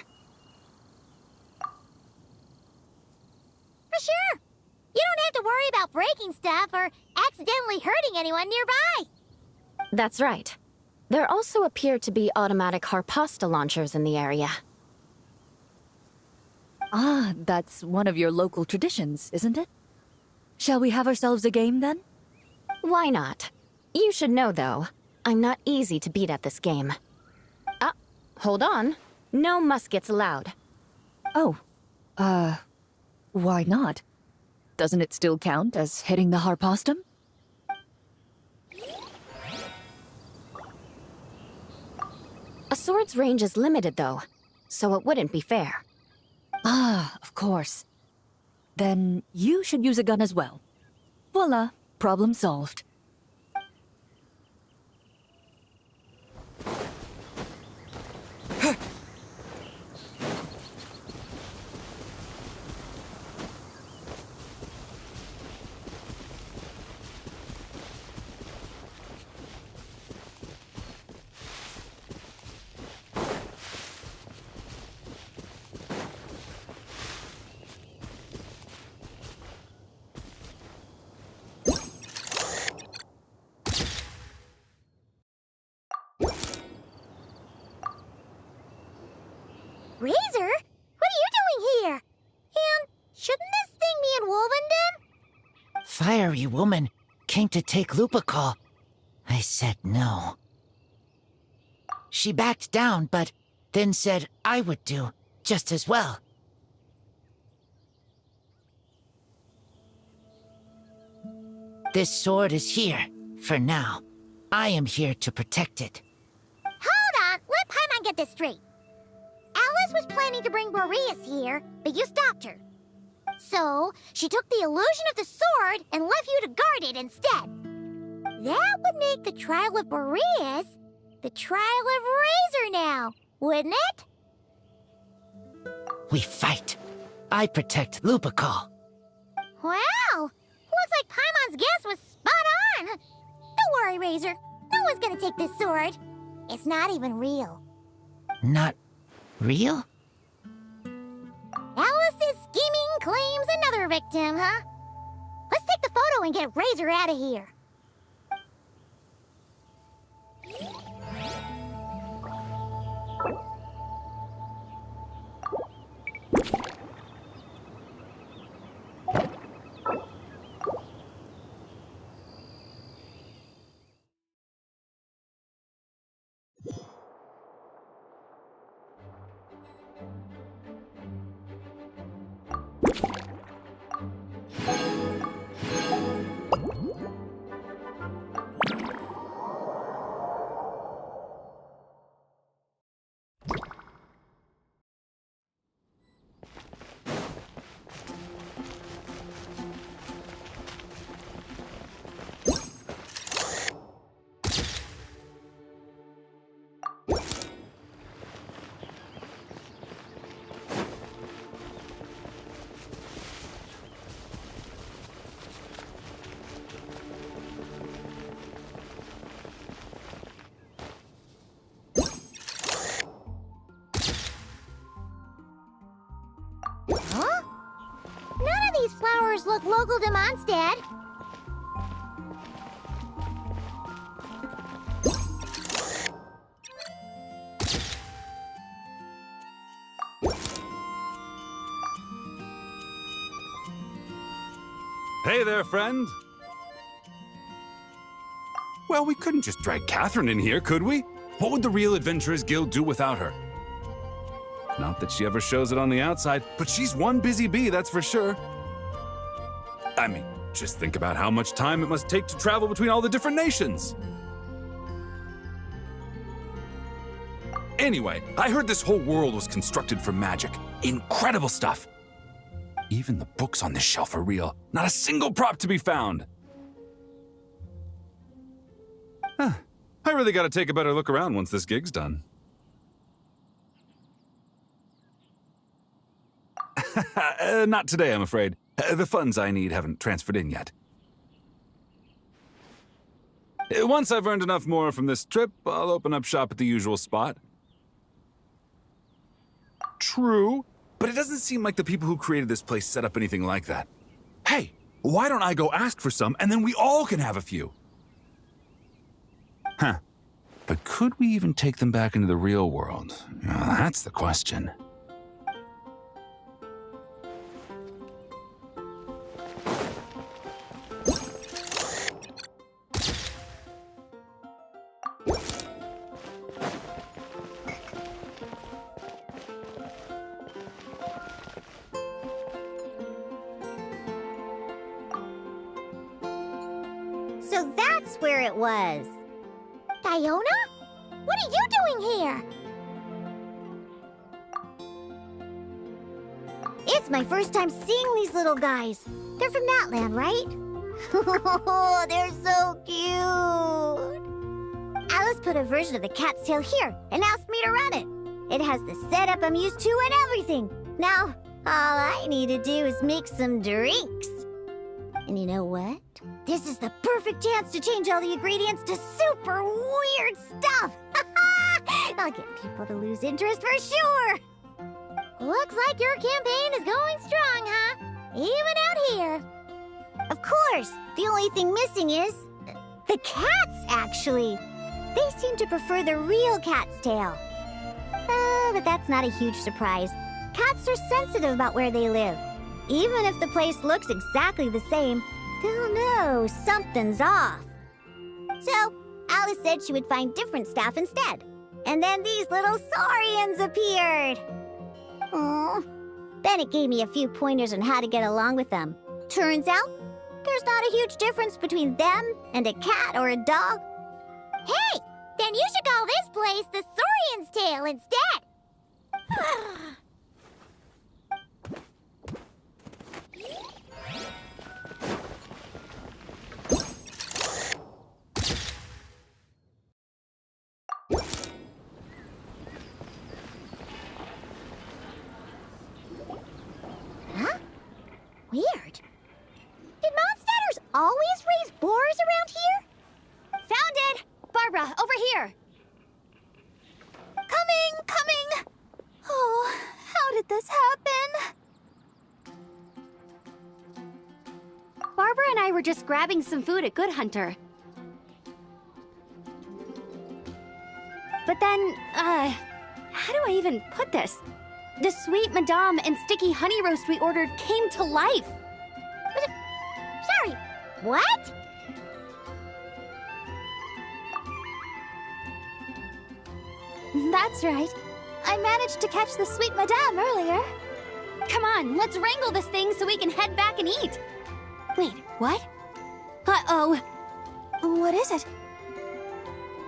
Speaker 1: For sure. You don't have to worry about breaking stuff or accidentally hurting anyone nearby.
Speaker 20: That's right. There also appear to be automatic harpasta launchers in the area.
Speaker 11: Ah, that's one of your local traditions, isn't it? Shall we have ourselves a game, then?
Speaker 20: Why not? You should know, though, I'm not easy to beat at this game. Hold on. No muskets allowed.
Speaker 11: Oh. Why not? Doesn't it still count as hitting the harpastum?
Speaker 20: A sword's range is limited, though, so it wouldn't be fair.
Speaker 11: Ah, of course. Then you should use a gun as well. Voila, problem solved.
Speaker 1: Razor? What are you doing here? And shouldn't this thing be in Wolvenden?
Speaker 17: Fiery woman came to take Lupical. I said no. She backed down, but then said I would do just as well. This sword is here, for now. I am here to protect it.
Speaker 1: Hold on, let Paimon get this straight. Alice was planning to bring Boreas here, but you stopped her. So, she took the illusion of the sword and left you to guard it instead. That would make the trial of Boreas the trial of Razor now, wouldn't it?
Speaker 17: We fight. I protect Lupical.
Speaker 1: Wow! Looks like Paimon's guess was spot on. Don't worry, Razor. No one's gonna take this sword. It's not even real.
Speaker 17: Not real?
Speaker 1: Alice's scheming claims another victim, huh? Let's take the photo and get Razor out of here. Huh? None of these flowers look local to Mondstadt.
Speaker 4: Hey there, friend. Well, we couldn't just drag Catherine in here, could we? What would the Real Adventurers Guild do without her? Not that she ever shows it on the outside, but she's one busy bee, that's for sure. I mean, just think about how much time it must take to travel between all the different nations. Anyway, I heard this whole world was constructed from magic. Incredible stuff. Even the books on this shelf are real. Not a single prop to be found. Huh. I really gotta take a better look around once this gig's done. Not today, I'm afraid. The funds I need haven't transferred in yet. Once I've earned enough more from this trip, I'll open up shop at the usual spot. True, but it doesn't seem like the people who created this place set up anything like that. Hey, why don't I go ask for some, and then we all can have a few? Huh. But could we even take them back into the real world? That's the question.
Speaker 1: So that's where it was. Diona? What are you doing here? It's my first time seeing these little guys. They're from that land, right? Oh, they're so cute. Alice put a version of the cat's tail here and asked me to run it. It has the setup I'm used to and everything. Now, all I need to do is make some drinks. And you know what? This is the perfect chance to change all the ingredients to super weird stuff. I'll get people to lose interest for sure. Looks like your campaign is going strong, huh? Even out here. Of course, the only thing missing is the cats, actually. They seem to prefer the real cat's tail. But that's not a huge surprise. Cats are sensitive about where they live. Even if the place looks exactly the same, they'll know something's off. So, Alice said she would find different staff instead. And then these little saurians appeared. Aww. Bennett gave me a few pointers on how to get along with them. Turns out, there's not a huge difference between them and a cat or a dog. Hey, then you should call this place the Saurian's Tail instead.
Speaker 20: just grabbing some food at Good Hunter. But then, how do I even put this? The sweet madame and sticky honey roast we ordered came to life.
Speaker 1: Sorry, what?
Speaker 13: That's right. I managed to catch the sweet madame earlier.
Speaker 20: Come on, let's wrangle this thing so we can head back and eat. Wait, what? Uh-oh.
Speaker 13: What is it?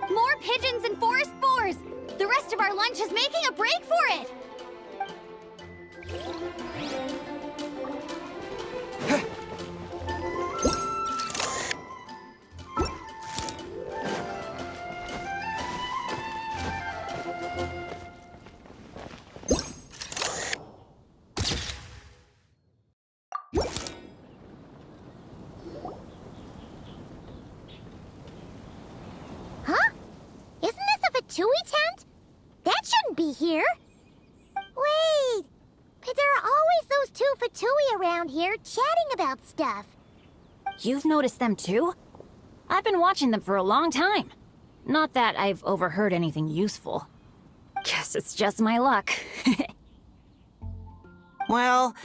Speaker 20: More pigeons and forest boars! The rest of our lunch is making a break for it!
Speaker 1: Huh? Isn't this a Fatui tent? That shouldn't be here. Wait, but there are always those two Fatui around here chatting about stuff.
Speaker 6: You've noticed them too? I've been watching them for a long time. Not that I've overheard anything useful. Guess it's just my luck.
Speaker 17: Well,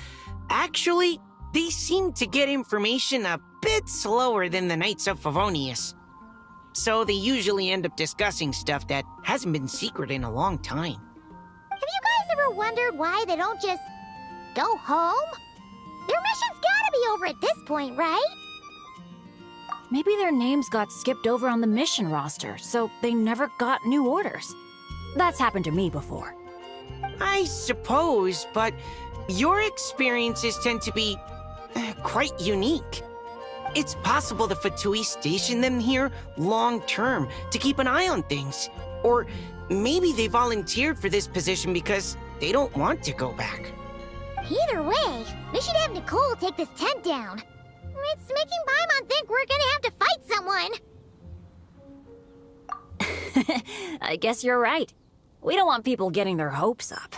Speaker 17: actually, they seem to get information a bit slower than the Knights of Favonius. So they usually end up discussing stuff that hasn't been secret in a long time.
Speaker 1: Have you guys ever wondered why they don't just go home? Their mission's gotta be over at this point, right?
Speaker 6: Maybe their names got skipped over on the mission roster, so they never got new orders. That's happened to me before.
Speaker 17: I suppose, but your experiences tend to be quite unique. It's possible the Fatui stationed them here long-term to keep an eye on things. Or maybe they volunteered for this position because they don't want to go back.
Speaker 1: Either way, we should have Nicole take this tent down. It's making Paimon think we're gonna have to fight someone.
Speaker 6: I guess you're right. We don't want people getting their hopes up.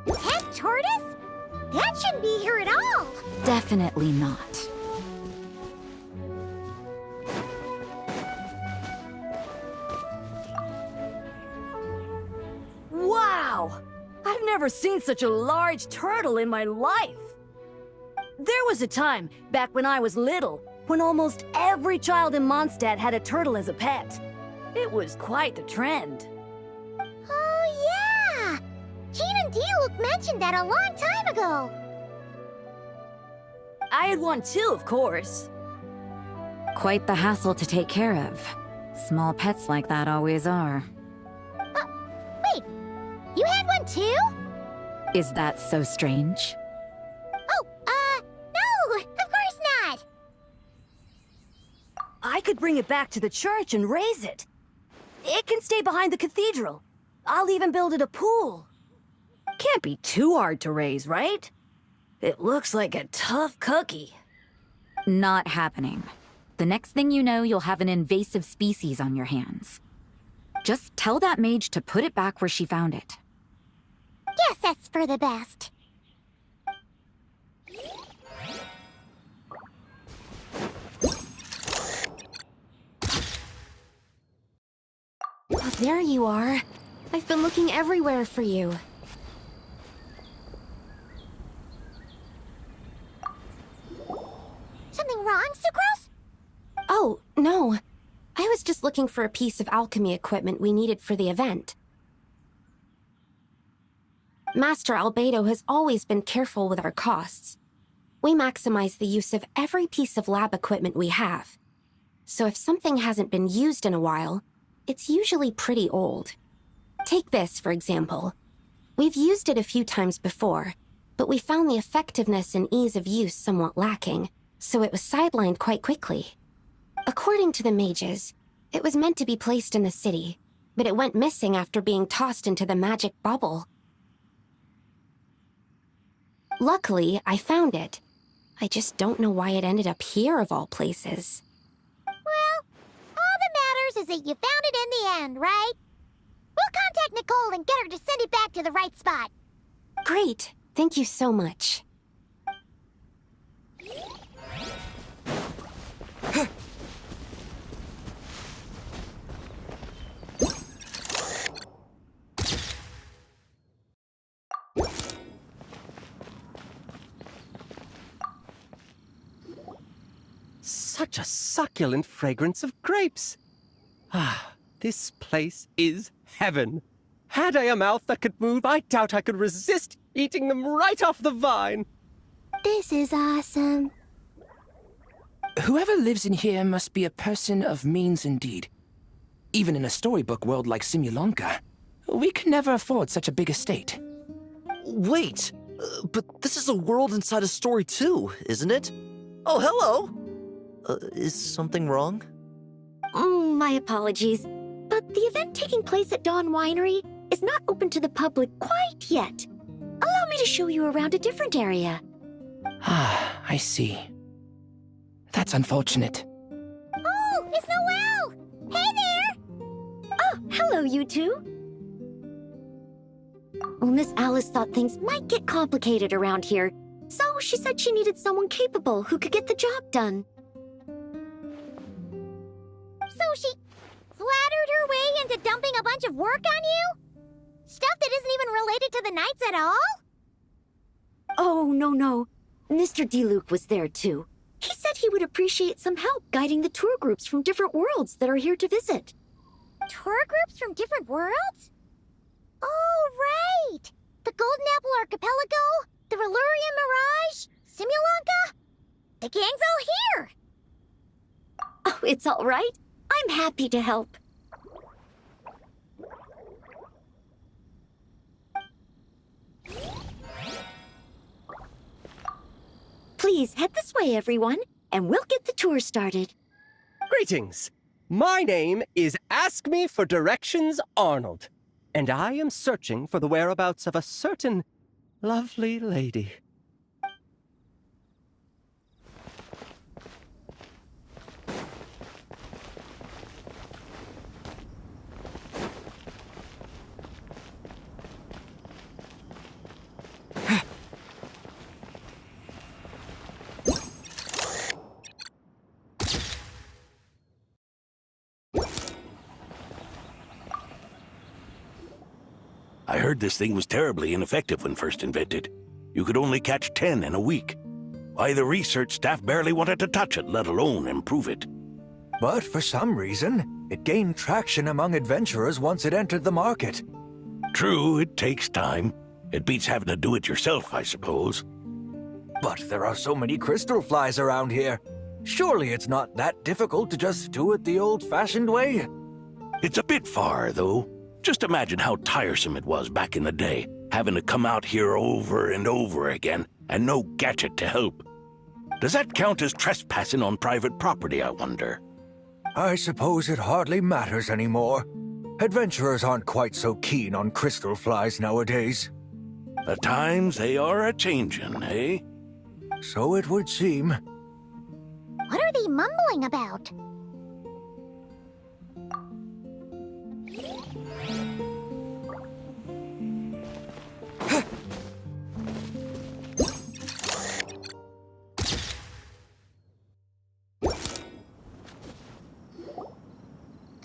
Speaker 1: Tent tortoise? That shouldn't be here at all.
Speaker 6: Definitely not.
Speaker 11: Wow! I've never seen such a large turtle in my life. There was a time, back when I was little, when almost every child in Mondstadt had a turtle as a pet. It was quite the trend.
Speaker 1: Oh, yeah! Jean and Diluc mentioned that a long time ago.
Speaker 11: I had one too, of course.
Speaker 7: Quite the hassle to take care of. Small pets like that always are.
Speaker 1: Wait, you had one too?
Speaker 7: Is that so strange?
Speaker 1: Oh, no, of course not.
Speaker 11: I could bring it back to the church and raise it. It can stay behind the cathedral. I'll even build it a pool. Can't be too hard to raise, right? It looks like a tough cookie.
Speaker 7: Not happening. The next thing you know, you'll have an invasive species on your hands. Just tell that mage to put it back where she found it.
Speaker 1: Guess that's for the best.
Speaker 20: Oh, there you are. I've been looking everywhere for you.
Speaker 1: Something wrong, Sucrose?
Speaker 20: Oh, no. I was just
Speaker 3: looking for a piece of alchemy equipment we needed for the event. Master Albedo has always been careful with our costs. We maximize the use of every piece of lab equipment we have. So if something hasn't been used in a while, it's usually pretty old. Take this, for example. We've used it a few times before, but we found the effectiveness and ease of use somewhat lacking, so it was sidelined quite quickly. According to the mages, it was meant to be placed in the city, but it went missing after being tossed into the magic bubble. Luckily, I found it. I just don't know why it ended up here of all places.
Speaker 1: Well, all that matters is that you found it in the end, right? We'll contact Nicole and get her to send it back to the right spot.
Speaker 3: Great. Thank you so much.
Speaker 18: Such a succulent fragrance of grapes. Ah, this place is heaven. Had I a mouth that could move, I doubt I could resist eating them right off the vine.
Speaker 13: This is awesome.
Speaker 21: Whoever lives in here must be a person of means indeed. Even in a storybook world like Simulonka, we can never afford such a big estate.
Speaker 22: Wait, but this is a world inside a story too, isn't it? Oh, hello! Is something wrong?
Speaker 20: My apologies, but the event taking place at Dawn Winery is not open to the public quite yet. Allow me to show you around a different area.
Speaker 21: Ah, I see. That's unfortunate.
Speaker 1: Oh, it's Noelle! Hey there!
Speaker 20: Oh, hello, you two. Well, Miss Alice thought things might get complicated around here, so she said she needed someone capable who could get the job done.
Speaker 1: So she flattered her way into dumping a bunch of work on you? Stuff that isn't even related to the Knights at all?
Speaker 20: Oh, no. Mr. DeLuke was there, too. He said he would appreciate some help guiding the tour groups from different worlds that are here to visit.
Speaker 1: Tour groups from different worlds? Oh, right! The Golden Apple Archipelago, the Valurian Mirage, Simulonka? The gang's all here!
Speaker 20: Oh, it's all right. I'm happy to help. Please head this way, everyone, and we'll get the tour started.
Speaker 18: Greetings. My name is Ask Me for Directions Arnold, and I am searching for the whereabouts of a certain lovely lady.
Speaker 10: I heard this thing was terribly ineffective when first invented. You could only catch 10 in a week. Why, the research staff barely wanted to touch it, let alone improve it.
Speaker 23: But for some reason, it gained traction among adventurers once it entered the market.
Speaker 10: True, it takes time. It beats having to do it yourself, I suppose.
Speaker 23: But there are so many crystal flies around here. Surely it's not that difficult to just do it the old-fashioned way?
Speaker 10: It's a bit far, though. Just imagine how tiresome it was back in the day, having to come out here over and over again, and no gadget to help. Does that count as trespassing on private property, I wonder?
Speaker 23: I suppose it hardly matters anymore. Adventurers aren't quite so keen on crystal flies nowadays.
Speaker 10: The times they are a-changin', eh?
Speaker 23: So it would seem.
Speaker 1: What are they mumbling about?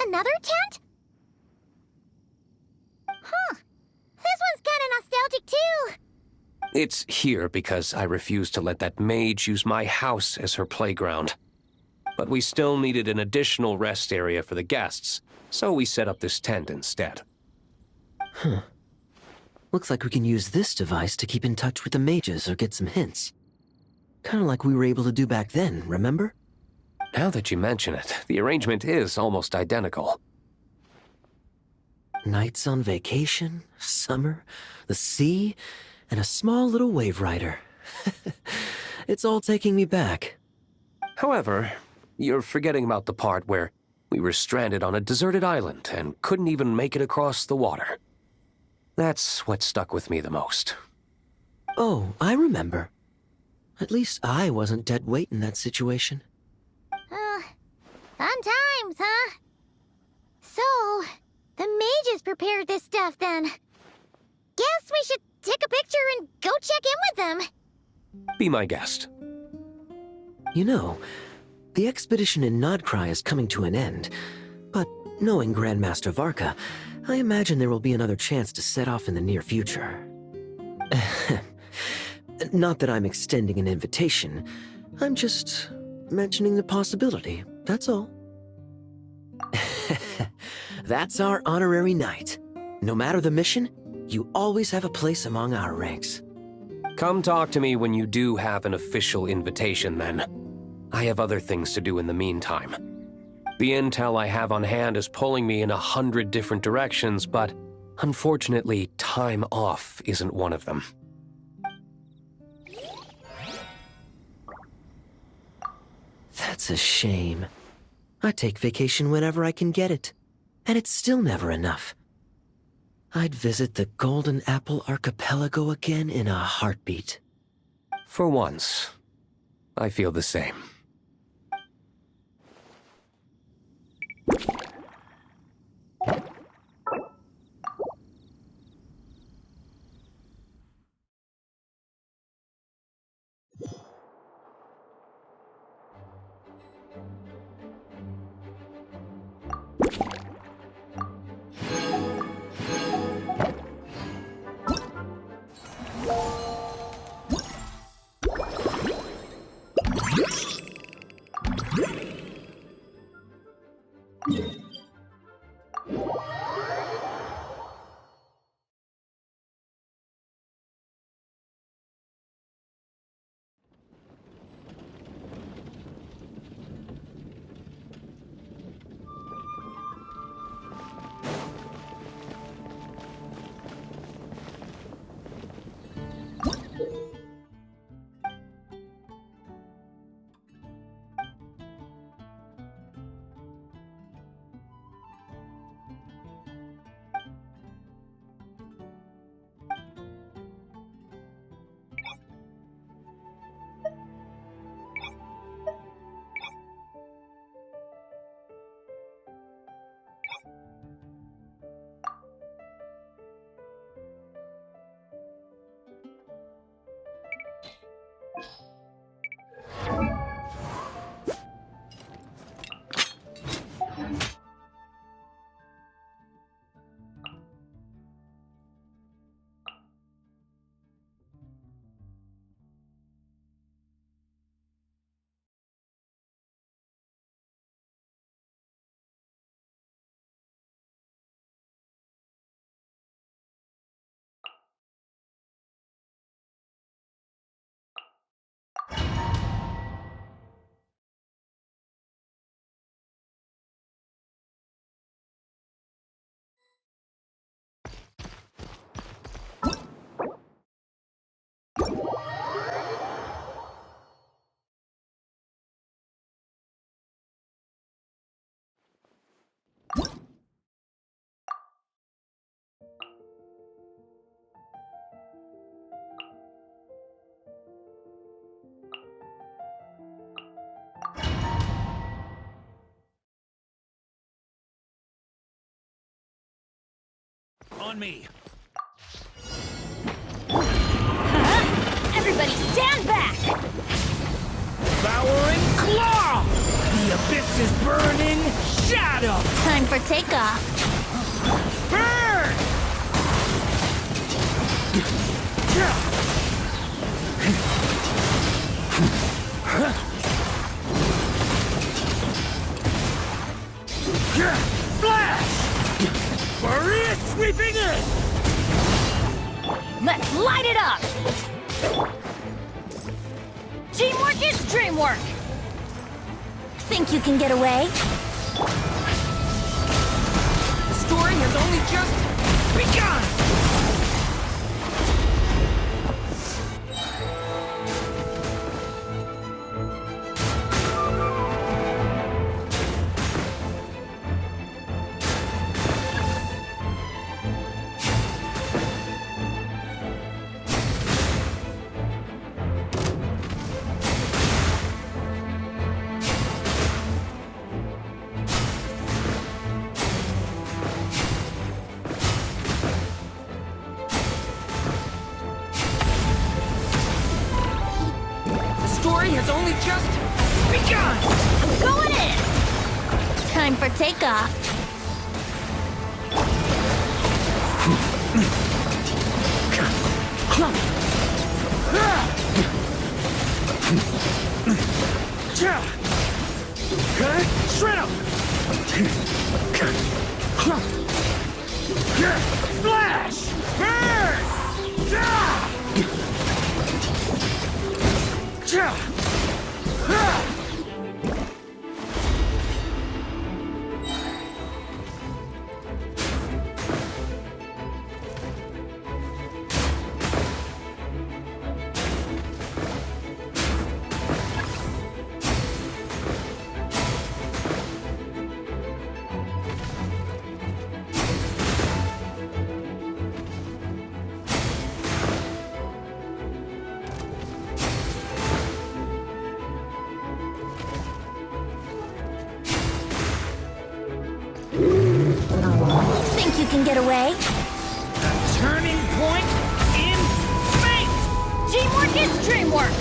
Speaker 1: Another tent? Huh. This one's kinda nostalgic too.
Speaker 9: It's here because I refused to let that mage use my house as her playground. but we still needed an additional rest area for the guests, so we set up this tent instead.
Speaker 12: Huh. Looks like we can use this device to keep in touch with the mages or get some hints. Kind of like we were able to do back then, remember?
Speaker 9: Now that you mention it, the arrangement is almost identical.
Speaker 12: Nights on vacation, summer, the sea, and a small little wave rider. It's all taking me back.
Speaker 9: However, you're forgetting about the part where we were stranded on a deserted island and couldn't even make it across the water. That's what stuck with me the most.
Speaker 12: Oh, I remember. At least I wasn't dead weight in that situation.
Speaker 1: Fun times, huh? So, the mages prepared this stuff then. Guess we should take a picture and go check in with them.
Speaker 9: Be my guest.
Speaker 12: You know, the expedition in Nodcry is coming to an end, but knowing Grandmaster Varka, I imagine there will be another chance to set off in the near future. Not that I'm extending an invitation, I'm just mentioning the possibility, that's all. That's our honorary knight. No matter the mission, you always have a place among our ranks.
Speaker 9: Come talk to me when you do have an official invitation, then. I have other things to do in the meantime. The intel I have on hand is pulling me in 100 different directions, but unfortunately, time off isn't one of them.
Speaker 12: That's a shame. I take vacation whenever I can get it, and it's still never enough. I'd visit the Golden Apple Archipelago again in a heartbeat.
Speaker 9: For once, I feel the same.
Speaker 8: On me!
Speaker 13: Everybody stand back!
Speaker 15: Devouring claw! The abyss is burning shadow!
Speaker 13: Time for takeoff.
Speaker 15: Burn! Flash! Maria sweeping in!
Speaker 6: Let's light it up! Teamwork is dreamwork!
Speaker 1: Think you can get away?
Speaker 15: The story has only just begun! Has only just begun!
Speaker 1: Going in! Time for takeoff.
Speaker 15: Shred him! Flash! Burn!
Speaker 1: Think you can get away?
Speaker 15: Turning point in fate!
Speaker 6: Teamwork is dreamwork!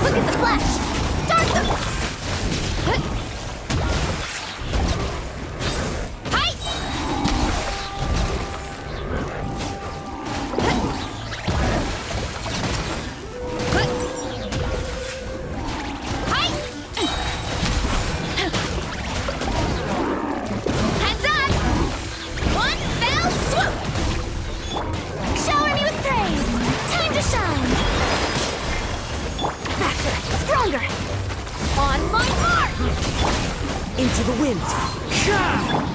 Speaker 1: Quick as a flash! Start them! Hi! Hi! Heads up! One fell swoop! Shower me with praise! Time to shine! Faster! Stronger! On my mark!
Speaker 12: Into the wind!
Speaker 1: Charge!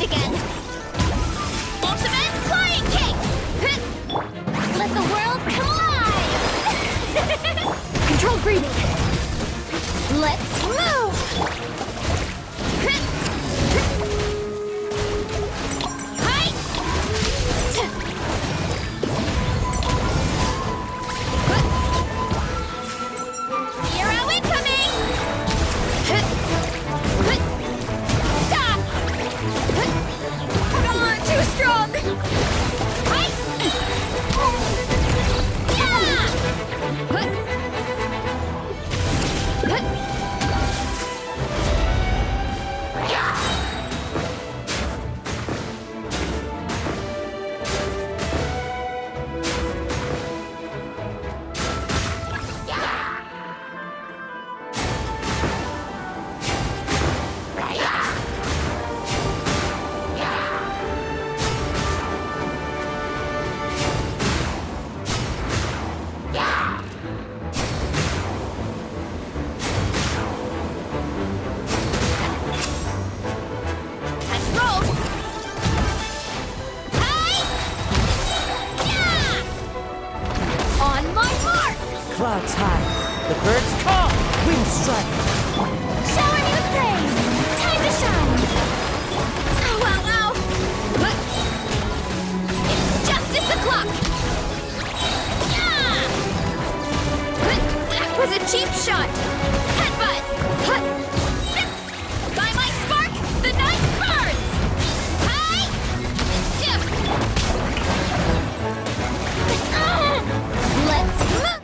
Speaker 13: fight again! Ultimate Flying Kick! Let the world come alive!
Speaker 11: Controlled breathing.
Speaker 13: Let's move! Hi! Hero incoming! Too strong! Hi! Let's roll! Hi! Yeah! On my mark!
Speaker 15: Clouds high, the birds call, wind strike.
Speaker 13: Shower me with praise! Time to shine! Ow, ow, ow! But it's justice o'clock! Yeah! That was a cheap shot! Headbutt! By my spark, the night burns! Hi! Let's move!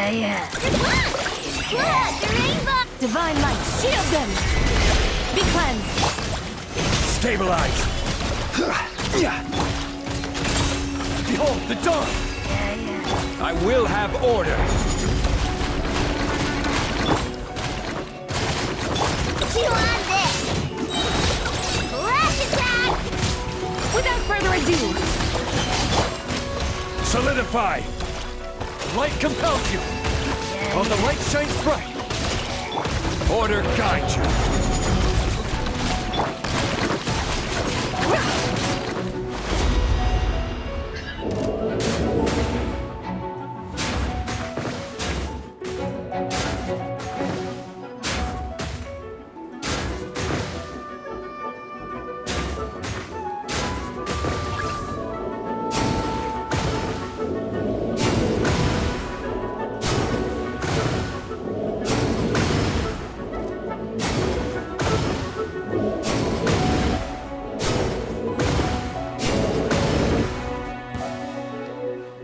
Speaker 11: Yeah.
Speaker 13: Look, the rainbow!
Speaker 11: Divine light, shield them! Be cleansed!
Speaker 10: Stabilize! Behold the dawn! I will have order!
Speaker 13: You on this! Flash attack!
Speaker 11: Without further ado,
Speaker 10: Solidify! Light compels you! While the light shines bright, order guide you!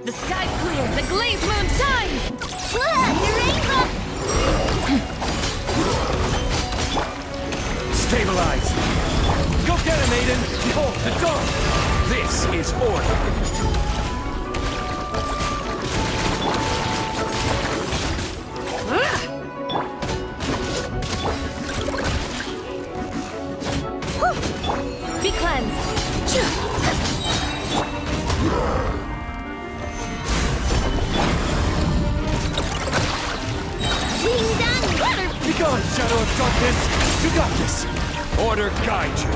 Speaker 11: the sky's clear, the glazed moon shines!
Speaker 13: Look, the rainbow!
Speaker 10: Stabilize! Go get him, Aiden! Behold the dawn! This is order!
Speaker 11: Be cleansed!
Speaker 10: Begone, shadow of darkness! You got this! Order guide you!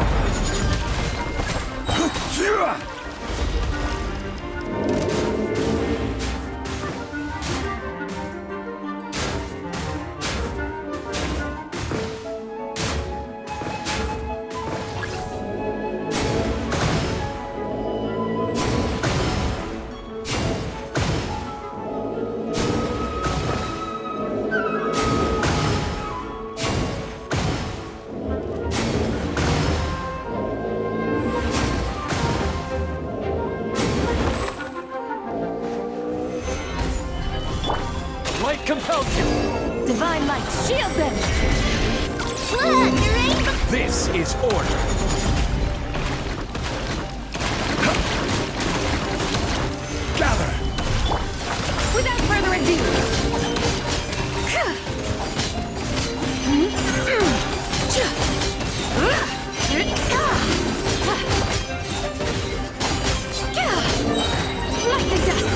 Speaker 15: compels him!
Speaker 11: Divine light, shield them!
Speaker 1: Look, the rainbow!
Speaker 15: This is order! Gather!
Speaker 11: Without further ado! Like the dust!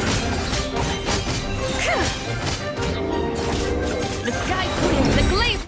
Speaker 11: The sky's clear, the glaze...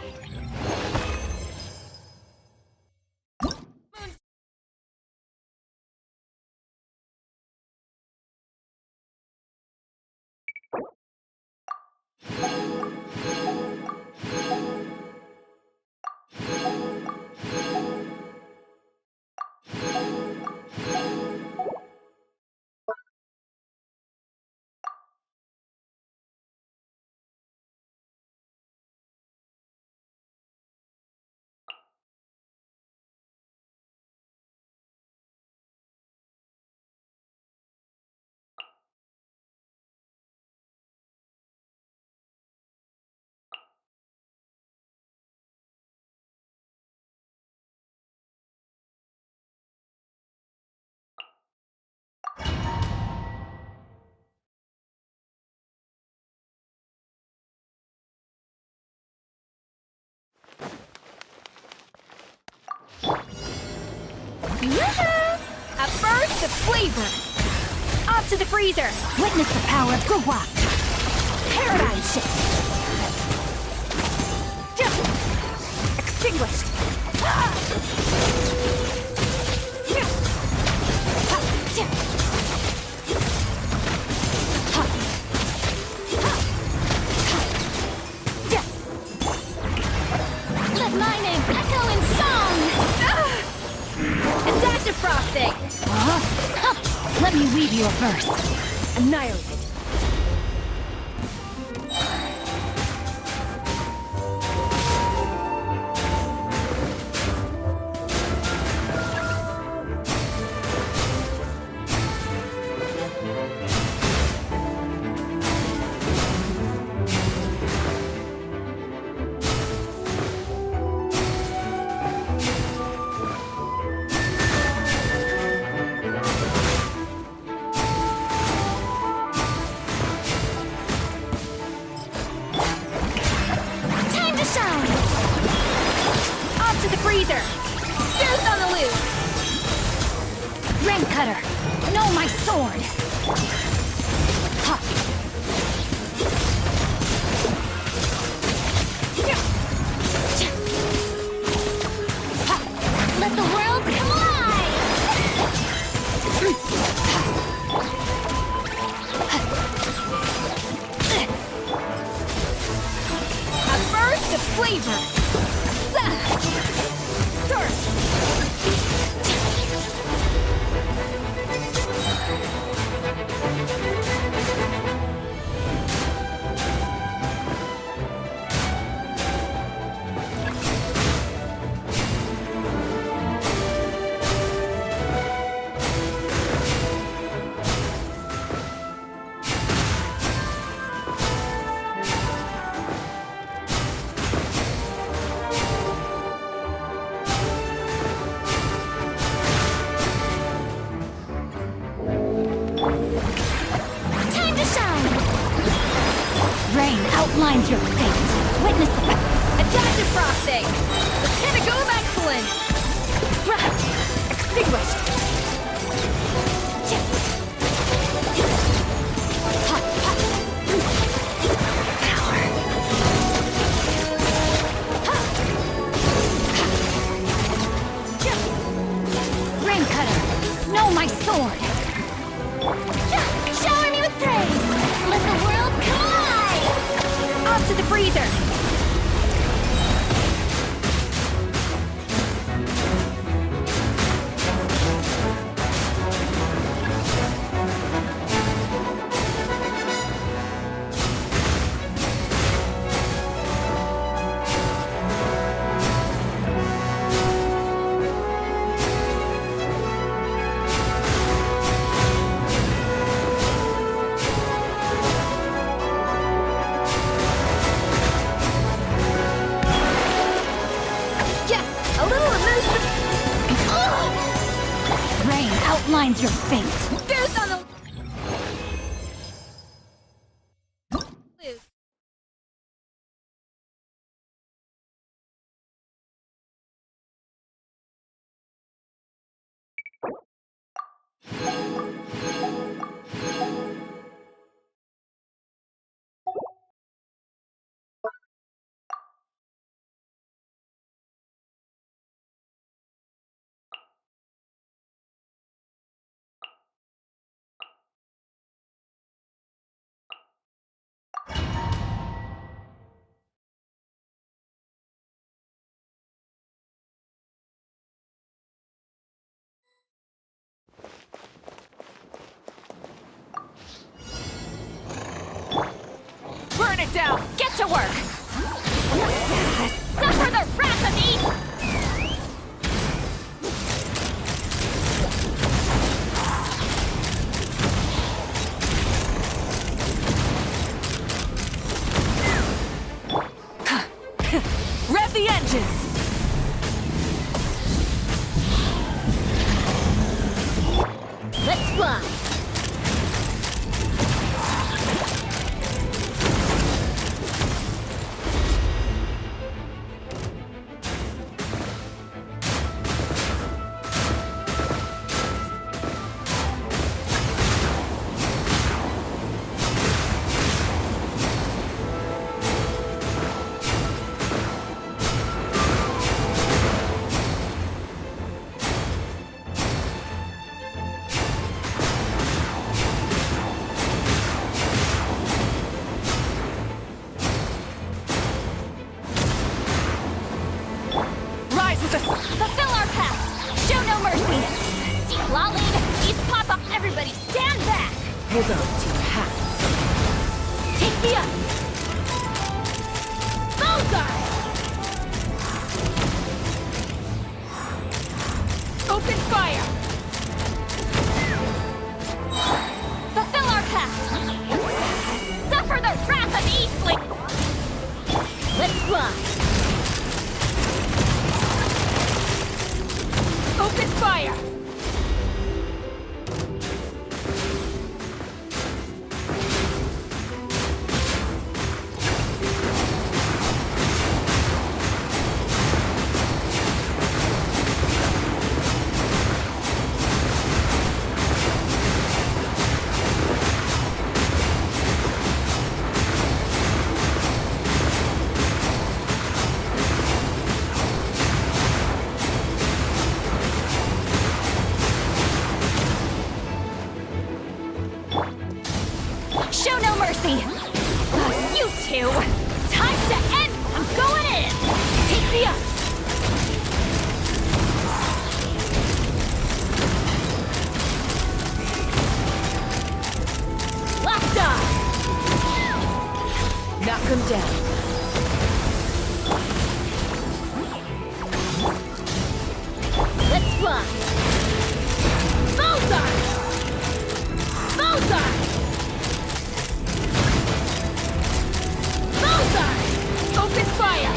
Speaker 13: A burst of flavor! Off to the freezer! Witness the power of Gawak! Paradigm shift! Extinguished! Let my name echo in song! Adaptive frosting!
Speaker 11: Let me weave you a verse. Annihilate it.
Speaker 13: freezer! Juice on the loose! Rain cutter! No, my sword! Ha! Let the world collide! A burst of flavor! Outlines your fate. Witness the adaptive frosting. The pinnacle of excellence. Extinguished. Rain cutter. No, my sword. Shower me with praise. Let the world collide. Off to the freezer! find your fate.
Speaker 11: Goose on the...
Speaker 13: Burn it down! Get to work! Suffer the wrath of evil!
Speaker 11: Rev the engines!
Speaker 1: Let's fly.
Speaker 13: Fulfill our pact! Show no mercy! See Lolly, these pop up, everybody stand back!
Speaker 11: Hold on to your hats.
Speaker 13: Take me up! Bullseye!
Speaker 11: Open fire!
Speaker 13: Fulfill our pact! Suffer the wrath of Eastling!
Speaker 1: Let's fly.
Speaker 11: Open fire!
Speaker 13: Show no mercy! You two! Time to end! I'm going in! Take me up! Locked on!
Speaker 11: Knock him down.
Speaker 1: Let's fly.
Speaker 13: Bullseye! Bullseye! Bullseye!
Speaker 11: Open fire!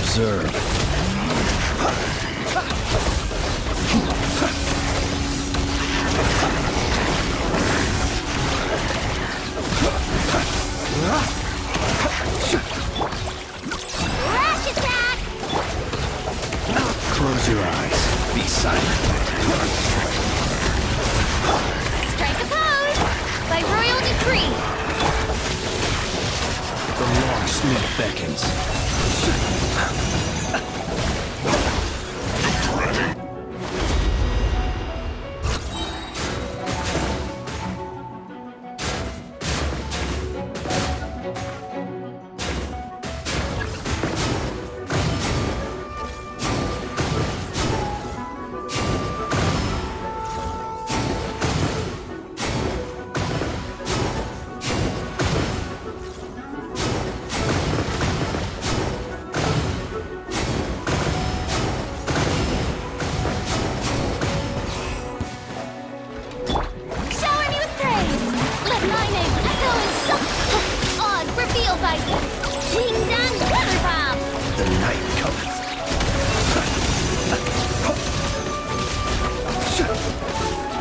Speaker 22: Observe.
Speaker 1: Rash attack!
Speaker 8: Close your eyes. Be silent.
Speaker 13: Strike a pose! By royal decree!
Speaker 8: The longsmith beckons.
Speaker 13: Shower me with praise! Let my name echo in some odds revealed by Kingdom Weather Bomb!
Speaker 8: The night cometh.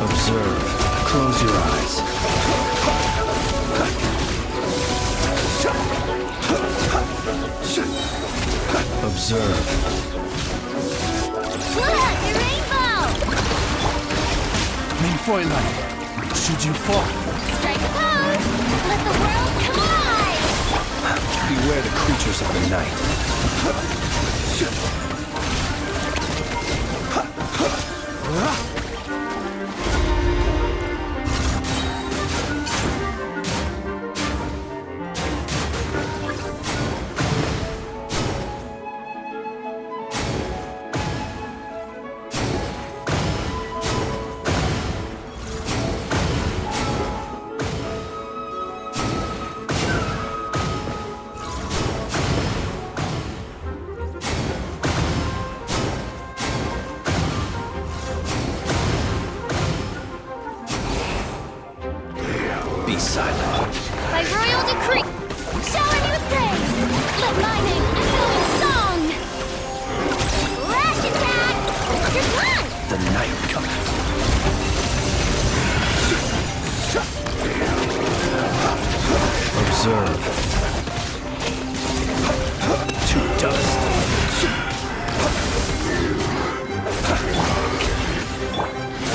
Speaker 22: Observe. Close your eyes. Observe.
Speaker 13: Pull out your rainbow!
Speaker 8: Mein Fräulein, should you fall,
Speaker 13: Strike a pose! Let the world come alive!
Speaker 8: beware the creatures of the night. Be silent.
Speaker 13: By royal decree! Shower me with praise! Let my name echo in song! Rash attack! You're gone!
Speaker 8: The night cometh.
Speaker 22: Observe.
Speaker 8: To dust.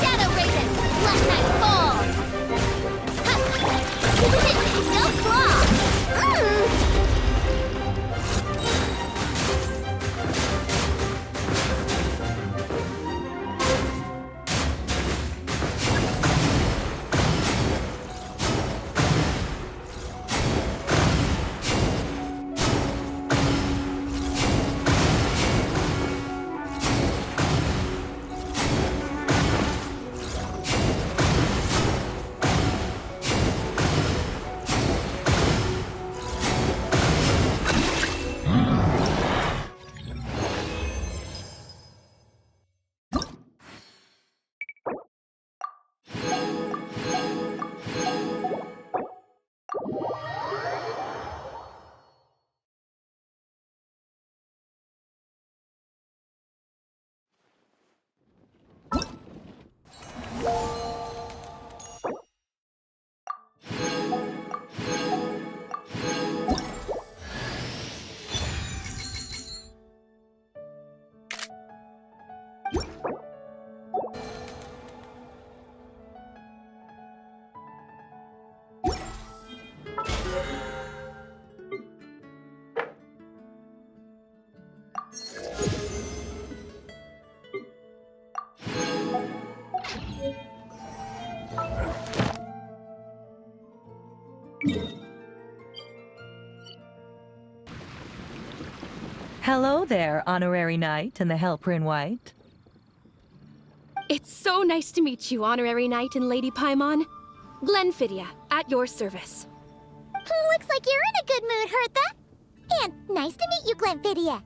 Speaker 13: Shadow Raven! Let night fall! No claw!
Speaker 11: Hello there, Honorary Knight and the Helper in White.
Speaker 5: It's so nice to meet you, Honorary Knight and Lady Paimon. Glenfidia, at your service.
Speaker 1: Looks like you're in a good mood, Hertha. And nice to meet you, Glenfidia.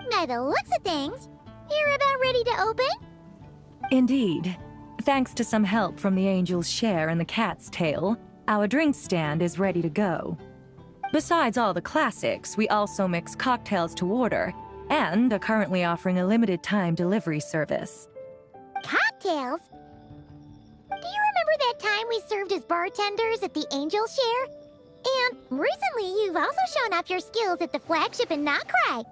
Speaker 1: By the looks of things, you're about ready to open?
Speaker 11: Indeed. Thanks to some help from the angel's share and the cat's tail, our drink stand is ready to go. Besides all the classics, we also mix cocktails to order, and are currently offering a limited time delivery service.
Speaker 1: Cocktails? Do you remember that time we served as bartenders at the Angel Share? And recently, you've also shown off your skills at the flagship in Nocrai.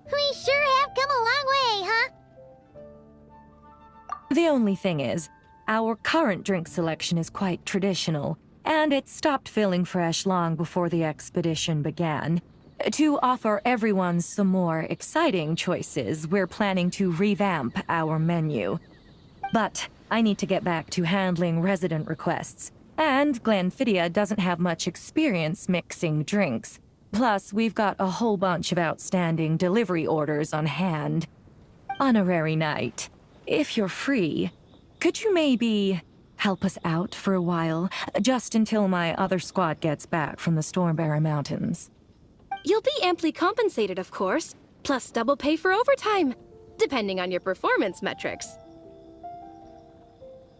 Speaker 1: We sure have come a long way, huh?
Speaker 11: The only thing is, our current drink selection is quite traditional, and it stopped feeling fresh long before the expedition began. To offer everyone some more exciting choices, we're planning to revamp our menu. But I need to get back to handling resident requests, and Glenfidia doesn't have much experience mixing drinks. Plus, we've got a whole bunch of outstanding delivery orders on hand. Honorary Knight, if you're free, could you maybe help us out for a while, just until my other squad gets back from the Stormbearer Mountains?
Speaker 5: You'll be amply compensated, of course, plus double pay for overtime, depending on your performance metrics.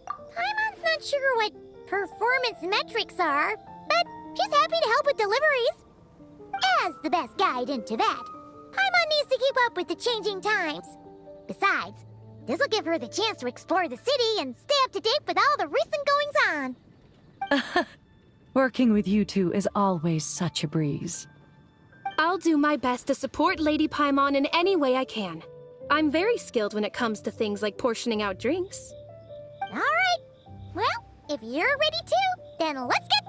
Speaker 1: Paimon's not sure what performance metrics are, but she's happy to help with deliveries. As the best guide into that, Paimon needs to keep up with the changing times. Besides, this'll give her the chance to explore the city and stay up to date with all the recent goings-on.
Speaker 11: Working with you two is always such a breeze.
Speaker 5: I'll do my best to support Lady Paimon in any way I can. I'm very skilled when it comes to things like portioning out drinks.
Speaker 1: All right. Well, if you're ready to, then let's get